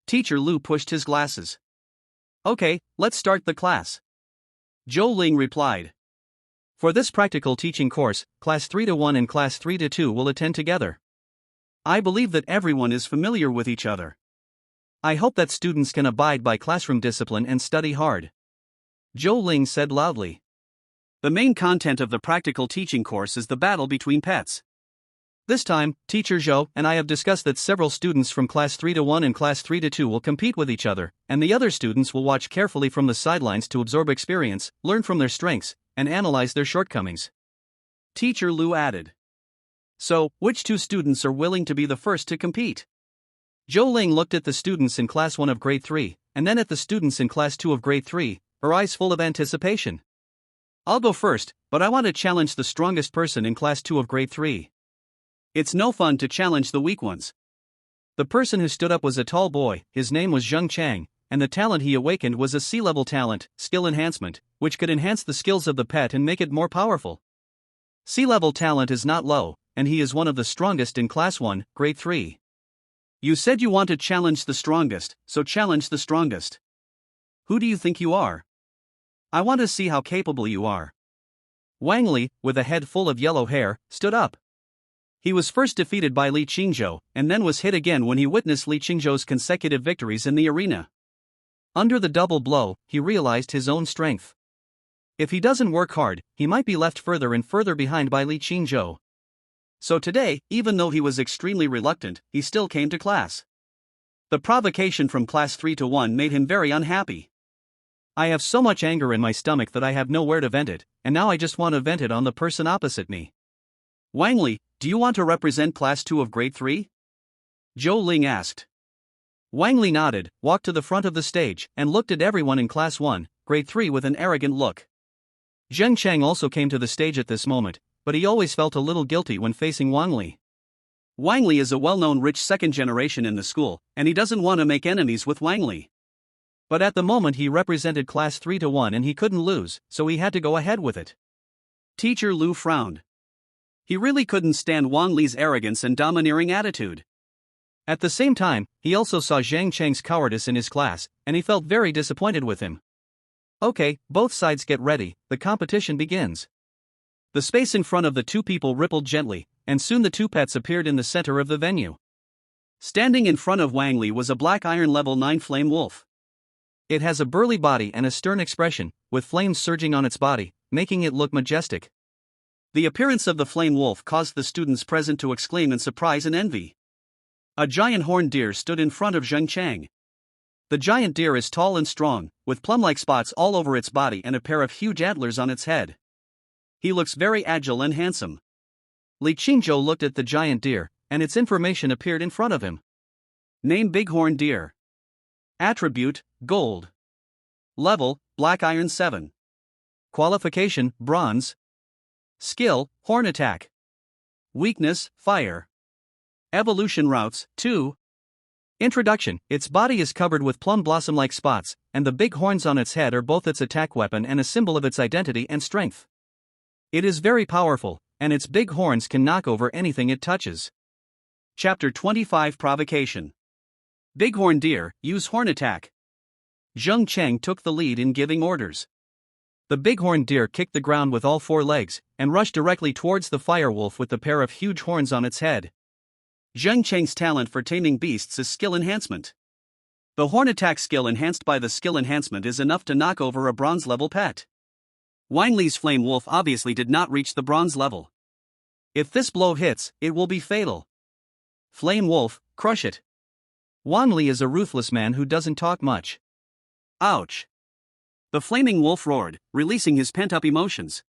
Teacher Lu pushed his glasses. Okay, let's start the class. Zhou Ling replied. For this practical teaching course, Class 3-1 and Class 3-2 will attend together. I believe that everyone is familiar with each other. I hope that students can abide by classroom discipline and study hard. Zhou Ling said loudly. The main content of the practical teaching course is the battle between pets. This time, Teacher Zhou and I have discussed that several students from Class 3-1 and Class 3-2 will compete with each other, and the other students will watch carefully from the sidelines to absorb experience, learn from their strengths, and analyze their shortcomings. Teacher Lu added. So, which two students are willing to be the first to compete? Zhou Ling looked at the students in Class 1 of Grade 3, and then at the students in Class 2 of Grade 3, her eyes full of anticipation. I'll go first, but I want to challenge the strongest person in Class 2 of Grade 3. It's no fun to challenge the weak ones. The person who stood up was a tall boy, his name was Zheng Chang, and the talent he awakened was a sea-level talent, skill enhancement, which could enhance the skills of the pet and make it more powerful. Sea-level talent is not low, and he is one of the strongest in Class 1, Grade 3. You said you want to challenge the strongest, so challenge the strongest. Who do you think you are? I want to see how capable you are. Wang Li, with a head full of yellow hair, stood up. He was first defeated by Li Qingzhou, and then was hit again when he witnessed Li Qingzhou's consecutive victories in the arena. Under the double blow, he realized his own strength. If he doesn't work hard, he might be left further and further behind by Li Qingzhou. So today, even though he was extremely reluctant, he still came to class. The provocation from Class 3-1 made him very unhappy. I have so much anger in my stomach that I have nowhere to vent it, and now I just want to vent it on the person opposite me. Wang Li, do you want to represent Class 2 of Grade 3? Zhou Ling asked. Wang Li nodded, walked to the front of the stage, and looked at everyone in Class 1, Grade 3 with an arrogant look. Zheng Chang also came to the stage at this moment, but he always felt a little guilty when facing Wang Li. Wang Li is a well-known rich second generation in the school, and he doesn't want to make enemies with Wang Li. But at the moment he represented Class 3-1 and he couldn't lose, so he had to go ahead with it. Teacher Lu frowned. He really couldn't stand Wang Li's arrogance and domineering attitude. At the same time, he also saw Zhang Chang's cowardice in his class, and he felt very disappointed with him. Okay, both sides get ready, the competition begins. The space in front of the two people rippled gently, and soon the two pets appeared in the center of the venue. Standing in front of Wang Li was a black iron level 9 flame wolf. It has a burly body and a stern expression, with flames surging on its body, making it look majestic. The appearance of the flame wolf caused the students present to exclaim in surprise and envy. A giant horned deer stood in front of Zheng Chang. The giant deer is tall and strong, with plum-like spots all over its body and a pair of huge antlers on its head. He looks very agile and handsome. Li Qingzhou looked at the giant deer, and its information appeared in front of him. Name: bighorn deer. Attribute: gold. Level: black iron 7. Qualification: bronze. Skill: horn attack. Weakness: fire. Evolution routes: 2. Introduction: its body is covered with plum blossom-like spots, and the big horns on its head are both its attack weapon and a symbol of its identity and strength. It is very powerful, and its big horns can knock over anything it touches. Chapter 25: Provocation. Bighorn deer, use horn attack. Zheng Chang took the lead in giving orders. The bighorn deer kicked the ground with all 4 legs, and rushed directly towards the firewolf with the pair of huge horns on its head. Zheng Chang's talent for taming beasts is skill enhancement. The horn attack skill enhanced by the skill enhancement is enough to knock over a bronze level pet. Wang Li's flame wolf obviously did not reach the bronze level. If this blow hits, it will be fatal. Flame wolf, crush it. Wang Li is a ruthless man who doesn't talk much. Ouch. The flaming wolf roared, releasing his pent-up emotions.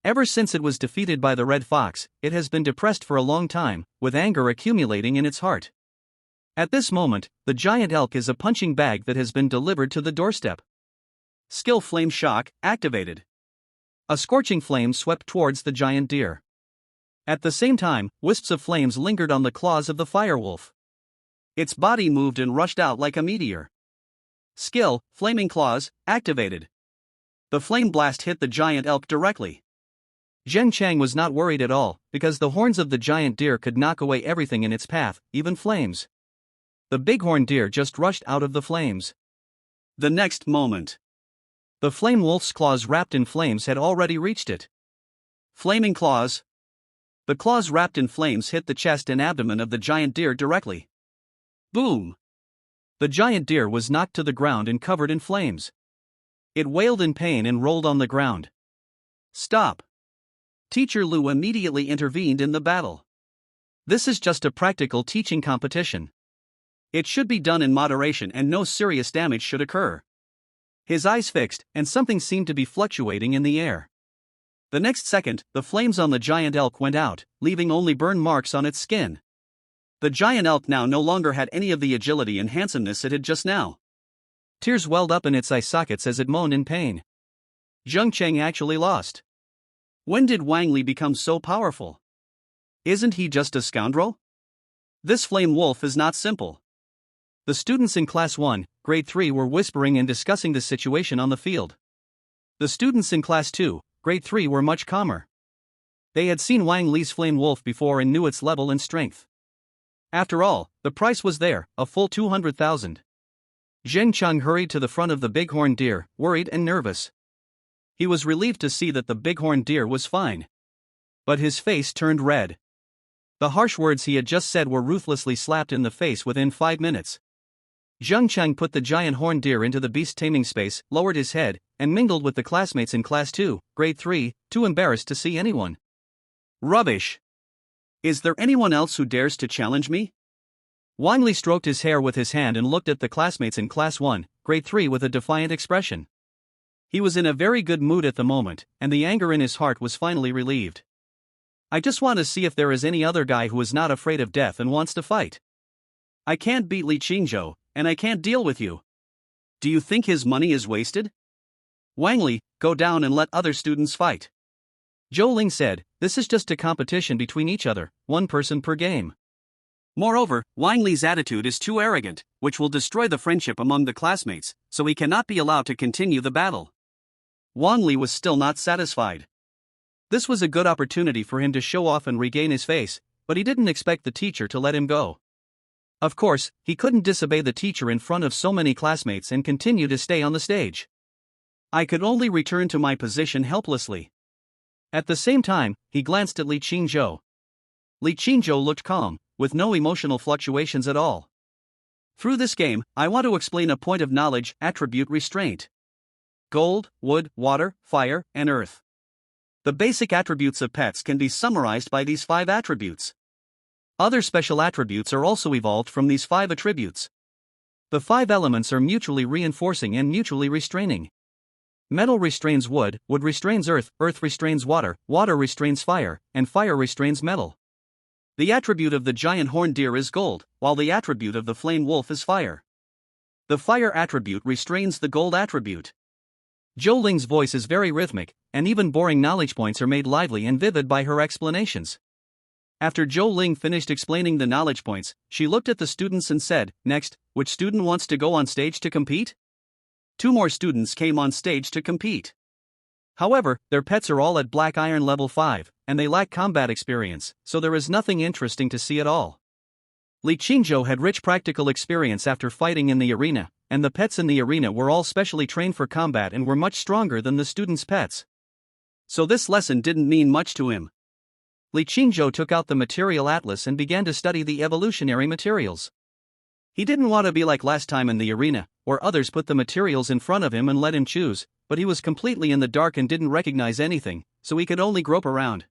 Ever since it was defeated by the red fox, it has been depressed for a long time, with anger accumulating in its heart. At this moment, the giant elk is a punching bag that has been delivered to the doorstep. Skill: flame shock, activated. A scorching flame swept towards the giant deer. At the same time, wisps of flames lingered on the claws of the firewolf. Its body moved and rushed out like a meteor. Skill: flaming claws, activated. The flame blast hit the giant elk directly. Zheng Chang was not worried at all, because the horns of the giant deer could knock away everything in its path, even flames. The bighorn deer just rushed out of the flames. The next moment, the flame wolf's claws wrapped in flames had already reached it. Flaming claws. The claws wrapped in flames hit the chest and abdomen of the giant deer directly. Boom! The giant deer was knocked to the ground and covered in flames. It wailed in pain and rolled on the ground. Stop. Teacher Lu immediately intervened in the battle. This is just a practical teaching competition. It should be done in moderation and no serious damage should occur. His eyes fixed, and something seemed to be fluctuating in the air. The next second, the flames on the giant elk went out, leaving only burn marks on its skin. The giant elk now no longer had any of the agility and handsomeness it had just now. Tears welled up in its eye sockets as it moaned in pain. Zheng Cheng actually lost. When did Wang Li become so powerful? Isn't he just a scoundrel? This flame wolf is not simple. The students in Class 1, Grade 3 were whispering and discussing the situation on the field. The students in Class 2, Grade 3 were much calmer. They had seen Wang Li's flame wolf before and knew its level and strength. After all, the price was there, a full 200,000. Zheng Cheng hurried to the front of the bighorn deer, worried and nervous. He was relieved to see that the bighorn deer was fine. But his face turned red. The harsh words he had just said were ruthlessly slapped in the face within 5 minutes. Zheng Cheng put the giant horned deer into the beast taming space, lowered his head, and mingled with the classmates in Class 2, Grade 3, too embarrassed to see anyone. Rubbish! Is there anyone else who dares to challenge me? Wang Li stroked his hair with his hand and looked at the classmates in Class 1, Grade 3 with a defiant expression. He was in a very good mood at the moment, and the anger in his heart was finally relieved. I just want to see if there is any other guy who is not afraid of death and wants to fight. I can't beat Li Qingzhou, and I can't deal with you. Do you think his money is wasted? Wang Li, go down and let other students fight. Zhou Ling said, this is just a competition between each other, one person per game. Moreover, Wang Li's attitude is too arrogant, which will destroy the friendship among the classmates, so he cannot be allowed to continue the battle. Wang Li was still not satisfied. This was a good opportunity for him to show off and regain his face, but he didn't expect the teacher to let him go. Of course, he couldn't disobey the teacher in front of so many classmates and continue to stay on the stage. I could only return to my position helplessly. At the same time, he glanced at Li Qingzhou. Li Qingzhou looked calm, with no emotional fluctuations at all. Through this game, I want to explain a point of knowledge: attribute restraint. Gold, wood, water, fire, and earth. The basic attributes of pets can be summarized by these 5 attributes. Other special attributes are also evolved from these 5 attributes. The 5 elements are mutually reinforcing and mutually restraining. Metal restrains wood, wood restrains earth, earth restrains water, water restrains fire, and fire restrains metal. The attribute of the giant horned deer is gold, while the attribute of the flame wolf is fire. The fire attribute restrains the gold attribute. Zhou Ling's voice is very rhythmic, and even boring knowledge points are made lively and vivid by her explanations. After Zhou Ling finished explaining the knowledge points, she looked at the students and said, next, which student wants to go on stage to compete? 2 more students came on stage to compete. However, their pets are all at Black Iron level 5, and they lack combat experience, so there is nothing interesting to see at all. Li Qingzhou had rich practical experience after fighting in the arena, and the pets in the arena were all specially trained for combat and were much stronger than the students' pets. So this lesson didn't mean much to him. Li Qingzhou took out the material atlas and began to study the evolutionary materials. He didn't want to be like last time in the arena, where others put the materials in front of him and let him choose, but he was completely in the dark and didn't recognize anything, so he could only grope around.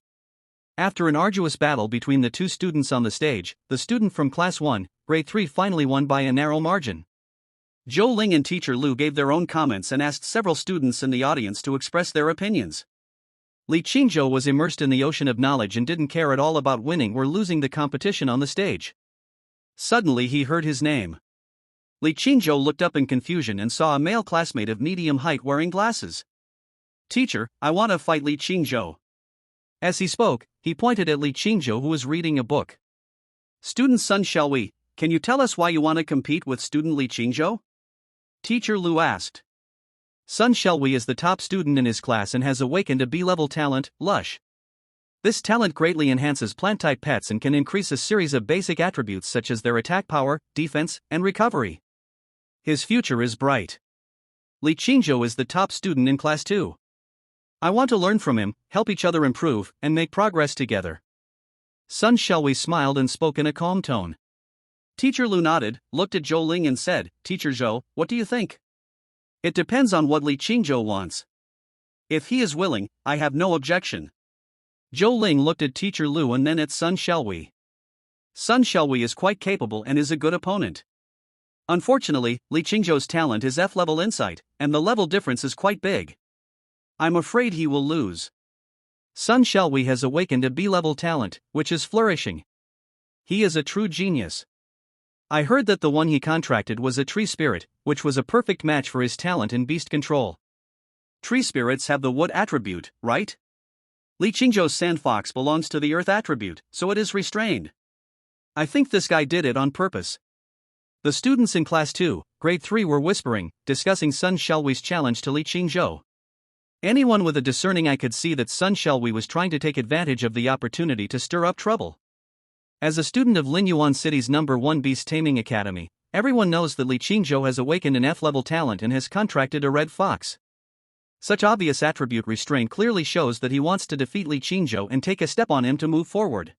After an arduous battle between the 2 students on the stage, the student from Class 1, Grade 3 finally won by a narrow margin. Zhou Ling and Teacher Lu gave their own comments and asked several students in the audience to express their opinions. Li Qingzhou was immersed in the ocean of knowledge and didn't care at all about winning or losing the competition on the stage. Suddenly he heard his name. Li Qingzhou looked up in confusion and saw a male classmate of medium height wearing glasses. Teacher, I want to fight Li Qingzhou. As he spoke, he pointed at Li Qingzhou who was reading a book. Student Sun Xiaowei, can you tell us why you want to compete with student Li Qingzhou? Teacher Lu asked. Sun Xiaowei is the top student in his class and has awakened a B-level talent, Lush. This talent greatly enhances plant-type pets and can increase a series of basic attributes such as their attack power, defense, and recovery. His future is bright. Li Qingzhou is the top student in Class 2. I want to learn from him, help each other improve, and make progress together. Sun Xiaowei smiled and spoke in a calm tone. Teacher Lu nodded, looked at Zhou Ling and said, Teacher Zhou, what do you think? It depends on what Li Qingzhou wants. If he is willing, I have no objection. Zhou Ling looked at Teacher Lu and then at Sun Xiaowei. Sun Xiaowei is quite capable and is a good opponent. Unfortunately, Li Qingzhou's talent is F-level insight, and the level difference is quite big. I'm afraid he will lose. Sun Xiaowei has awakened a B-level talent, which is flourishing. He is a true genius. I heard that the one he contracted was a tree spirit, which was a perfect match for his talent in beast control. Tree spirits have the wood attribute, right? Li Qingzhou's sand fox belongs to the earth attribute, so it is restrained. I think this guy did it on purpose. The students in Class 2, Grade 3 were whispering, discussing Sun Xiaowei's challenge to Li Qingzhou. Anyone with a discerning eye could see that Sun Xiaowei was trying to take advantage of the opportunity to stir up trouble. As a student of Linyuan City's #1 Beast Taming Academy, everyone knows that Li Qingzhou has awakened an F-level talent and has contracted a red fox. Such obvious attribute restraint clearly shows that he wants to defeat Li Qingzhou and take a step on him to move forward.